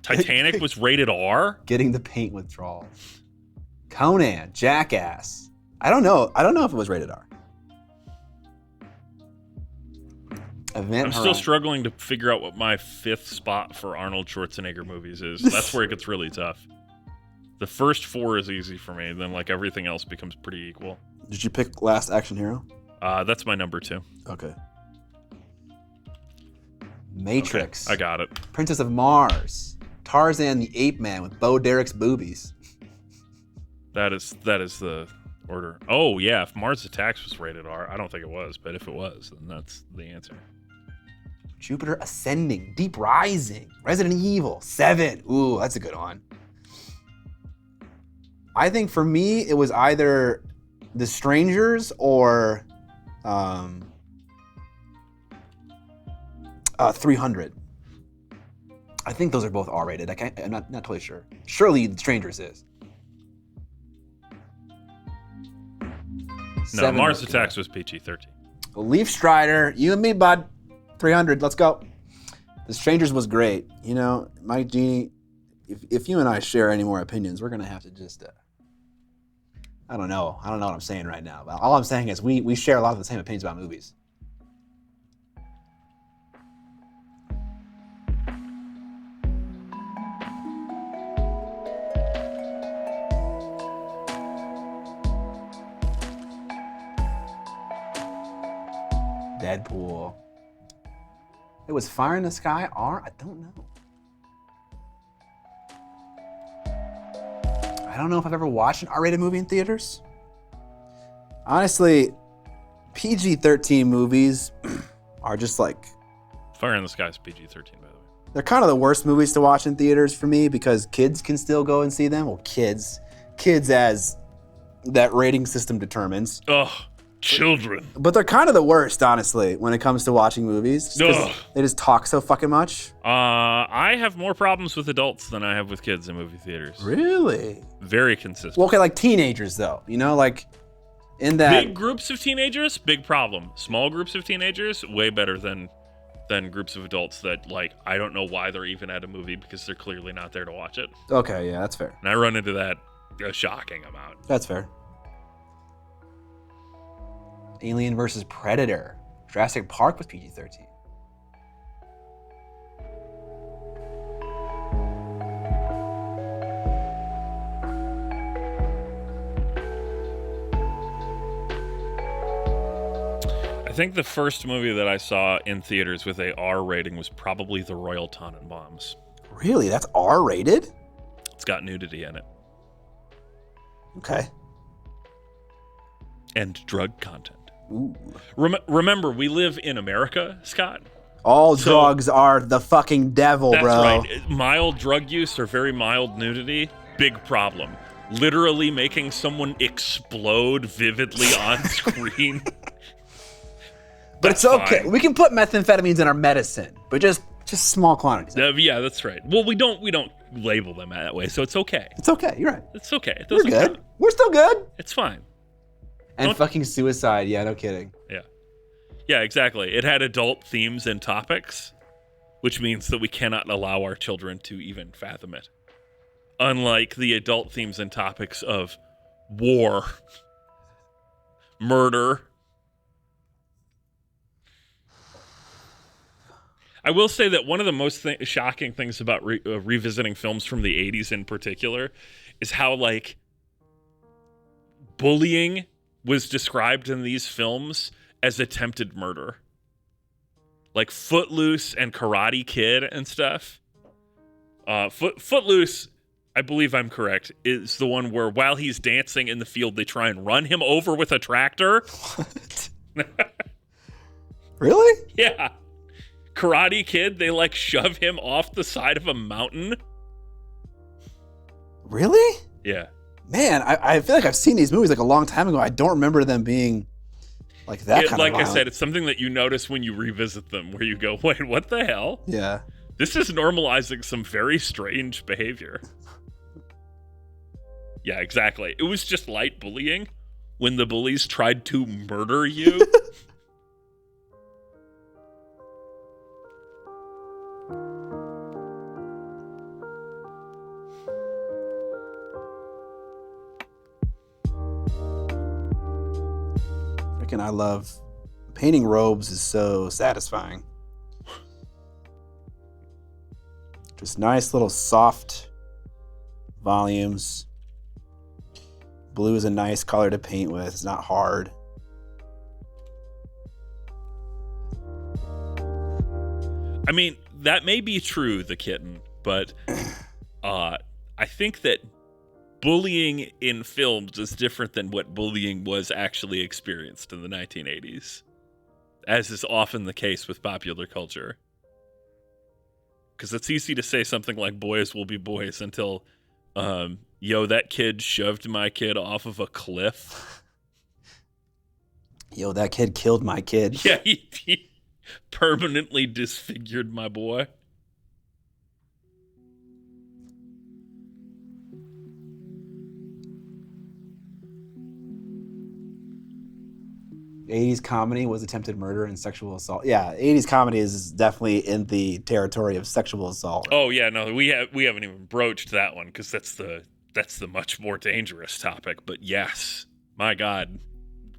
Titanic was rated R? Getting the paint withdrawal. Conan, Jackass. I don't know if it was rated R. I'm still struggling to figure out what my fifth spot for Arnold Schwarzenegger movies is. That's where it gets really tough. The first four is easy for me, then like everything else becomes pretty equal. Did you pick Last Action Hero? That's my number 2. Okay. Matrix. Okay, I got it. Princess of Mars. Tarzan the Ape Man with Bo Derek's boobies. That is the order. Oh yeah, if Mars Attacks was rated R, I don't think it was, but if it was, then that's the answer. Jupiter Ascending, Deep Rising, Resident Evil 7. Ooh, that's a good one. I think for me, it was either The Strangers or 300. I think those are both R-rated. I'm not totally sure. Surely The Strangers is. No, Mars Attacks was PG-13. Leaf Strider, you and me, bud. 300, let's go. The Strangers was great. You know, Mike Genie, if you and I share any more opinions, we're going to have to just... I don't know what I'm saying right now. But all I'm saying is we share a lot of the same opinions about movies. Deadpool. It was Fire in the Sky R? I don't know. I don't know if I've ever watched an R-rated movie in theaters. Honestly, PG-13 movies are just like... Fire in the Sky is PG-13, by the way. They're kind of the worst movies to watch in theaters for me because kids can still go and see them. Well, kids as that rating system determines. Ugh, children. But they're kind of the worst, honestly, when it comes to watching movies. They just talk so fucking much. I have more problems with adults than I have with kids in movie theaters. Really? Very consistent. Well, okay, like teenagers, though. You know, like in that... Big groups of teenagers, big problem. Small groups of teenagers, way better than groups of adults that, like, I don't know why they're even at a movie because they're clearly not there to watch it. Okay, yeah, that's fair. And I run into that a shocking amount. That's fair. Alien versus Predator. Jurassic Park was PG-13. think the first movie that I saw in theaters with a R rating was probably The Royal Tenenbaums. Really? That's R-rated? It's got nudity in it. Okay. And drug content. Ooh. Remember, we live in America, Scott. All drugs are the fucking devil, That's bro. right. Mild drug use or very mild nudity, big problem. Literally making someone explode vividly on screen. But it's okay. Fine. We can put methamphetamines in our medicine, but just small quantities. Yeah, that's right. Well, we don't label them that way, so it's okay. It's okay. You're right. It's okay. It We're doesn't good. count. We're still good. It's fine. And fucking suicide. Yeah, no kidding. Yeah. Yeah, exactly. It had adult themes and topics, which means that we cannot allow our children to even fathom it. Unlike the adult themes and topics of war, murder. I will say that one of the most shocking things about revisiting films from the 80s in particular is how, like, bullying was described in these films as attempted murder. Like Footloose and Karate Kid and stuff. Footloose, I believe I'm correct, is the one where while he's dancing in the field, they try and run him over with a tractor. What? Really? Yeah. Karate Kid, they like shove him off the side of a mountain. Really? Yeah. Man, I feel like I've seen these movies like a long time ago. I don't remember them being like that kind of Like violent. I said, it's something that you notice when you revisit them, where you go, wait, what the hell? Yeah. This is normalizing some very strange behavior. Yeah, exactly. It was just light bullying when the bullies tried to murder you. Freaking I love painting robes is so satisfying. Just nice little soft volumes. Blue is a nice color to paint with. It's not hard. I mean, that may be true, the kitten, but I think that bullying in films is different than what bullying was actually experienced in the 1980s, as is often the case with popular culture. Because it's easy to say something like boys will be boys until, yo, that kid shoved my kid off of a cliff. Yo, that kid killed my kid. Yeah, he permanently disfigured my boy. '80s comedy was attempted murder and sexual assault. Yeah, '80s comedy is definitely in the territory of sexual assault. Oh yeah, no, we haven't even broached that one because that's the much more dangerous topic. But yes, my God,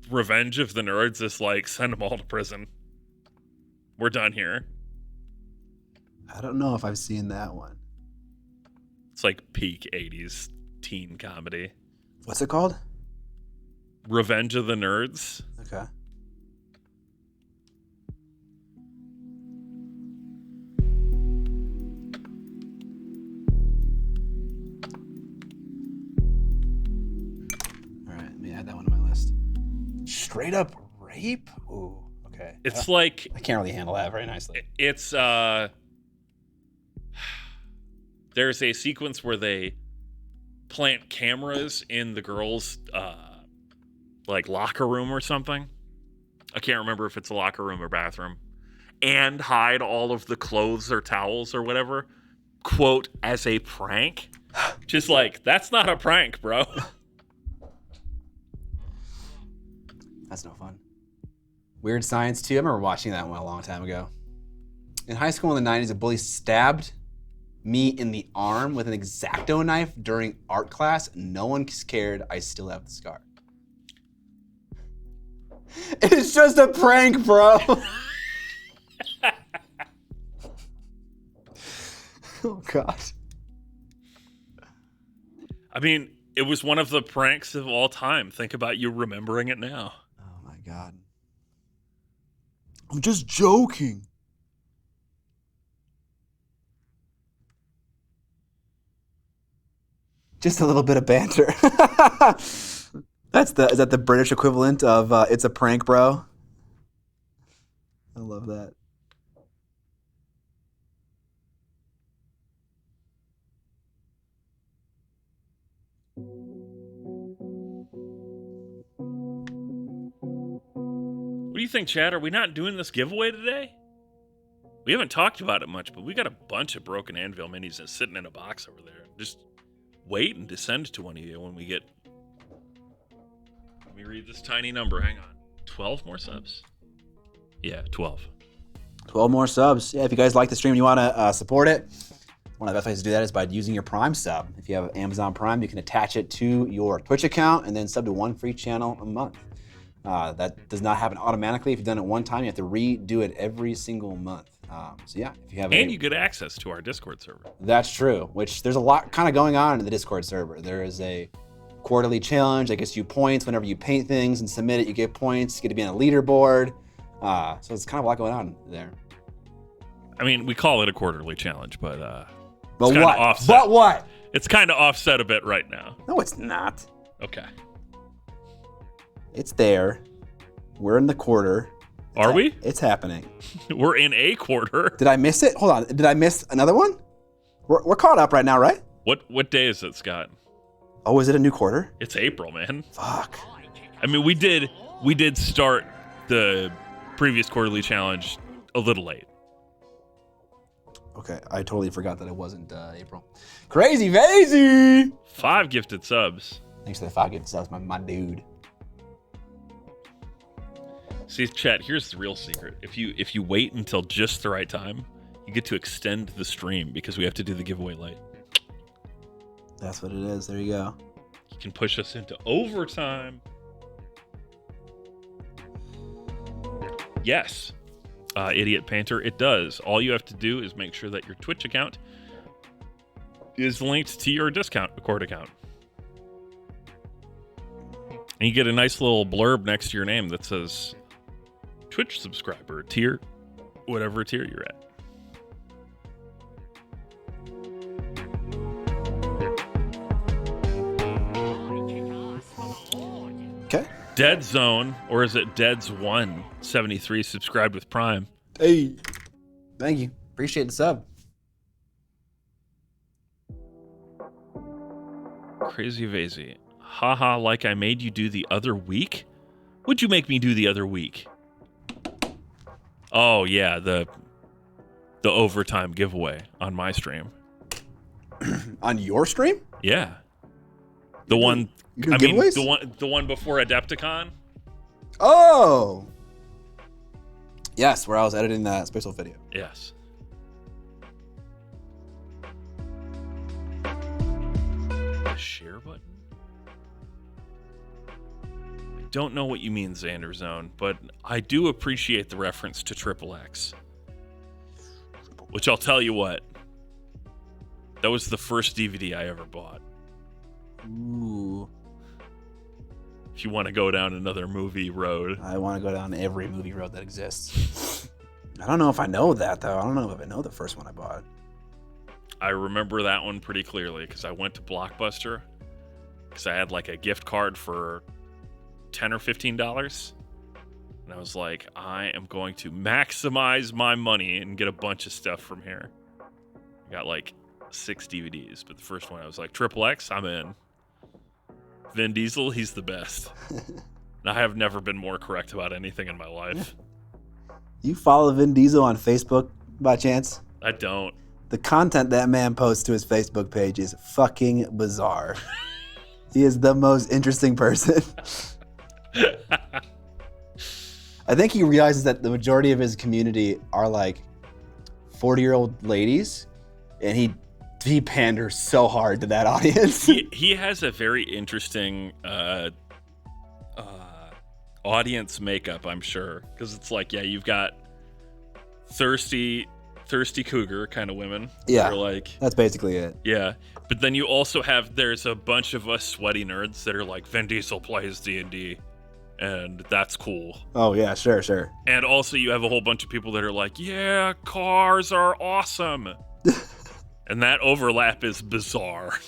Revenge of the Nerds is like send them all to prison. We're done here. I don't know if I've seen that one. It's like peak '80s teen comedy. What's it called? Revenge of the Nerds. Okay. All right, let me add that one to my list. Straight up rape? Ooh, okay. It's like I can't really handle that very nicely. it's there's a sequence where they plant cameras in the girls' like locker room or something. I can't remember if it's a locker room or bathroom. And hide all of the clothes or towels or whatever, quote, as a prank. Just like, that's not a prank, bro. That's no fun. Weird Science 2. I remember watching that one a long time ago. In high school in the 90s, a bully stabbed me in the arm with an X-Acto knife during art class. No one cared. I still have the scar. It's just a prank, bro. Oh, God. I mean, it was one of the pranks of all time. Think about you remembering it now. Oh, my God. I'm just joking. Just a little bit of banter. Is that the British equivalent of it's a prank, bro? I love that. What do you think, Chad? Are we not doing this giveaway today? We haven't talked about it much, but we got a bunch of broken Anvil minis that's sitting in a box over there. Just wait and descend to one of you when we get... Let me read this tiny number. Hang on. 12 more subs? Yeah, 12. 12 more subs. Yeah, if you guys like the stream and you want to support it, one of the best ways to do that is by using your Prime sub. If you have Amazon Prime, you can attach it to your Twitch account and then sub to one free channel a month. That does not happen automatically. If you've done it one time, you have to redo it every single month. So yeah, if you have and you get access to our Discord server. That's true, which there's a lot kind of going on in the Discord server. There is a quarterly challenge that gets you points whenever you paint things and submit it. You get points. You get to be on a leaderboard. So it's kind of a lot going on there. I mean, we call it a quarterly challenge, but what? Offset. But what? It's kind of offset a bit right now. No, it's not. Okay. It's there. We're in the quarter. Are we? It's happening. We're in a quarter. Did I miss it? Hold on. Did I miss another one? We're caught up right now, right? What day is it, Scott? Oh, is it a new quarter? It's April, man. Fuck. I mean, we did start the previous quarterly challenge a little late. Okay, I totally forgot that it wasn't April. Crazy Vazy! 5 gifted subs. Thanks for the 5 gifted subs, my dude. See, chat, here's the real secret. If you wait until just the right time, you get to extend the stream because we have to do the giveaway late. That's what it is. There you go. You can push us into overtime. Yes, Idiot Painter, it does. All you have to do is make sure that your Twitch account is linked to your Discord account. And you get a nice little blurb next to your name that says Twitch subscriber, tier, whatever tier you're at. Okay. Dead Zone, or is it Deads173 subscribed with Prime? Hey. Thank you. Appreciate the sub. Crazy Vazy. Haha, like I made you do the other week? What'd you make me do the other week? Oh, yeah, the overtime giveaway on my stream. On your stream? Yeah. The one... I mean, the one before Adepticon. Oh, yes, where I was editing that special video. Yes. Share button. I don't know what you mean, Xander Zone, but I do appreciate the reference to Triple X. Which I'll tell you what. That was the first DVD I ever bought. Ooh. If you want to go down another movie road. I want to go down every movie road that exists. I don't know if I know that, though. I don't know if I know the first one I bought. I remember that one pretty clearly because I went to Blockbuster because I had like a gift card for $10 or $15. And I was like, I am going to maximize my money and get a bunch of stuff from here. I got like 6 DVDs, but the first one I was like, Triple X, I'm in. Vin Diesel, he's the best. And I have never been more correct about anything in my life. You follow Vin Diesel on Facebook by chance? I don't. The content that man posts to his Facebook page is fucking bizarre. He is the most interesting person. I think he realizes that the majority of his community are like 40-year-old ladies, and he panders so hard to that audience. He has a very interesting audience makeup, I'm sure, because it's like, yeah, you've got thirsty cougar kind of women. Yeah, like, that's basically it. Yeah, but then you also have, there's a bunch of us sweaty nerds that are like, Vin Diesel plays D&D. and that's cool. Oh yeah, sure. And also you have a whole bunch of people that are like, yeah, cars are awesome. And that overlap is bizarre.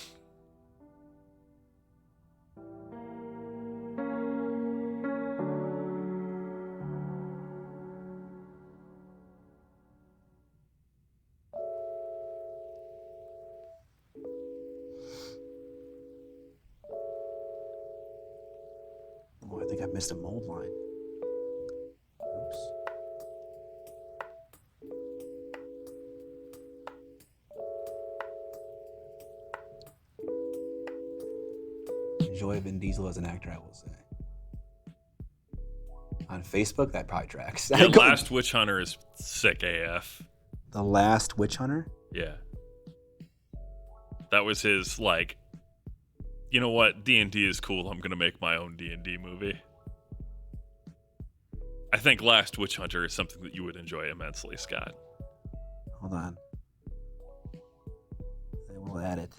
Oh, I think I missed a mold line. Oops. Enjoy Vin Diesel as an actor, I will say. On Facebook, that probably tracks. Yeah, Last Witch Hunter is sick AF. The Last Witch Hunter? Yeah. That was his, like, you know what, D&D is cool, I'm going to make my own D&D movie. I think Last Witch Hunter is something that you would enjoy immensely, Scott. Hold on. I will add it.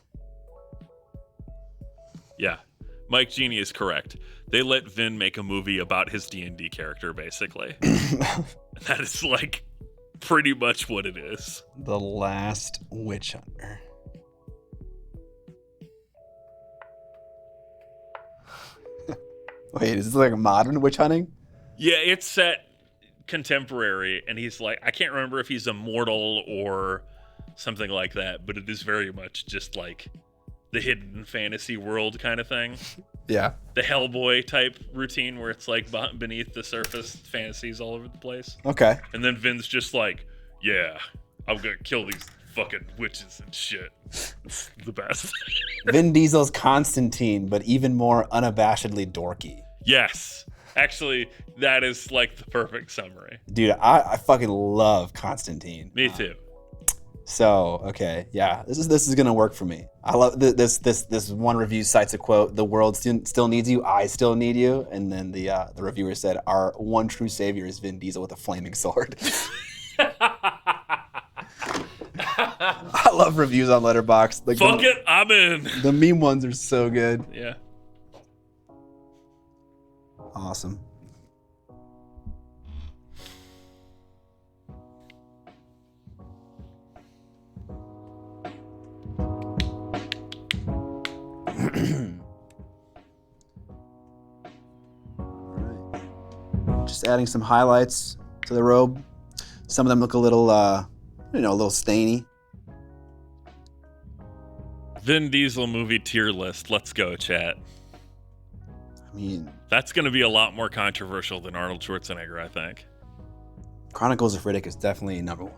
Yeah. Mike Genie is correct. They let Vin make a movie about his D&D character, basically. That is, like, pretty much what it is. The Last Witch Hunter. Wait, is this like a modern witch hunting? Yeah, it's set contemporary, and he's like, I can't remember if he's immortal or something like that, but it is very much just like the hidden fantasy world kind of thing. Yeah. The Hellboy type routine where it's like beneath the surface fantasies all over the place. Okay. And then Vin's just like, yeah, I'm gonna kill these fucking witches and shit. It's the best. Vin Diesel's Constantine, but even more unabashedly dorky. Yes. Actually, that is like the perfect summary. Dude, I fucking love Constantine. Me too. So, okay, yeah, this is gonna work for me. I love this one review cites a quote: "The world still needs you, I still need you," and then the reviewer said, "Our one true savior is Vin Diesel with a flaming sword." I love reviews on Letterboxd. Like, fuck it, I'm in. The meme ones are so good. Yeah. Awesome. Alright. Just adding some highlights to the robe. Some of them look a little, a little stainy. Vin Diesel movie tier list. Let's go, chat. I mean, that's going to be a lot more controversial than Arnold Schwarzenegger, I think. Chronicles of Riddick is definitely number one.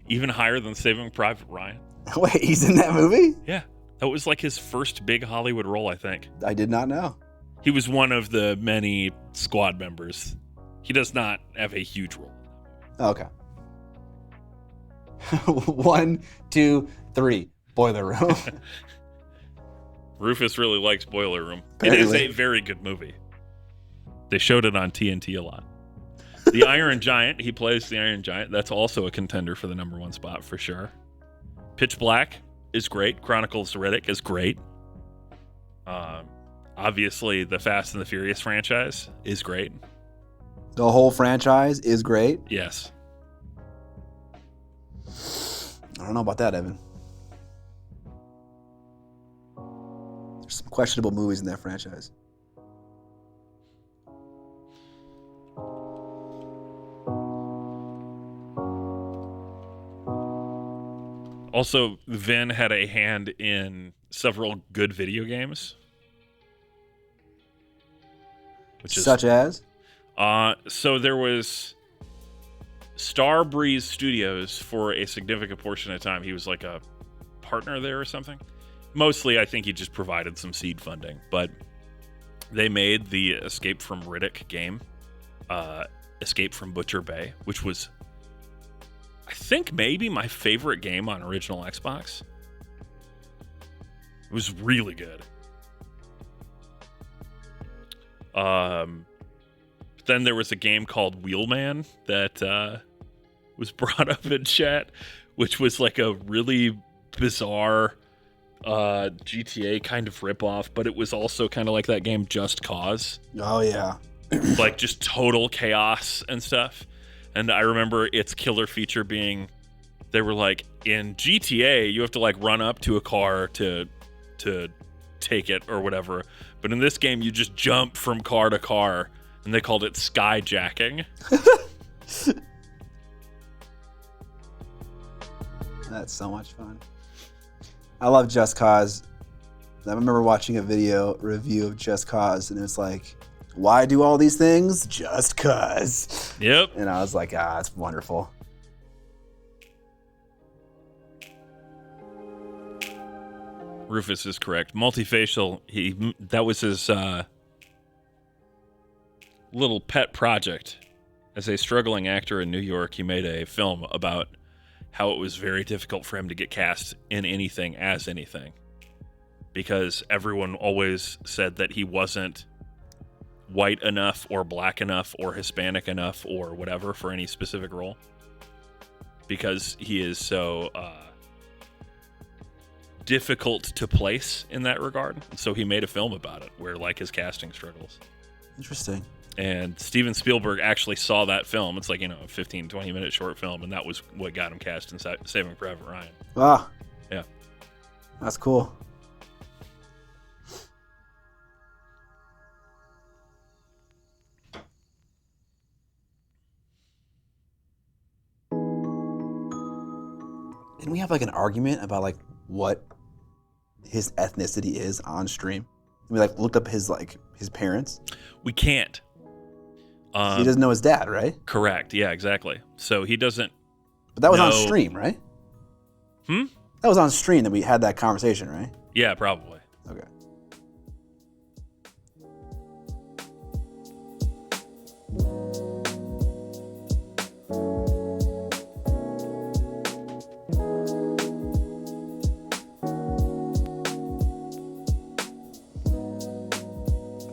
Even higher than Saving Private Ryan. Wait, he's in that movie? Yeah. That was like his first big Hollywood role, I think. I did not know. He was one of the many squad members. He does not have a huge role. Okay. 1, 2, 3. Boiler Room. Rufus really likes Boiler Room. Apparently. It is a very good movie. They showed it on TNT a lot. The Iron Giant, he plays the Iron Giant. That's also a contender for the number one spot for sure. Pitch Black is great. Chronicles of Riddick is great. Obviously, the Fast and the Furious franchise is great. The whole franchise is great? Yes. I don't know about that, Evan. There's some questionable movies in that franchise. Also, Vin had a hand in several good video games. Such as? So there was Starbreeze Studios for a significant portion of time. He was like a partner there or something. Mostly, I think he just provided some seed funding. But they made the Escape from Riddick game, Escape from Butcher Bay, which was, I think, maybe my favorite game on original Xbox. It was really good. Then there was a game called Wheelman that was brought up in chat, which was like a really bizarre GTA kind of ripoff, but it was also kind of like that game Just Cause. Oh yeah. Like just total chaos and stuff. And I remember its killer feature being, they were like, in GTA you have to like run up to a car to take it or whatever, but in this game you just jump from car to car, and they called it skyjacking. That's so much fun. I love Just Cause. I remember watching a video review of Just Cause, and it's like, why do all these things? Just cause. Yep. And I was like, it's wonderful. Rufus is correct. Multifacial, that was his little pet project. As a struggling actor in New York, he made a film about how it was very difficult for him to get cast in anything as anything, because everyone always said that he wasn't white enough or black enough or Hispanic enough or whatever for any specific role, because he is so difficult to place in that regard. So he made a film about it where like his casting struggles. Interesting. And Steven Spielberg actually saw that film. It's like, a 15, 20-minute short film, and that was what got him cast in Saving Private Ryan. Ah. Yeah. That's cool. Didn't we have like an argument about like what his ethnicity is on stream? We like looked up his parents. We can't. He doesn't know his dad, right? Correct. Yeah, exactly. So he doesn't. But that was on stream, right? That was on stream that we had that conversation, right? Yeah, probably. Okay.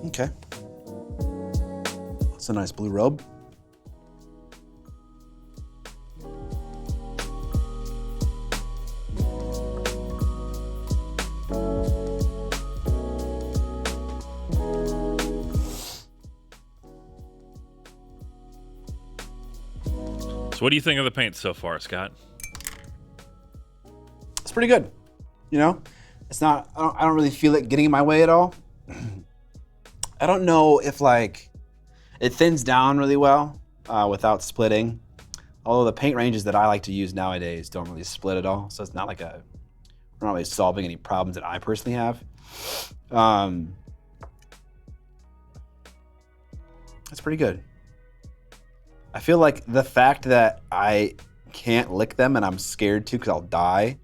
Okay. That's a nice blue robe. So what do you think of the paint so far, Scott? It's pretty good. It's not, I don't really feel it getting in my way at all. I don't know if it thins down really well without splitting. Although the paint ranges that I like to use nowadays don't really split at all. So it's not we're not really solving any problems that I personally have. That's pretty good. I feel like the fact that I can't lick them and I'm scared to because I'll die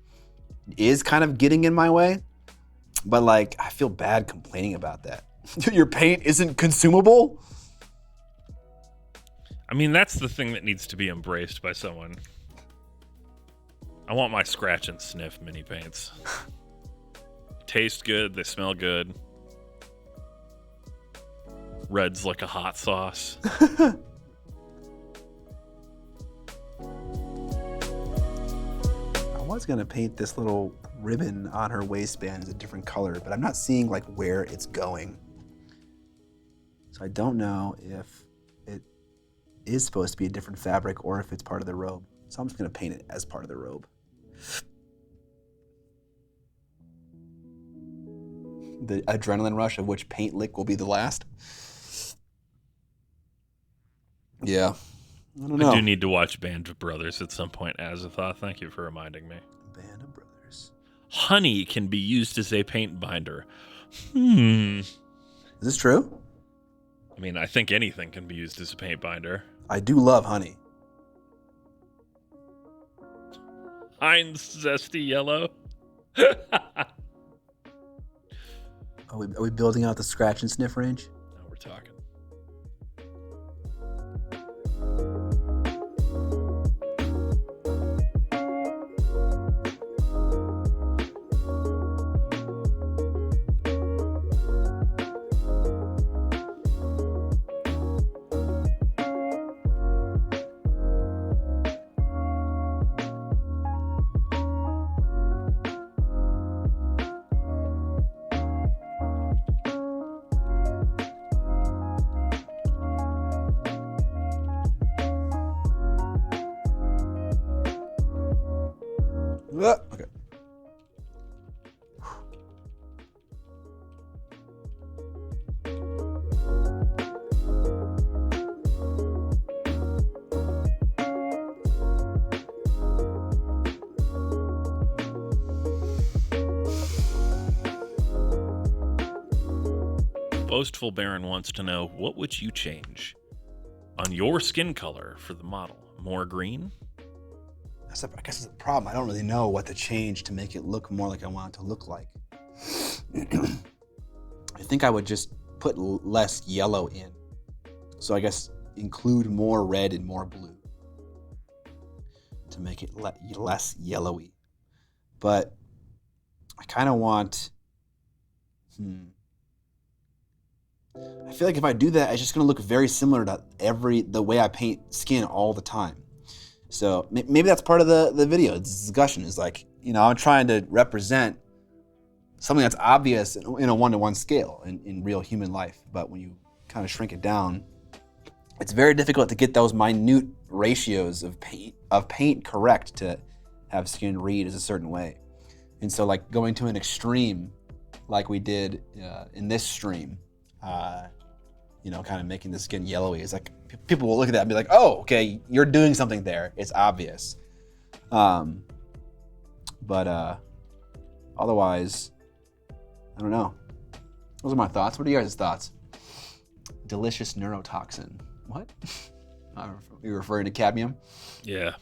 is kind of getting in my way. But I feel bad complaining about that. Your paint isn't consumable? I mean, that's the thing that needs to be embraced by someone. I want my scratch and sniff mini paints. Taste good, they smell good. Red's like a hot sauce. I was gonna paint this little ribbon on her waistband as a different color, but I'm not seeing where it's going. So I don't know if it is supposed to be a different fabric or if it's part of the robe. So I'm just gonna paint it as part of the robe. The adrenaline rush of which paint lick will be the last. Yeah. I don't know. I do need to watch Band of Brothers at some point, Azathoth. Thank you for reminding me. Band of Brothers. Honey can be used as a paint binder. Is this true? I mean, I think anything can be used as a paint binder. I do love honey. Heinz Zesty Yellow. Are we building out the scratch and sniff range? Now we're talking. Boastful Baron wants to know, what would you change on your skin color for the model? More green? I guess that's the problem. I don't really know what to change to make it look more like I want it to look like. I think I would just put less yellow in. So I guess include more red and more blue to make it less yellowy. But I kind of want, I feel like if I do that, it's just going to look very similar to the way I paint skin all the time. So maybe that's part of the video. This discussion is like, I'm trying to represent something that's obvious in a one-to-one scale in real human life. But when you kind of shrink it down, it's very difficult to get those minute ratios of paint correct to have skin read as a certain way. And so like going to an extreme like we did in this stream, kind of making the skin yellowy, is like people will look at that and be like, oh, okay, you're doing something there. It's obvious. But otherwise, I don't know. Those are my thoughts. What are you guys' thoughts? Delicious neurotoxin. What? You're referring to cadmium? Yeah.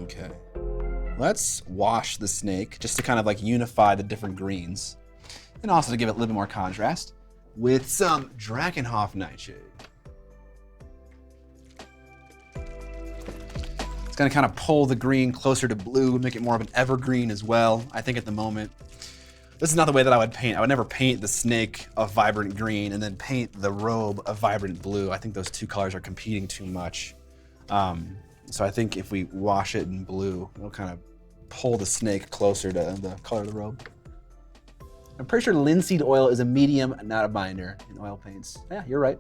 Okay. Let's wash the snake just to kind of like unify the different greens, and also to give it a little bit more contrast with some Drakenhof Nightshade. It's gonna kind of pull the green closer to blue, make it more of an evergreen as well. I think at the moment, this is not the way that I would paint. I would never paint the snake a vibrant green and then paint the robe a vibrant blue. I think those two colors are competing too much. So I think if we wash it in blue, it'll kind of pull the snake closer to the color of the robe. I'm pretty sure linseed oil is a medium, not a binder in oil paints. Yeah, you're right.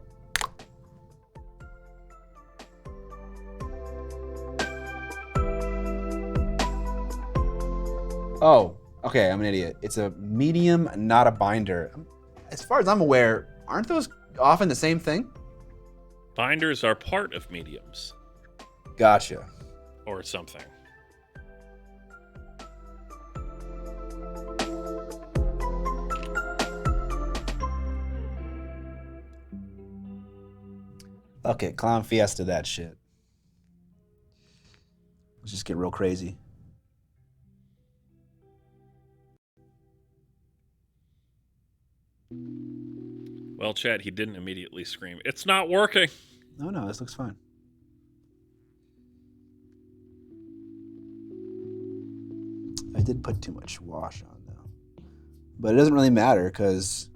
Oh, okay, I'm an idiot. It's a medium, not a binder. As far as I'm aware, aren't those often the same thing? Binders are part of mediums. Gotcha. Or something. Okay, Clown Fiesta that shit. Let's just get real crazy. Well, Chad, he didn't immediately scream, "It's not working!" No, this looks fine. I did put too much wash on though. But it doesn't really matter because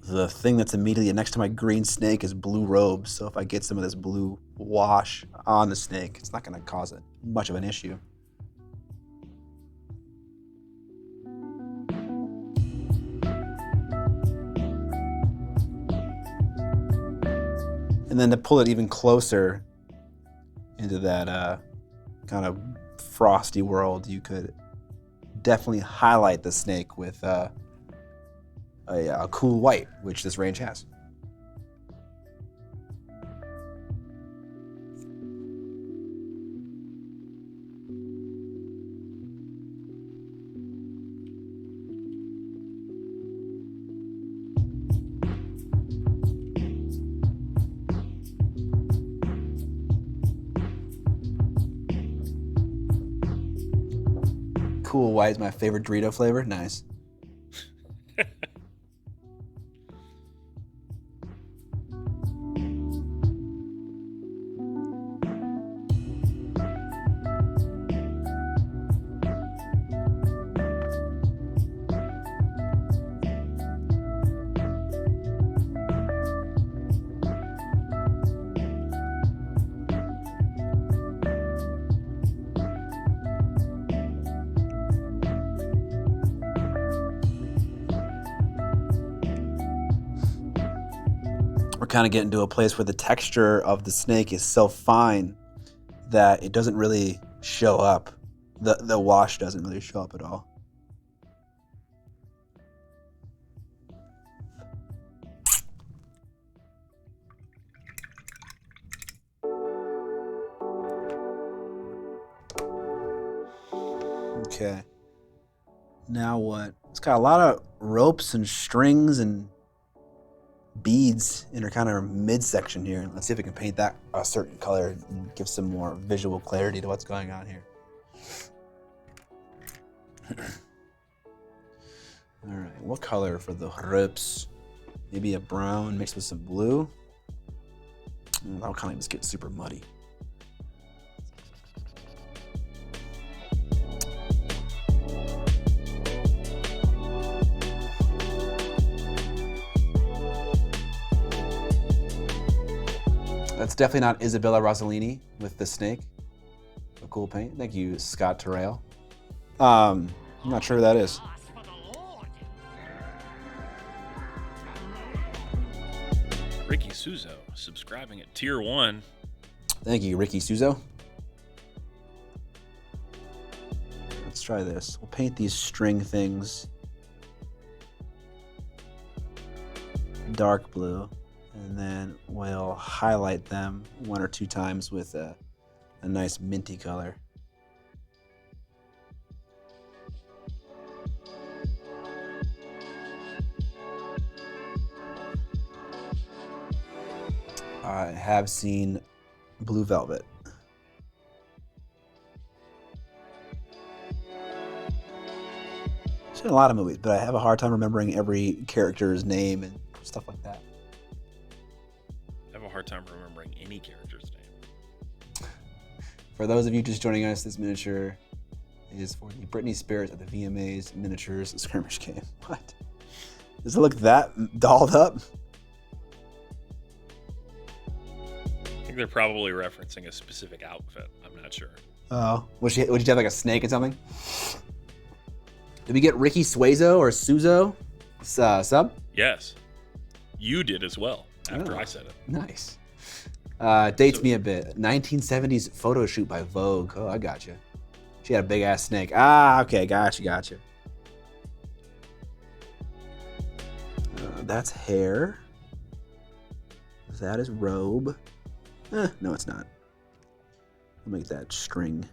the thing that's immediately next to my green snake is blue robe. So if I get some of this blue wash on the snake, it's not going to cause much of an issue. And then to pull it even closer into that kind of frosty world, you could definitely highlight the snake with a cool white, which this range has. Cool white is my favorite Dorito flavor. Nice. Kind of getting to a place where the texture of the snake is so fine that it doesn't really show up. The wash doesn't really show up at all. Okay. Now what? It's got a lot of ropes and strings and beads in our kind of midsection here. Let's see if we can paint that a certain color and give some more visual clarity to what's going on here. All right, what color for the ropes? Maybe a brown mixed with some blue. That'll kind of just get super muddy. That's definitely not Isabella Rossellini with the snake. A cool paint. Thank you, Scott Terrell. I'm not sure who that is. Ricky Suzo subscribing at tier 1. Thank you, Ricky Suzo. Let's try this. We'll paint these string things dark blue, and then we'll highlight them 1 or 2 times with a nice minty color. I have seen Blue Velvet. I've seen a lot of movies, but I have a hard time remembering every character's name and stuff like that. I have a hard time remembering any character's name. For those of you just joining us, this miniature is for the Britney Spears at the VMA's miniatures skirmish game. What? Does it look that dolled up? I think they're probably referencing a specific outfit. I'm not sure. Oh, would you have like a snake and something? Did we get Ricky Suazo or Suzo sub? Yes. You did as well after I said it. Nice. Dates me a bit. 1970s photo shoot by Vogue. Oh, I got you. She had a big ass snake. Ah, okay, gotcha. That's hair. That is robe. No, it's not. I'll make that string.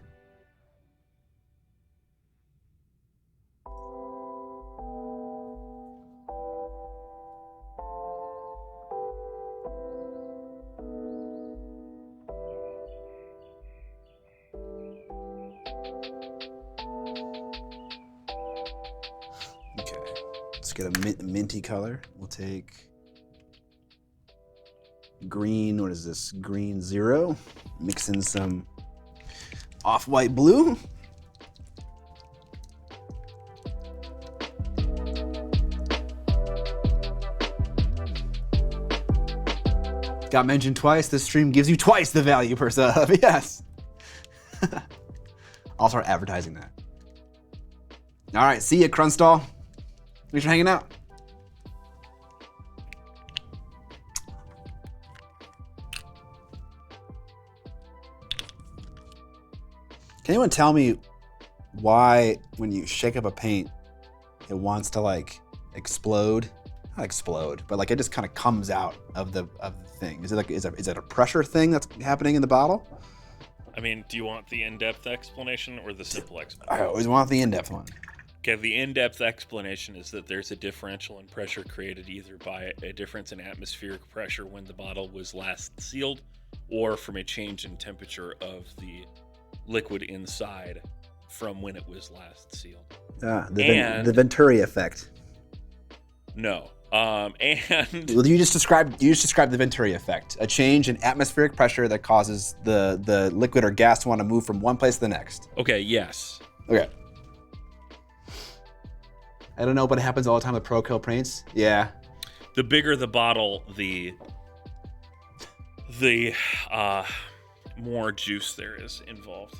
Okay, let's get a minty color. We'll take green, what is this? Green 0. Mix in some off-white blue. Got mentioned twice. This stream gives you twice the value per sub. Yes. I'll start advertising that. All right, see ya, Crunstall. Thanks for hanging out. Can anyone tell me why when you shake up a paint, it wants to like explode? Not explode, but like it just kind of comes out of the thing. Is it a pressure thing that's happening in the bottle? I mean, do you want the in-depth explanation or the simple explanation? I always want the in-depth one. Okay, the in-depth explanation is that there's a differential in pressure created either by a difference in atmospheric pressure when the bottle was last sealed, or from a change in temperature of the liquid inside from when it was last sealed. The Venturi effect. No. And Well, you just described the Venturi effect, a change in atmospheric pressure that causes the liquid or gas to want to move from one place to the next. okay, yes. Okay. I don't know, but it happens all the time with Pro Kill paints. Yeah. The bigger the bottle, the more juice there is involved.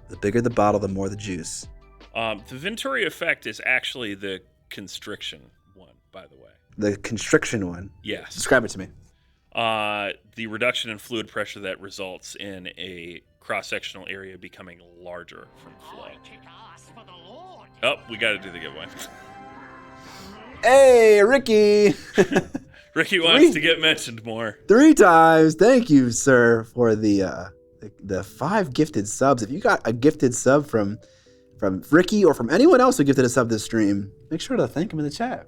The bigger the bottle, the more the juice. The Venturi effect is actually the constriction one, by the way. The constriction one. Yes. Describe it to me. The reduction in fluid pressure that results in a cross-sectional area becoming larger from flow. Oh, we got to do the giveaway. Hey, Ricky! Ricky wants to get mentioned more. 3 times. Thank you, sir, for the 5 gifted subs. If you got a gifted sub from from Ricky or from anyone else who gifted us up this stream, make sure to thank them in the chat.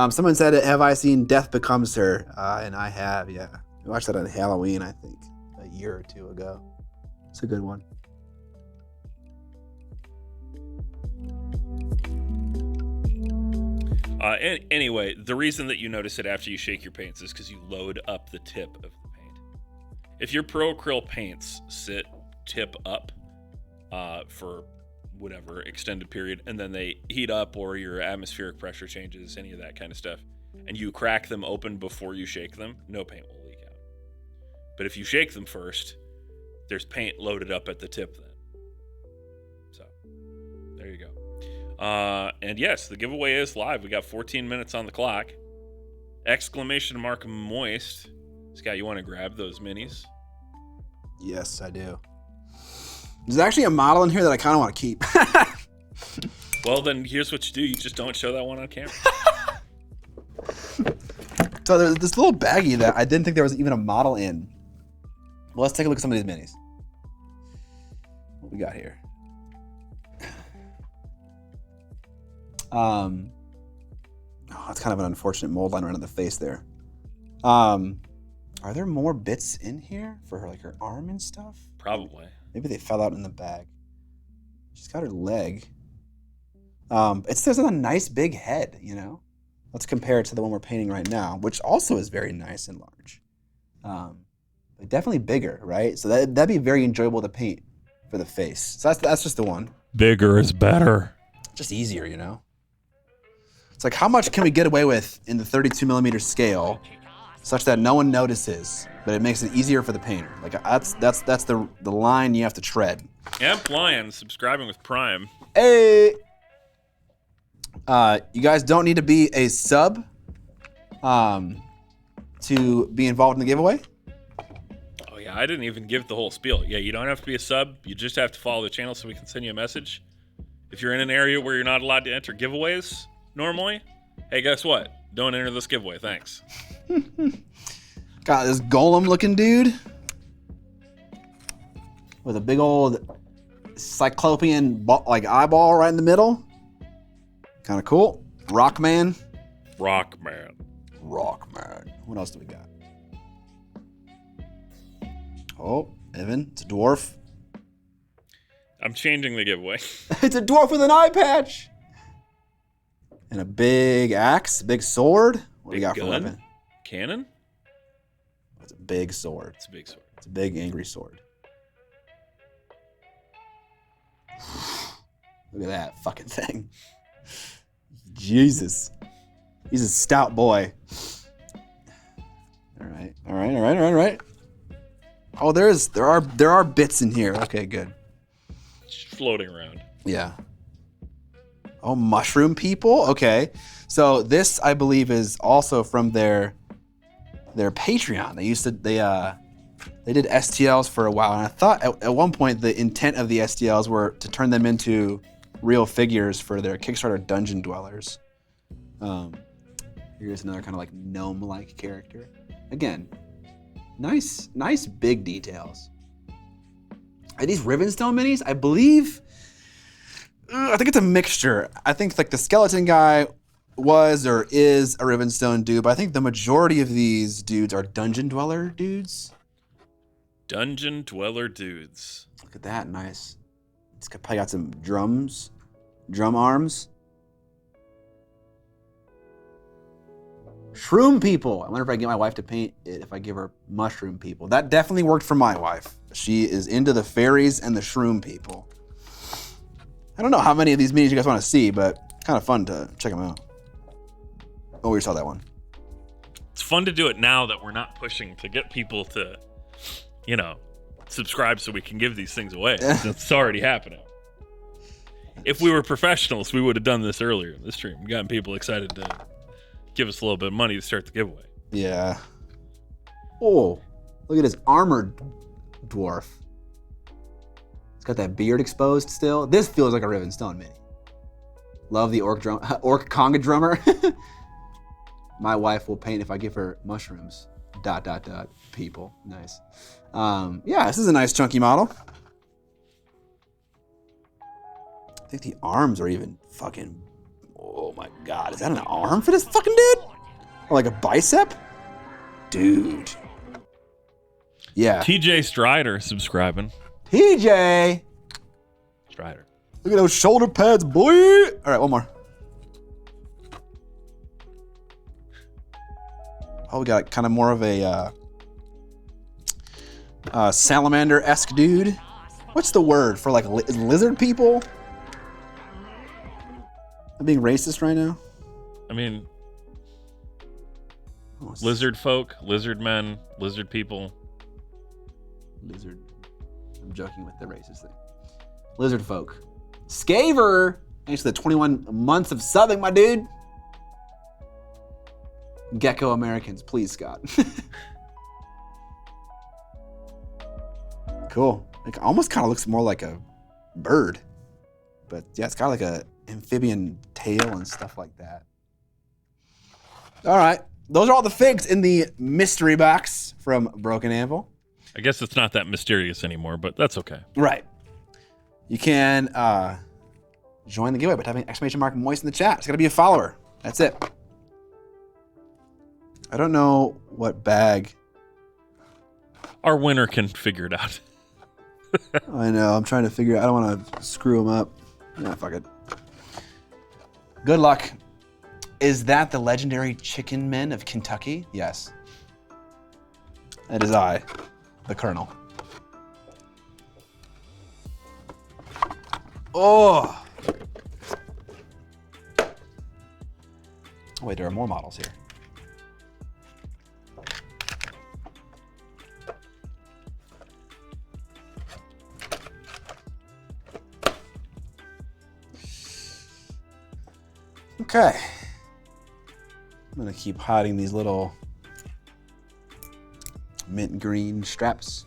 Someone said, have I seen Death Becomes Her? And I have, yeah. I watched that on Halloween, I think, a year or two ago. It's a good one. Anyway, the reason that you notice it after you shake your paints is because you load up the tip of the paint. If your Pro Acryl paints sit tip up for whatever extended period, and then they heat up or your atmospheric pressure changes, any of that kind of stuff, and you crack them open before you shake them, no paint will leak out. But if you shake them first, there's paint loaded up at the tip then. So, there you go. And yes, the giveaway is live. We got 14 minutes on the clock. Exclamation mark moist. Scott, you want to grab those minis? Yes, I do. There's actually a model in here that I kind of want to keep. Well, then here's what you do. You just don't show that one on camera. So there's this little baggie that I didn't think there was even a model in. Well, let's take a look at some of these minis. What we got here? Oh, it's kind of an unfortunate mold line right on the face there. Are there more bits in here for her, like her arm and stuff? Probably. Maybe they fell out in the bag. She's got her leg. There's a nice big head, you know? Let's compare it to the one we're painting right now, which also is very nice and large. But definitely bigger, right? So that'd be very enjoyable to paint for the face. So that's just the one. Bigger is better. Just easier, you know? It's like, how much can we get away with in the 32 millimeter scale such that no one notices, but it makes it easier for the painter? Like, that's the line you have to tread. Amp Lion subscribing with Prime. Hey! You guys don't need to be a sub to be involved in the giveaway. Oh yeah, I didn't even give the whole spiel. Yeah, you don't have to be a sub. You just have to follow the channel so we can send you a message. If you're in an area where you're not allowed to enter giveaways normally, hey, guess what? Don't enter this giveaway, thanks. Got this golem looking dude with a big old cyclopean eyeball right in the middle. Kind of cool. Rockman. Rockman. What else do we got? Oh, Evan, it's a dwarf. I'm changing the giveaway. It's a dwarf with an eye patch. And a big axe, big sword. What do you got gun? for weapon? Cannon? It's a big sword. It's a big sword. It's a big angry sword. Look at that fucking thing. Jesus. He's a stout boy. All right. Oh, there are bits in here. Okay, good. Just floating around. Yeah. Oh, mushroom people? Okay. So this, I believe, is also from their Patreon. They did STLs for a while, and I thought at one point the intent of the STLs were to turn them into real figures for their Kickstarter Dungeon Dwellers. Here's another kind of like gnome-like character. Again, nice big details. Are these Rivenstone minis? I believe. I think it's a mixture. I think like the skeleton guy was or is a Rivenstone dude, but I think the majority of these dudes are Dungeon Dweller dudes. Dungeon Dweller dudes. Look at that, nice. It's probably got some drum arms. Shroom people. I wonder if I can get my wife to paint it if I give her mushroom people. That definitely worked for my wife. She is into the fairies and the shroom people. I don't know how many of these minis you guys want to see, but kind of fun to check them out. Oh, we saw that one. It's fun to do it now that we're not pushing to get people to, subscribe so we can give these things away. It's already happening. If we were professionals, we would have done this earlier in the stream. We gotten people excited to give us a little bit of money to start the giveaway. Yeah. Oh, look at this armored dwarf. It's got that beard exposed still. This feels like a Rivenstone mini. Love the orc conga drummer. My wife will paint if I give her mushrooms. ... people. Nice. Yeah, this is a nice chunky model. I think the arms are even fucking... Oh my god, is that an arm for this fucking dude? Or like a bicep? Dude. Yeah. TJ Strider subscribing. TJ! Strider. Look at those shoulder pads, boy! Alright, one more. Oh, we got kind of more of a salamander-esque dude. What's the word for like lizard people? I'm being racist right now. I mean, lizard folk, lizard men, lizard people. Lizard. I'm joking with the racist thing. Lizard folk. Scaver! Thanks for the 21 months of subbing, my dude. Gecko Americans, please, Scott. Cool. It almost kind of looks more like a bird. But yeah, it's got like a amphibian tail and stuff like that. All right. Those are all the figs in the mystery box from Broken Anvil. I guess it's not that mysterious anymore, but that's okay. Right. You can join the giveaway by typing !moist in the chat. It's got to be a follower. That's it. I don't know what bag. Our winner can figure it out. I know. I'm trying to figure. I don't want to screw them up. Yeah, fuck it. Good luck. Is that the legendary Chicken Men of Kentucky? Yes. That is I, the Colonel. Oh. Wait, there are more models here. Okay. I'm gonna keep hiding these little mint green straps.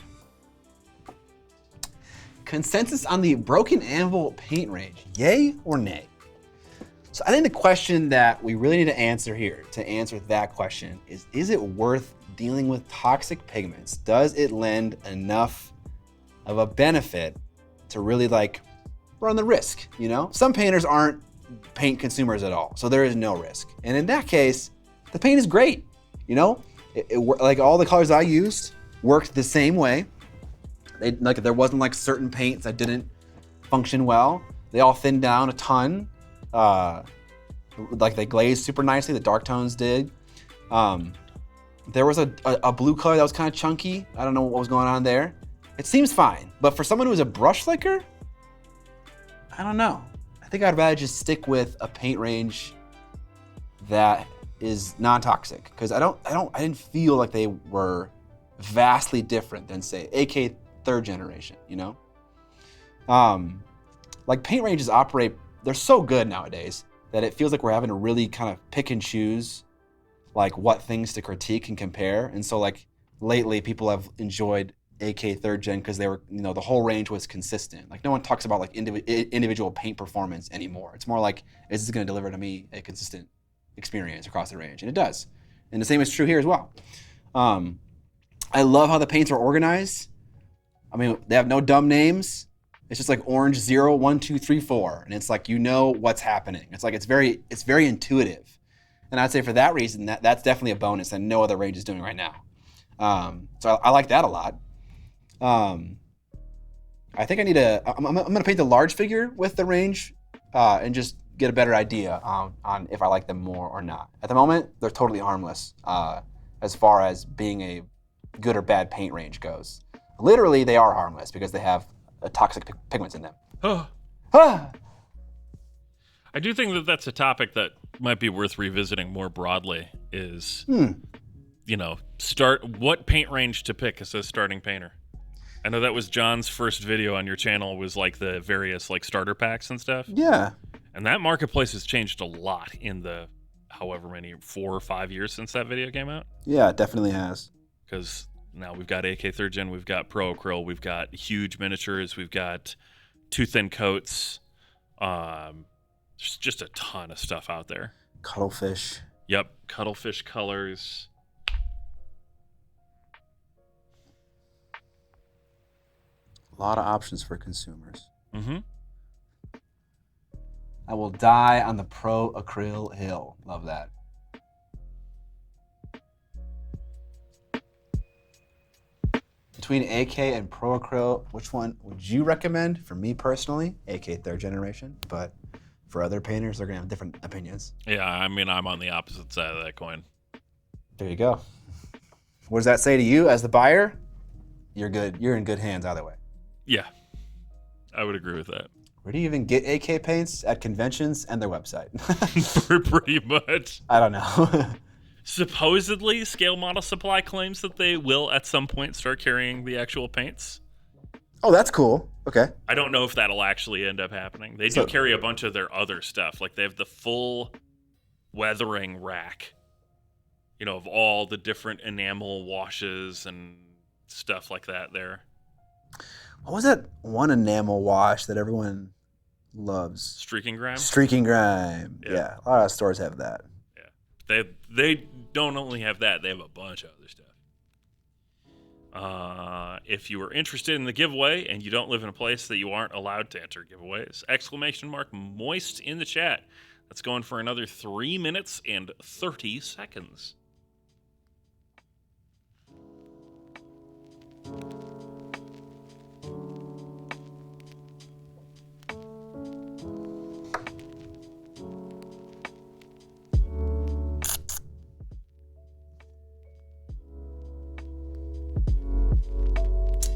Consensus on the Broken Anvil paint range, yay or nay? So I think the question that we really need to answer here, to answer that question, is it worth dealing with toxic pigments? Does it lend enough of a benefit to really like run the risk, you know? Some painters aren't paint consumers at all, so there is no risk. And in that case, the paint is great, you know? Like all the colors I used worked the same way. There wasn't like certain paints that didn't function well. They all thinned down a ton. Like they glazed super nicely, the dark tones did. There was a blue color that was kind of chunky. I don't know what was going on there. It seems fine, but for someone who's a brush flicker, I don't know. I think I'd rather just stick with a paint range that is non-toxic, because I didn't feel like they were vastly different than say AK 3rd generation, you know? Like paint ranges operate, they're so good nowadays that it feels like we're having to really kind of pick and choose like what things to critique and compare. And so like lately people have enjoyed AK 3rd gen because they were, you know, the whole range was consistent. Like no one talks about like individual paint performance anymore. It's more like, is this gonna deliver to me a consistent experience across the range? And it does. And the same is true here as well. I love how the paints are organized. I mean, they have no dumb names. It's just like orange 0, 1, 2, 3, 4. And it's like, you know what's happening. It's like, it's very intuitive. And I'd say for that reason, that's definitely a bonus that no other range is doing right now. So I like that a lot. I think I'm gonna paint the large figure with the range and just get a better idea on if I like them more or not. At the moment, they're totally harmless as far as being a good or bad paint range goes. Literally, they are harmless because they have toxic pigments in them. I do think that that's a topic that might be worth revisiting more broadly is, you know, what paint range to pick as a starting painter. I know that was John's first video on your channel was like the various like starter packs and stuff. Yeah. And that marketplace has changed a lot in the however many 4 or 5 years since that video came out. Yeah, it definitely has. Because now we've got AK 3rd Gen, we've got Pro Acryl, we've got huge miniatures, we've got too thin coats. There's just a ton of stuff out there. Cuttlefish. Yep, cuttlefish colors. A lot of options for consumers. Mm-hmm. I will die on the Pro Acryl hill. Love that. Between AK and Pro Acryl, which one would you recommend? For me personally, AK 3rd generation, but for other painters, they're gonna have different opinions. Yeah, I mean, I'm on the opposite side of that coin. There you go. What does that say to you as the buyer? You're good. You're in good hands either way. Yeah, I would agree with that. Where do you even get AK paints? At conventions and their website. Pretty much. I don't know. Supposedly, Scale Model Supply claims that they will at some point start carrying the actual paints. Oh, that's cool. Okay. I don't know if that'll actually end up happening. They do carry a bunch of their other stuff. Like, they have the full weathering rack, you know, of all the different enamel washes and stuff like that there. What was that one enamel wash that everyone loves? Streaking Grime? Streaking Grime. Yeah. A lot of stores have that. Yeah. They don't only have that, they have a bunch of other stuff. If you are interested in the giveaway and you don't live in a place that you aren't allowed to enter giveaways, !moist in the chat. That's going for another 3 minutes and 30 seconds.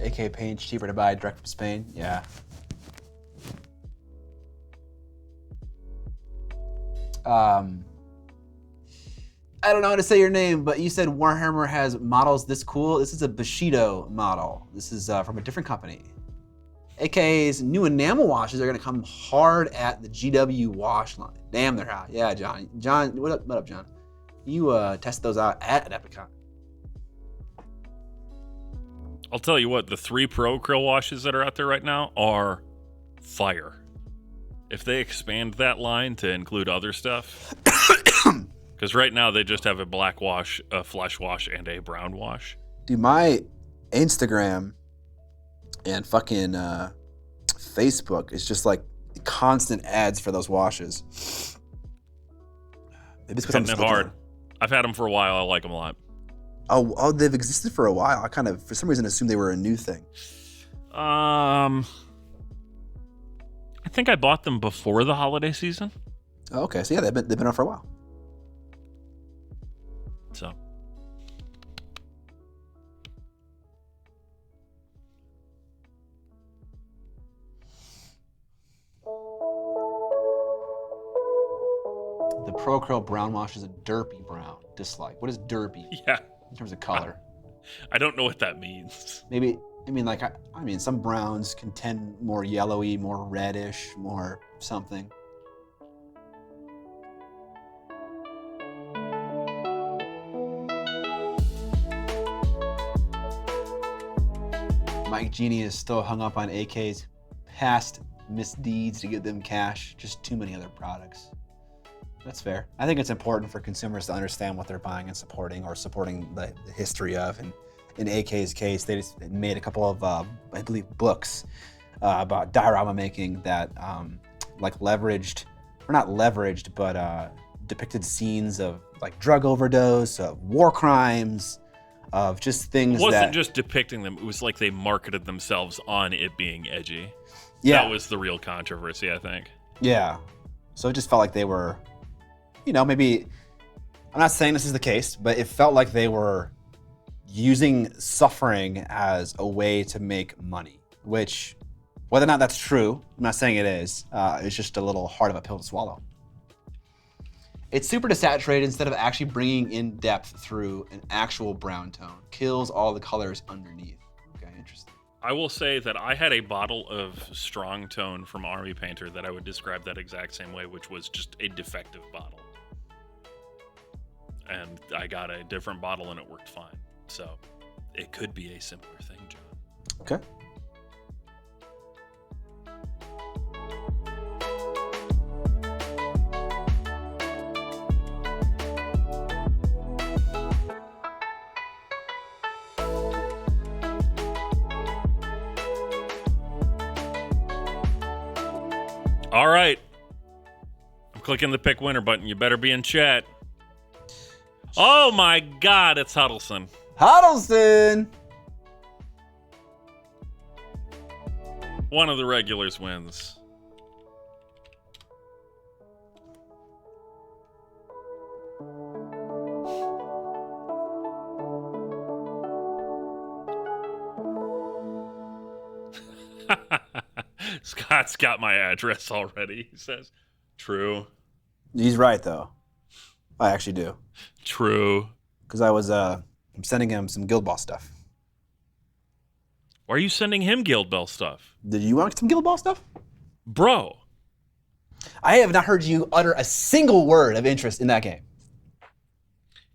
AK paint cheaper to buy direct from Spain. Yeah. I don't know how to say your name, but you said Warhammer has models this cool. This is a Bushido model. This is from a different company. AK's new enamel washes are gonna come hard at the GW wash line. Damn, they're hot. Yeah, John. John, what up, John? You test those out at Epicon. I'll tell you what, the 3 Pro Acryl washes that are out there right now are fire. If they expand that line to include other stuff, because right now they just have a black wash, a flesh wash, and a brown wash. Dude, my Instagram and fucking Facebook is just like constant ads for those washes. Maybe it's because I'm hitting it hard. I've had them for a while. I like them a lot. Oh, they've existed for a while. I kind of, for some reason, assumed they were a new thing. I think I bought them before the holiday season. Oh, okay, so yeah, they've been on for a while. So. The Pro Acryl brown wash is a derpy brown. Dislike. What is derpy? Yeah. In terms of color. I don't know what that means. Maybe, I mean, some browns can tend more yellowy, more reddish, more something. Mike Genie is still hung up on AK's past misdeeds to give them cash. Just too many other products. That's fair. I think it's important for consumers to understand what they're buying and supporting, or supporting the history of. And in AK's case, they just made a couple of, I believe, books about diorama making that like leveraged, or not leveraged, but depicted scenes of like drug overdose, of war crimes, of just things that... It wasn't just depicting them, it was like they marketed themselves on it being edgy. Yeah. That was the real controversy, I think. Yeah. So it just felt like they were, you know, maybe, I'm not saying this is the case, but it felt like they were using suffering as a way to make money, which, whether or not that's true, I'm not saying it is, it's just a little hard of a pill to swallow. It's super desaturated instead of actually bringing in depth through an actual brown tone. Kills all the colors underneath. Okay, interesting. I will say that I had a bottle of strong tone from Army Painter that I would describe that exact same way, which was just a defective bottle. And I got a different bottle and it worked fine. So it could be a similar thing, John. Okay. All right. clicking the pick winner button. You better be in chat. Oh my God, it's Huddleston. Huddleston! One of the regulars wins. Scott's got my address already, he says. True. He's right, though. I actually do. True. Because I'm sending him some Guild Ball stuff. Why are you sending him Guild Bell stuff? Did you want some Guild Ball stuff? Bro. I have not heard you utter a single word of interest in that game. You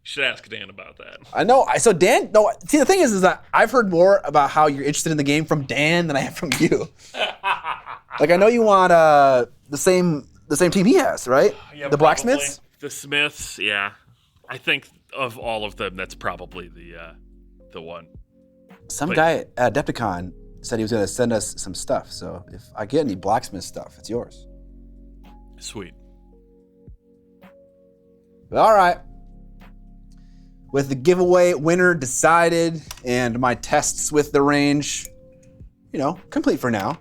should ask Dan about that. I know. So Dan, no. See, the thing is that I've heard more about how you're interested in the game from Dan than I have from you. Like I know you want the same team he has, right? Yeah, the Blacksmiths. Probably. The Smiths, yeah. I think of all of them, that's probably the one. Some guy at Adepticon said he was going to send us some stuff. So if I get any Blacksmith stuff, it's yours. Sweet. All right. With the giveaway winner decided and my tests with the range, complete for now.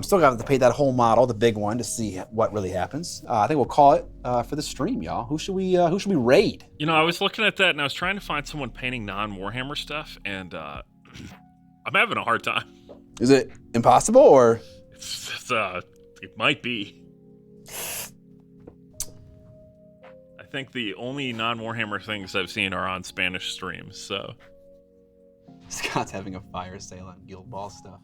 Still got to paint that whole model, the big one, to see what really happens. I think we'll call it for the stream, y'all. Who should we raid? I was looking at that and I was trying to find someone painting non-Warhammer stuff, and I'm having a hard time. Is it impossible or? It might be. I think the only non-Warhammer things I've seen are on Spanish streams, so. Scott's having a fire sale on Guild Ball stuff.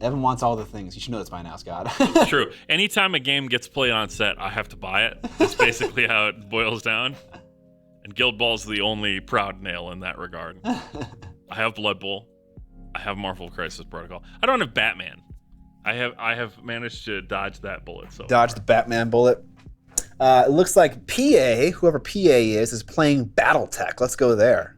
Evan wants all the things. You should know this by now, Scott. It's true. Anytime a game gets played on set, I have to buy it. That's basically how it boils down. And Guild Ball's the only proud nail in that regard. I have Blood Bowl. I have Marvel Crisis Protocol. I don't have Batman. I have managed to dodge that bullet. So dodge the Batman bullet. It looks like PA, whoever PA is playing BattleTech. Let's go there.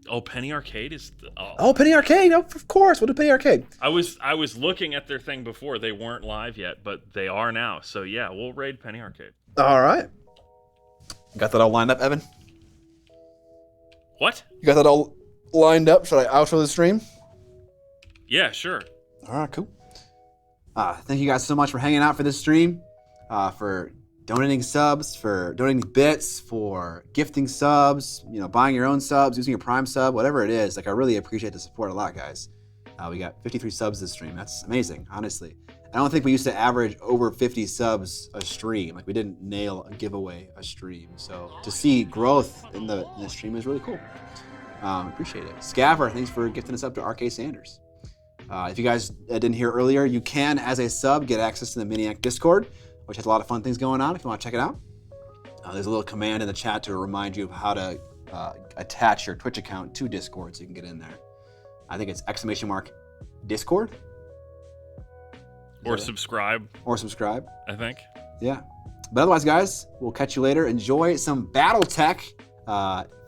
Oh, Penny Arcade is. Oh, Penny Arcade. Oh, of course, we'll do Penny Arcade. I was looking at their thing before. They weren't live yet, but they are now. So yeah, we'll raid Penny Arcade. All right. Got that all lined up, Evan? What? You got that all lined up? Should I outro the stream? Yeah, sure. All right, cool. Thank you guys so much for hanging out for this stream, for donating subs, for donating bits, for gifting subs, buying your own subs, using your Prime sub, whatever it is. Like, I really appreciate the support a lot, guys. We got 53 subs this stream. That's amazing, honestly. I don't think we used to average over 50 subs a stream. Like, we didn't nail a giveaway a stream. So to see growth in the stream is really cool. Appreciate it. Scaver, thanks for gifting us up to RK Sanders. If you guys didn't hear earlier, you can, as a sub, get access to the Miniac Discord, which has a lot of fun things going on if you want to check it out. There's a little command in the chat to remind you of how to attach your Twitch account to Discord so you can get in there. I think it's !Discord. Or subscribe. Or subscribe. I think. Yeah. But otherwise, guys, we'll catch you later. Enjoy some BattleTech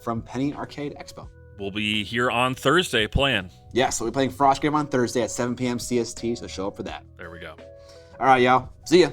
from Penny Arcade Expo. We'll be here on Thursday playing. Yeah, so we're playing Frostgrave on Thursday at 7 p.m. CST, so show up for that. There we go. All right, y'all. See ya.